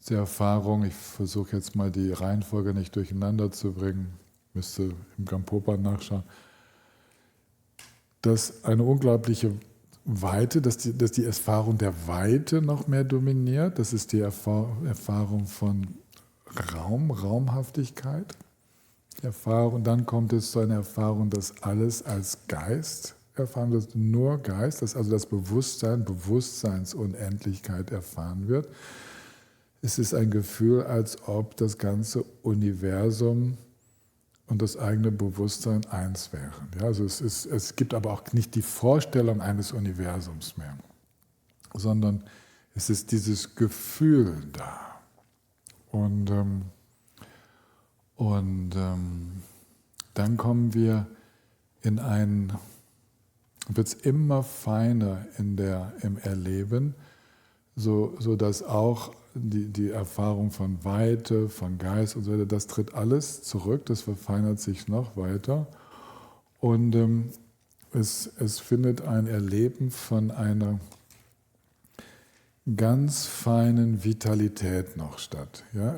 der Erfahrung, ich versuche jetzt mal die Reihenfolge nicht durcheinander zu bringen, müsste im Gampopa nachschauen, dass eine unglaubliche Weite, dass die Erfahrung der Weite noch mehr dominiert, das ist die Erfahrung von Raumhaftigkeit. Dann kommt es zu einer Erfahrung, dass alles als Geist erfahren wird, nur Geist, dass also das Bewusstsein, Bewusstseinsunendlichkeit erfahren wird. Es ist ein Gefühl, als ob das ganze Universum und das eigene Bewusstsein eins wären. Ja, also es gibt aber auch nicht die Vorstellung eines Universums mehr, sondern es ist dieses Gefühl da. Und dann kommen wir wird es immer feiner im Erleben, so dass auch die Erfahrung von Weite, von Geist und so weiter, das tritt alles zurück, das verfeinert sich noch weiter. Und es findet ein Erleben von einer ganz feinen Vitalität noch statt. Ja,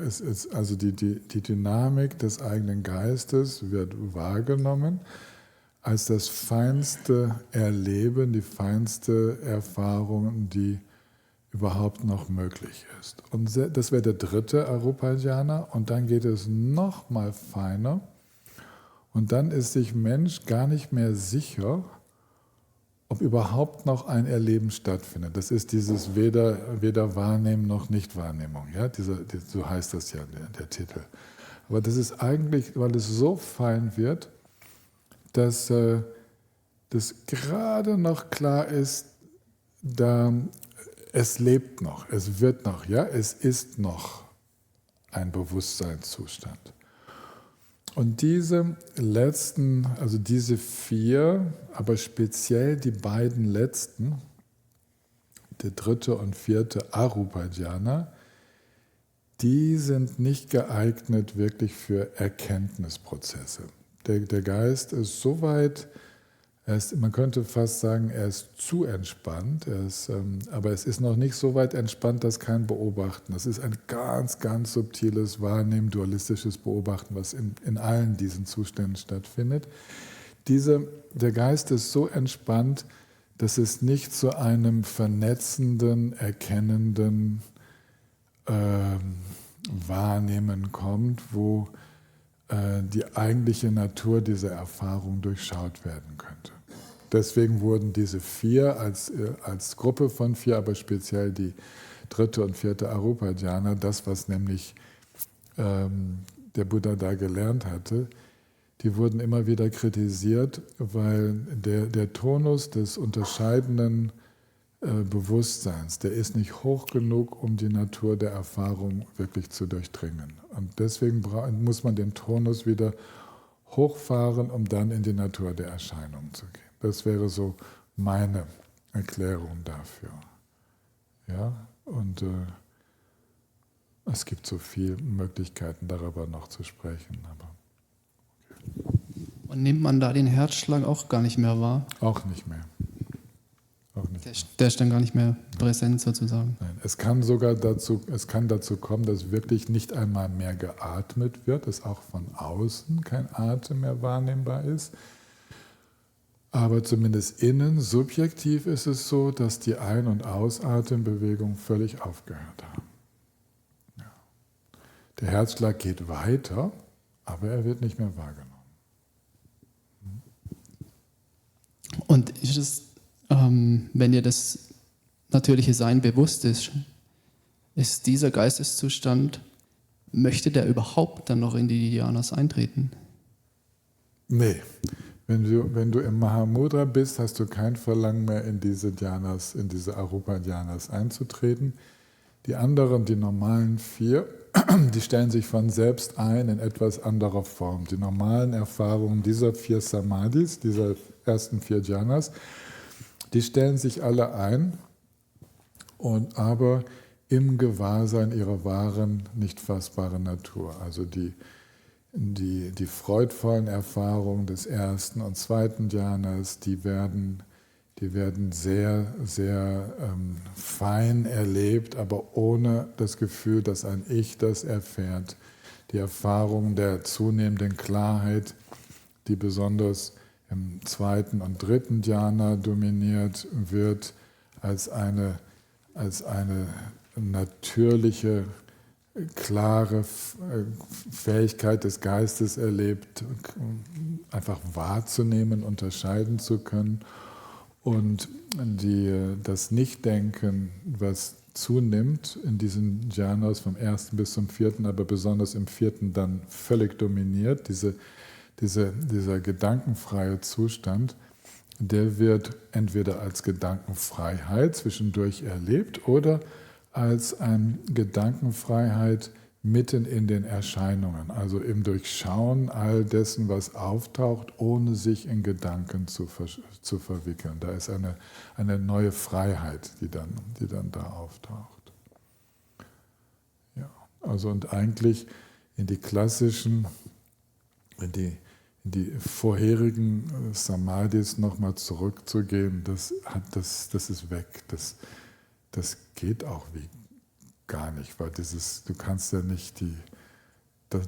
also die Dynamik des eigenen Geistes wird wahrgenommen als das feinste Erleben, die feinste Erfahrung, die überhaupt noch möglich ist. Und das wäre der 3. Arupa Dhyana, und dann geht es noch mal feiner Und dann ist sich Mensch gar nicht mehr sicher, ob überhaupt noch ein Erleben stattfindet. Das ist dieses weder Wahrnehmen noch Nichtwahrnehmung. Ja? So heißt das ja, der Titel. Aber das ist eigentlich, weil es so fein wird, dass das gerade noch klar ist, es lebt noch, es wird noch, ja, es ist noch ein Bewusstseinszustand. Und diese letzten, also diese 4, aber speziell die beiden letzten, der 3. und 4. Arupa-Dhyana, die sind nicht geeignet wirklich für Erkenntnisprozesse. Der Geist ist so weit, man könnte fast sagen, er ist zu entspannt, aber es ist noch nicht so weit entspannt, dass kein Beobachten. Das ist ein ganz, ganz subtiles Wahrnehmen, dualistisches Beobachten, was in allen diesen Zuständen stattfindet. Der Geist ist so entspannt, dass es nicht zu einem vernetzenden, erkennenden Wahrnehmen kommt, wo die eigentliche Natur dieser Erfahrung durchschaut werden könnte. Deswegen wurden diese 4 als Gruppe von 4, aber speziell die 3. und 4. Arupa-Dhyana, das, was nämlich der Buddha da gelernt hatte, die wurden immer wieder kritisiert, weil der Tonus des unterscheidenden Bewusstseins, der ist nicht hoch genug, um die Natur der Erfahrung wirklich zu durchdringen. Und deswegen muss man den Tonus wieder hochfahren, um dann in die Natur der Erscheinung zu gehen. Das wäre so meine Erklärung dafür. Ja? Und es gibt so viele Möglichkeiten, darüber noch zu sprechen. Aber okay. Und nimmt man da den Herzschlag auch gar nicht mehr wahr? Auch nicht mehr. Der ist dann gar nicht mehr präsent sozusagen. Nein, es kann dazu kommen, dass wirklich nicht einmal mehr geatmet wird, dass auch von außen kein Atem mehr wahrnehmbar ist. Aber zumindest innen, subjektiv ist es so, dass die Ein- und Ausatembewegungen völlig aufgehört haben. Ja. Der Herzschlag geht weiter, aber er wird nicht mehr wahrgenommen. Und ist es, wenn dir das natürliche Sein bewusst ist dieser Geisteszustand, möchte der überhaupt dann noch in die Dhyanas eintreten? Nee. Wenn du im Mahamudra bist, hast du kein Verlangen mehr, in diese Dhyanas, in diese Arupa-Dhyanas einzutreten. Die anderen, die normalen 4, die stellen sich von selbst ein in etwas anderer Form. Die normalen Erfahrungen dieser 4 Samadhis, dieser ersten 4 Dhyanas, die stellen sich alle ein, aber im Gewahrsein ihrer wahren, nicht fassbaren Natur. Also die freudvollen Erfahrungen des 1. und 2. Dhyanas, die werden sehr, sehr fein erlebt, aber ohne das Gefühl, dass ein Ich das erfährt. Die Erfahrung der zunehmenden Klarheit, die besonders im 2. und 3. Dhyana dominiert wird, als eine natürliche, klare Fähigkeit des Geistes erlebt, einfach wahrzunehmen, unterscheiden zu können. Und das Nichtdenken, was zunimmt in diesen Jhanas vom 1. bis zum 4., aber besonders im 4. dann völlig dominiert, dieser gedankenfreie Zustand, der wird entweder als Gedankenfreiheit zwischendurch erlebt oder als eine Gedankenfreiheit mitten in den Erscheinungen, also im Durchschauen all dessen, was auftaucht, ohne sich in Gedanken zu verwickeln. Da ist eine neue Freiheit, die dann da auftaucht. Ja, also und eigentlich in die klassischen, in die vorherigen Samadhis nochmal zurückzugehen, das ist weg. Das geht auch wie gar nicht, weil du kannst ja nicht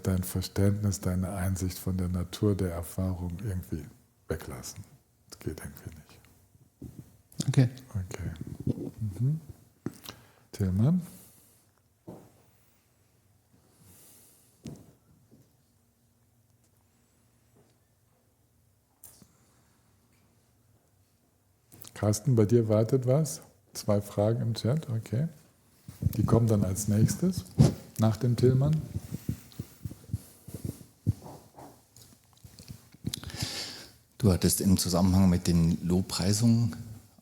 dein Verständnis, deine Einsicht von der Natur der Erfahrung irgendwie weglassen. Das geht irgendwie nicht. Okay. Mhm. Tillmann? Carsten, bei dir wartet was? 2 Fragen im Chat, okay. Die kommen dann als nächstes, nach dem Tillmann. Du hattest im Zusammenhang mit den Lobpreisungen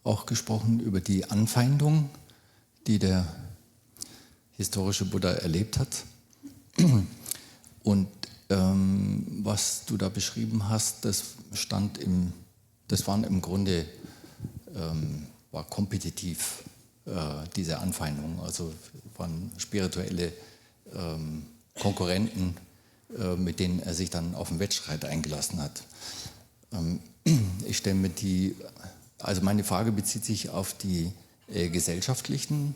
auch gesprochen über die Anfeindung, die der historische Buddha erlebt hat. Und was du da beschrieben hast, das waren im Grunde war kompetitiv diese Anfeindung, also waren spirituelle Konkurrenten, mit denen er sich dann auf den Wettstreit eingelassen hat. Ich stelle mir also meine Frage bezieht sich auf die gesellschaftlichen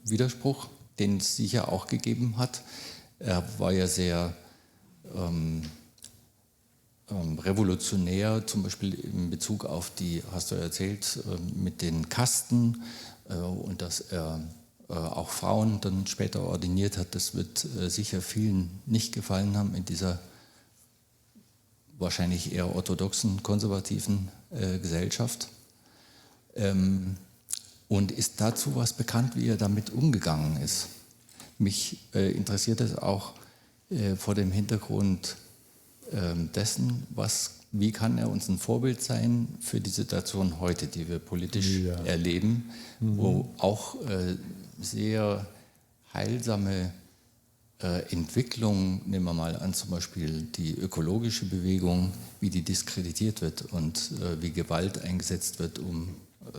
Widerspruch, den es sicher auch gegeben hat. Er war ja sehr revolutionär, zum Beispiel in Bezug auf die, hast du erzählt, mit den Kasten und dass er auch Frauen dann später ordiniert hat. Das wird sicher vielen nicht gefallen haben in dieser wahrscheinlich eher orthodoxen, konservativen Gesellschaft. Und ist dazu was bekannt, wie er damit umgegangen ist? Mich interessiert es auch vor dem Hintergrund dessen, wie kann er uns ein Vorbild sein für die Situation heute, die wir politisch erleben, wo auch sehr heilsame Entwicklung, nehmen wir mal an, zum Beispiel die ökologische Bewegung, wie die diskreditiert wird und wie Gewalt eingesetzt wird, um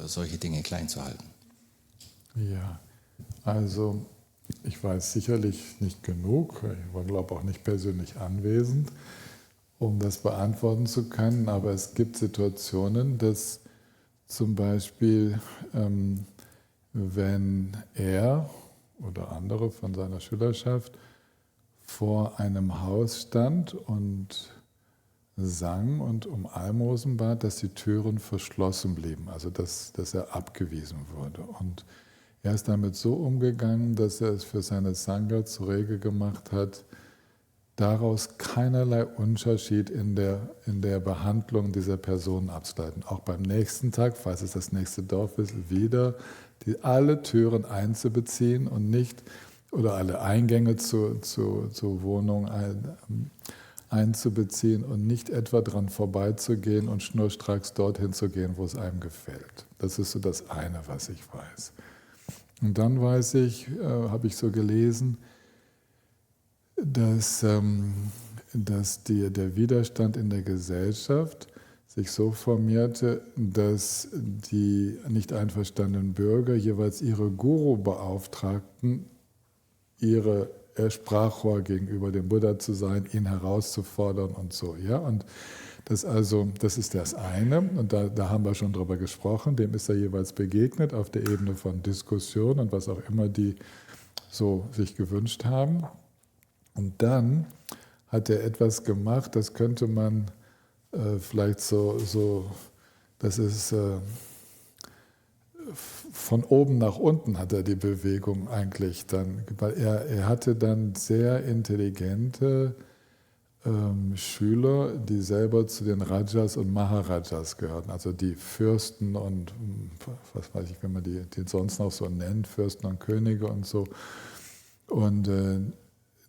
solche Dinge klein zu halten. Ja, also ich weiß sicherlich nicht genug, ich war glaube auch nicht persönlich anwesend, um das beantworten zu können, aber es gibt Situationen, dass zum Beispiel, wenn er oder andere von seiner Schülerschaft vor einem Haus stand und sang und um Almosen bat, dass die Türen verschlossen blieben, also dass er abgewiesen wurde. Und er ist damit so umgegangen, dass er es für seine Sangha zur Regel gemacht hat, daraus keinerlei Unterschied in der Behandlung dieser Personen abzuleiten. Auch beim nächsten Tag, falls es das nächste Dorf ist, wieder alle Türen einzubeziehen und nicht, oder alle Eingänge zur Wohnung einzubeziehen und nicht etwa dran vorbeizugehen und schnurstracks dorthin zu gehen, wo es einem gefällt. Das ist so das eine, was ich weiß. Und dann weiß ich, habe ich so gelesen, dass der Widerstand in der Gesellschaft sich so formierte, dass die nicht einverstandenen Bürger jeweils ihre Guru beauftragten, ihr Sprachrohr gegenüber dem Buddha zu sein, ihn herauszufordern und so. Ja? Und das ist das eine, und da haben wir schon drüber gesprochen, dem ist er jeweils begegnet auf der Ebene von Diskussion und was auch immer die so sich gewünscht haben. Und dann hat er etwas gemacht, das könnte man vielleicht das ist von oben nach unten hat er die Bewegung eigentlich dann, weil er hatte dann sehr intelligente Schüler, die selber zu den Rajas und Maharajas gehörten, also die Fürsten und was weiß ich, wenn man die sonst noch so nennt, Fürsten und Könige und so. Und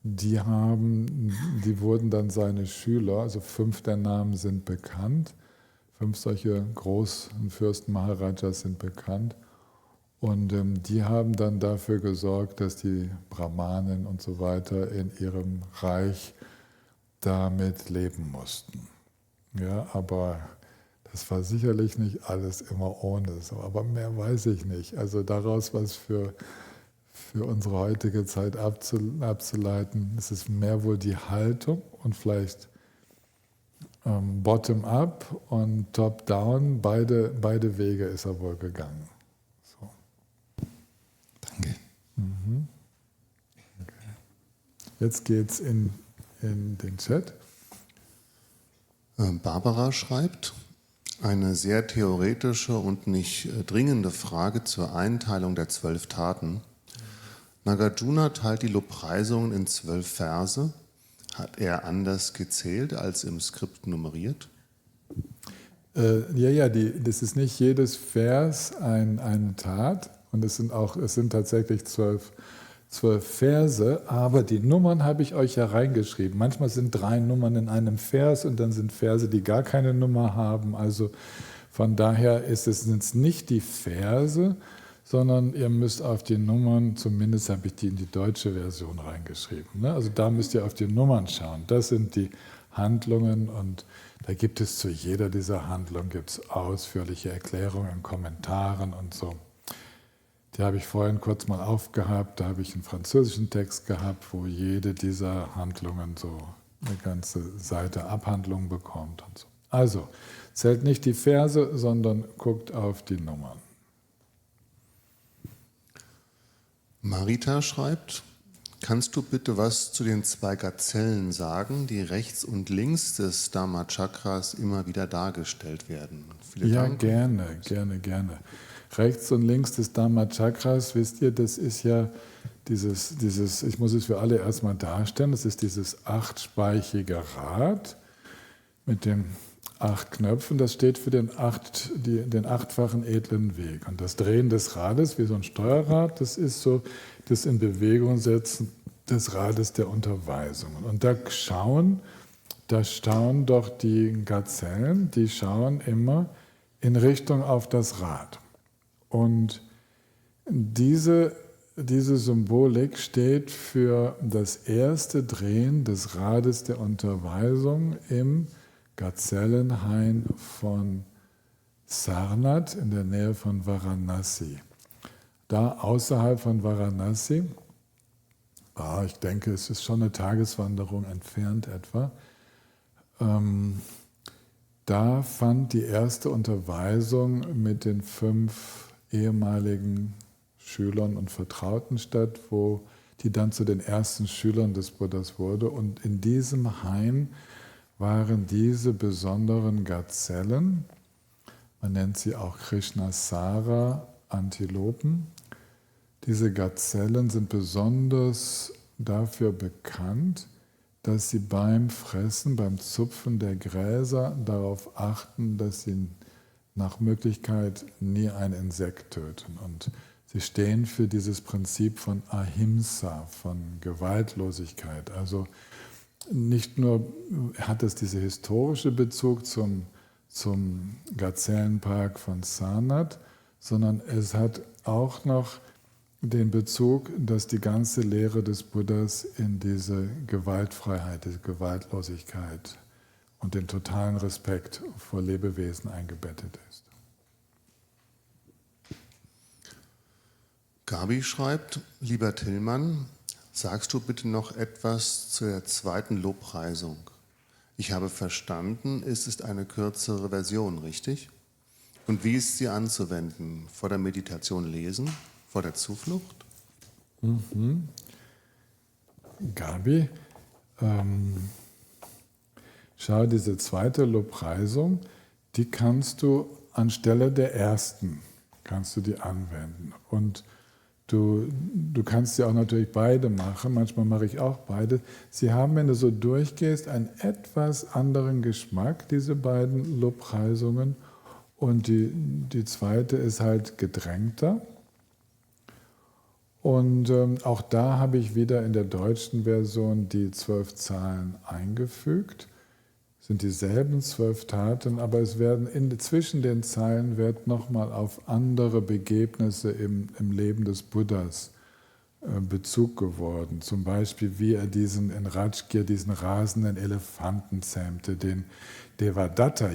die wurden dann seine Schüler, also 5 der Namen sind bekannt, 5 solche großen Fürsten Maharajas sind bekannt. Und die haben dann dafür gesorgt, dass die Brahmanen und so weiter in ihrem Reich damit leben mussten. Ja, aber das war sicherlich nicht alles immer ohne, aber mehr weiß ich nicht. Also daraus was für unsere heutige Zeit abzuleiten, ist es mehr wohl die Haltung und vielleicht bottom-up und top-down, beide Wege ist er wohl gegangen. So. Danke. Mhm. Okay. Jetzt geht's in den Chat. Barbara schreibt, eine sehr theoretische und nicht dringende Frage zur Einteilung der 12 Taten. Nagarjuna teilt die Lobpreisungen in 12 Verse. Hat er anders gezählt als im Skript nummeriert? Das ist nicht jedes Vers eine Tat und es sind tatsächlich 12 Verse, aber die Nummern habe ich euch ja reingeschrieben. Manchmal sind 3 Nummern in einem Vers und dann sind Verse, die gar keine Nummer haben. Also von daher sind es nicht die Verse, sondern ihr müsst auf die Nummern, zumindest habe ich die in die deutsche Version reingeschrieben. Ne? Also da müsst ihr auf die Nummern schauen. Das sind die Handlungen und da gibt es zu jeder dieser Handlungen gibt's ausführliche Erklärungen, Kommentaren und so. Die habe ich vorhin kurz mal aufgehabt, da habe ich einen französischen Text gehabt, wo jede dieser Handlungen so eine ganze Seite Abhandlung bekommt und so. Also, zählt nicht die Verse, sondern guckt auf die Nummern. Marita schreibt, kannst du bitte was zu den 2 Gazellen sagen, die rechts und links des Dhamma-Chakras immer wieder dargestellt werden? Vielen Dank. Gerne. Rechts und links des Dhamma-Chakras, wisst ihr, das ist ja dieses, ich muss es für alle erstmal darstellen, das ist dieses 8-speichige Rad mit den 8 Knöpfen, das steht für den 8-fachen edlen Weg. Und das Drehen des Rades, wie so ein Steuerrad, das ist so das in Bewegung setzen des Rades der Unterweisungen. Und da schauen doch die Gazellen, die schauen immer in Richtung auf das Rad. Und diese Symbolik steht für das erste Drehen des Rades der Unterweisung im Gazellenhain von Sarnath in der Nähe von Varanasi. Da außerhalb von Varanasi, ich denke, es ist schon eine Tageswanderung entfernt etwa, da fand die erste Unterweisung mit den 5 ehemaligen Schülern und Vertrauten statt, die dann zu den ersten Schülern des Buddhas wurde. Und in diesem Hain waren diese besonderen Gazellen, man nennt sie auch Krishnasara Antilopen. Diese Gazellen sind besonders dafür bekannt, dass sie beim Fressen, beim Zupfen der Gräser darauf achten, dass sie nach Möglichkeit nie ein Insekt töten. Und sie stehen für dieses Prinzip von Ahimsa, von Gewaltlosigkeit. Also nicht nur hat es diesen historischen Bezug zum Gazellenpark von Sarnath, sondern es hat auch noch den Bezug, dass die ganze Lehre des Buddhas in diese Gewaltfreiheit, diese Gewaltlosigkeit und den totalen Respekt vor Lebewesen eingebettet ist. Gabi schreibt, lieber Tillmann, sagst du bitte noch etwas zu der 2. Lobpreisung? Ich habe verstanden, es ist eine kürzere Version, richtig? Und wie ist sie anzuwenden? Vor der Meditation lesen? Vor der Zuflucht? Gabi, schau, diese 2. Lobpreisung, die kannst du anstelle der ersten, kannst du die anwenden. Und du kannst ja auch natürlich beide machen, manchmal mache ich auch beide. Sie haben, wenn du so durchgehst, einen etwas anderen Geschmack, diese beiden Lobpreisungen. Und die zweite ist halt gedrängter. Und auch da habe ich wieder in der deutschen Version die 12 Zahlen eingefügt. Es sind dieselben 12 Taten, aber es werden zwischen den Zeilen wird nochmal auf andere Begebnisse im Leben des Buddhas Bezug geworden. Zum Beispiel, wie er in Rajgir diesen rasenden Elefanten zähmte, den Devadatta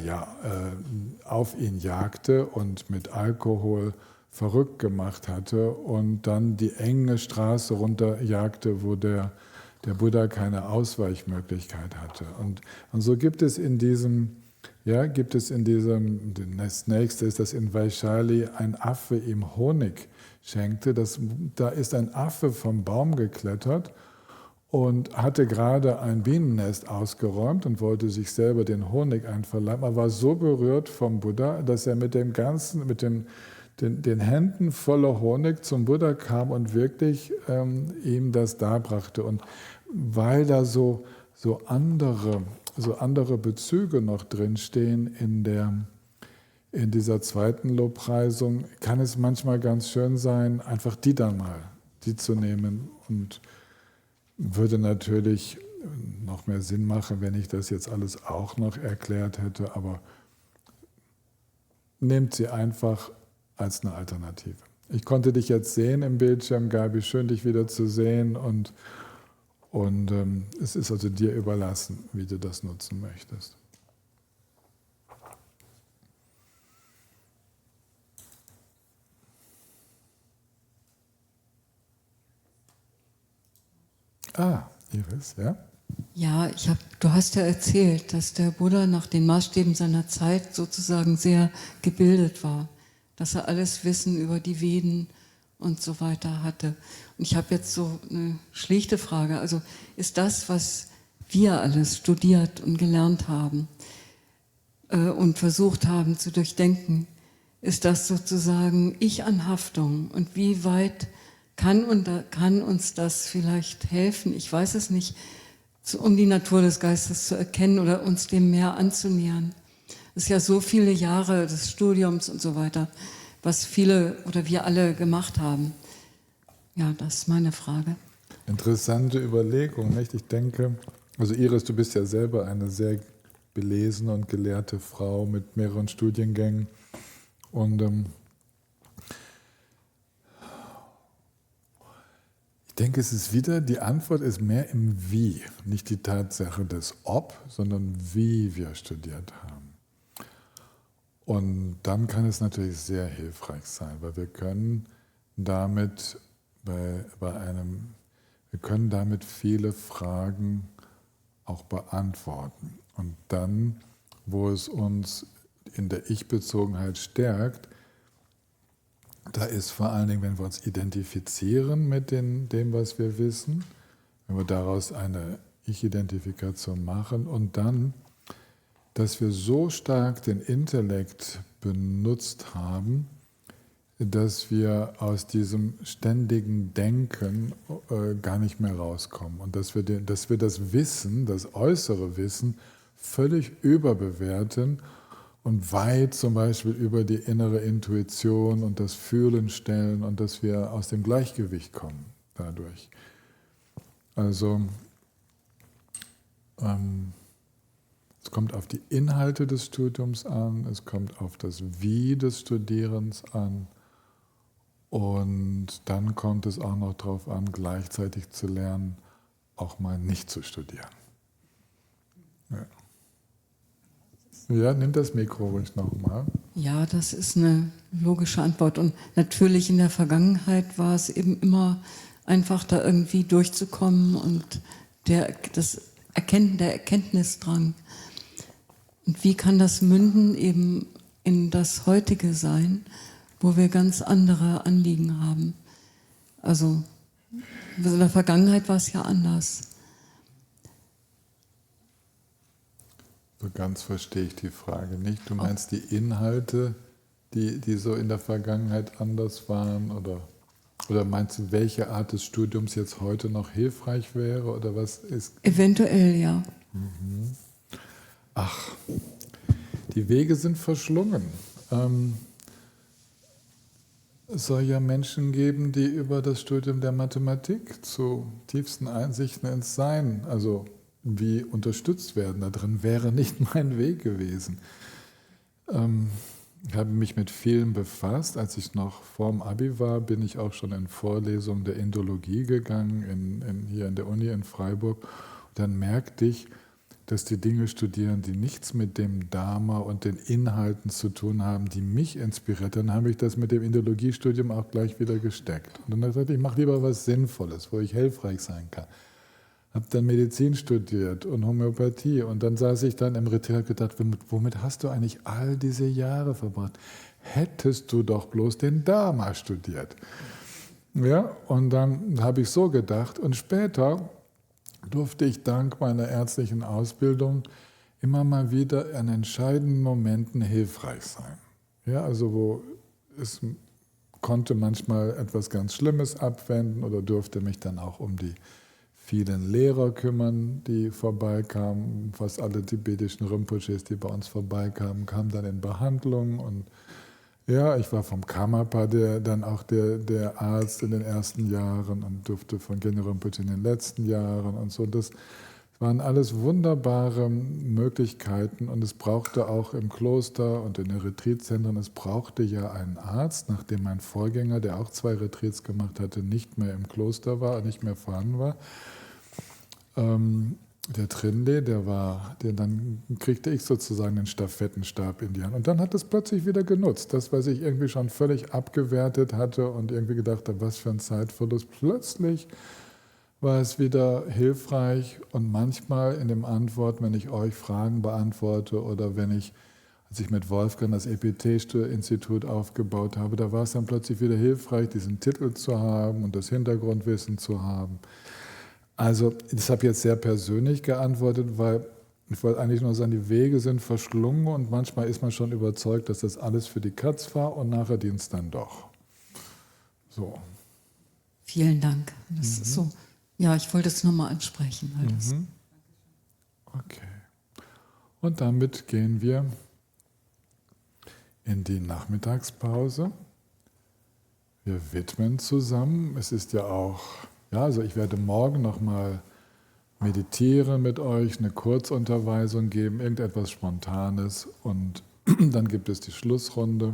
auf ihn jagte und mit Alkohol verrückt gemacht hatte und dann die enge Straße runterjagte, wo der Buddha keine Ausweichmöglichkeit hatte. Und so gibt es in diesem, das nächste ist, dass in Vaishali ein Affe ihm Honig schenkte. Da ist ein Affe vom Baum geklettert und hatte gerade ein Bienennest ausgeräumt und wollte sich selber den Honig einverleiben. Er war so berührt vom Buddha, dass er mit den Händen voller Honig zum Buddha kam und wirklich ihm das darbrachte. Und weil da so andere Bezüge noch drinstehen in in dieser zweiten Lobpreisung kann es manchmal ganz schön sein, einfach die zu nehmen, und würde natürlich noch mehr Sinn machen, wenn ich das jetzt alles auch noch erklärt hätte, aber nehmt sie einfach als eine Alternative. Ich konnte dich jetzt sehen im Bildschirm, Gabi, schön dich wieder zu sehen, und es ist also dir überlassen, wie du das nutzen möchtest. Iris, ja? Ja, du hast ja erzählt, dass der Buddha nach den Maßstäben seiner Zeit sozusagen sehr gebildet war, dass er alles Wissen über die Veden und so weiter hatte. Und ich habe jetzt so eine schlichte Frage. Also ist das, was wir alles studiert und gelernt haben und versucht haben zu durchdenken, ist das sozusagen Ich-Anhaftung? Und wie weit kann uns das vielleicht helfen? Ich weiß es nicht, um die Natur des Geistes zu erkennen oder uns dem mehr anzunähern. Es ist ja so viele Jahre des Studiums und so weiter, was viele oder wir alle gemacht haben. Ja, das ist meine Frage. Interessante Überlegung, nicht? Ich denke, also Iris, du bist ja selber eine sehr belesene und gelehrte Frau mit mehreren Studiengängen, und ich denke, die Antwort ist mehr im Wie, nicht die Tatsache des Ob, sondern wie wir studiert haben. Und dann kann es natürlich sehr hilfreich sein, weil wir können damit viele Fragen auch beantworten. Und dann, wo es uns in der Ich-Bezogenheit stärkt, da ist vor allen Dingen, wenn wir uns identifizieren mit dem, was wir wissen, wenn wir daraus eine Ich-Identifikation machen, und dann, dass wir so stark den Intellekt benutzt haben, dass wir aus diesem ständigen Denken gar nicht mehr rauskommen, und dass wir das Wissen, das äußere Wissen, völlig überbewerten und weit zum Beispiel über die innere Intuition und das Fühlen stellen, und dass wir aus dem Gleichgewicht kommen dadurch. Also es kommt auf die Inhalte des Studiums an, es kommt auf das Wie des Studierens an, und dann kommt es auch noch darauf an, gleichzeitig zu lernen, auch mal nicht zu studieren. Ja, nimm das Mikro ruhig nochmal. Ja, das ist eine logische Antwort. Und natürlich in der Vergangenheit war es eben immer einfach, da irgendwie durchzukommen, und der Erkenntnisdrang. Und wie kann das münden eben in das heutige Sein, wo wir ganz andere Anliegen haben? Also in der Vergangenheit war es ja anders. So ganz verstehe ich die Frage nicht. Du meinst die Inhalte, die so in der Vergangenheit anders waren, oder meinst du, welche Art des Studiums jetzt heute noch hilfreich wäre, oder was ist? Eventuell, ja. Ach, die Wege sind verschlungen. Es soll ja Menschen geben, die über das Studium der Mathematik zu tiefsten Einsichten ins Sein, also wie unterstützt werden. Da drin wäre nicht mein Weg gewesen. Ich habe mich mit vielen befasst. Als ich noch vorm Abi war, bin ich auch schon in Vorlesungen der Indologie gegangen, hier in der Uni in Freiburg. Und dann merkte ich, dass die Dinge studieren, die nichts mit dem Dharma und den Inhalten zu tun haben, die mich inspiriert. Dann habe ich das mit dem Indologiestudium auch gleich wieder gesteckt. Und dann habe ich gesagt, ich mache lieber was Sinnvolles, wo ich hilfreich sein kann. Habe dann Medizin studiert und Homöopathie, und dann saß ich dann im Retreat und gedacht, womit hast du eigentlich all diese Jahre verbracht? Hättest du doch bloß den Dharma studiert. Ja, und dann habe ich so gedacht, und später durfte ich dank meiner ärztlichen Ausbildung immer mal wieder an entscheidenden Momenten hilfreich sein. Ja, also wo es konnte manchmal etwas ganz Schlimmes abwenden oder durfte mich dann auch um die vielen Lehrer kümmern, die vorbeikamen. Fast alle tibetischen Rinpoches, die bei uns vorbeikamen, kamen dann in Behandlung. Und ja, ich war vom Karmapa, dann auch der Arzt in den ersten Jahren und durfte von Genro Rinpoche in den letzten Jahren und so. Das waren alles wunderbare Möglichkeiten und es brauchte auch im Kloster und in den Retreatzentren, es brauchte ja einen Arzt, nachdem mein Vorgänger, der auch 2 Retreats gemacht hatte, nicht mehr im Kloster war, nicht mehr vorhanden war. Der Trinley, dann kriegte ich sozusagen den Stafettenstab in die Hand. Und dann hat es plötzlich wieder genutzt. Das, was ich irgendwie schon völlig abgewertet hatte und irgendwie gedacht habe, was für ein Zeitverlust. Plötzlich war es wieder hilfreich und manchmal in dem Antwort, wenn ich euch Fragen beantworte oder als ich mit Wolfgang das EPT-Institut aufgebaut habe, da war es dann plötzlich wieder hilfreich, diesen Titel zu haben und das Hintergrundwissen zu haben. Also, das habe ich jetzt sehr persönlich geantwortet, weil ich wollte eigentlich nur sagen, die Wege sind verschlungen und manchmal ist man schon überzeugt, dass das alles für die Katz war und nachher dient es dann doch. So. Vielen Dank. Das ist so. Ja, ich wollte es nochmal ansprechen. Okay. Und damit gehen wir in die Nachmittagspause. Wir widmen zusammen. Es ist ja auch, also ich werde morgen nochmal meditieren mit euch, eine Kurzunterweisung geben, irgendetwas Spontanes und dann gibt es die Schlussrunde.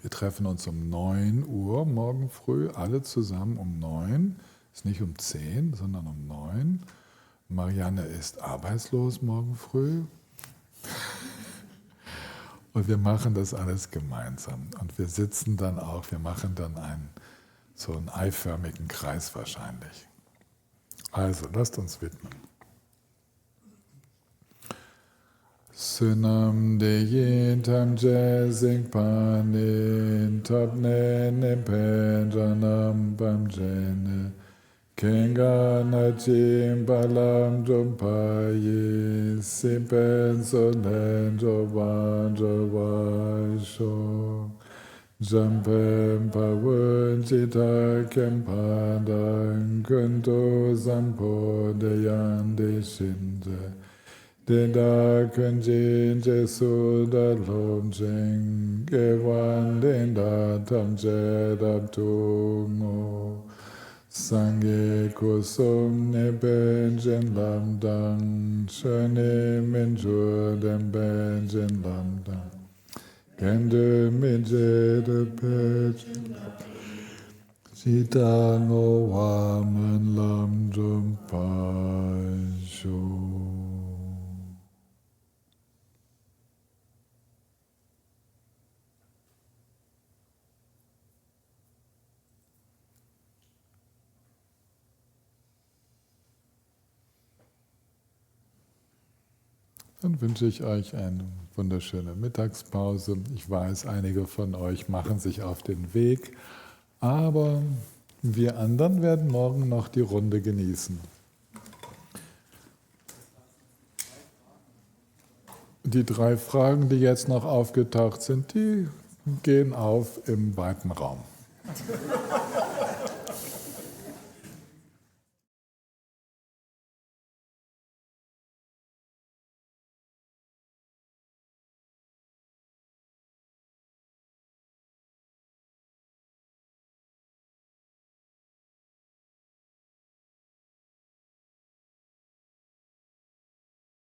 Wir treffen uns um 9 Uhr morgen früh, alle zusammen um 9. Ist nicht um 10, sondern um 9. Marianne ist arbeitslos morgen früh. Und wir machen das alles gemeinsam. Und wir sitzen dann auch, wir machen dann so einen eiförmigen Kreis wahrscheinlich. Also, lasst uns widmen. Sunam de tam jesing panin tapne ne penjanam pam jene kenga na chim balam jumpayi simpen solen jovan jovasho jampem pawun chita kempadan kunto zampo deyan de shinje Denda kunjin jesu da lom jing gewan denda tam jedab tungo Sangye kusum ne benjen lamdang shane minjur dem benjen lamdang Kende minje de benjen Sita no waman lam jumpasho Dann wünsche ich euch eine wunderschöne Mittagspause. Ich weiß, einige von euch machen sich auf den Weg, aber wir anderen werden morgen noch die Runde genießen. Die 3 Fragen, die jetzt noch aufgetaucht sind, die gehen auf im weiten Raum.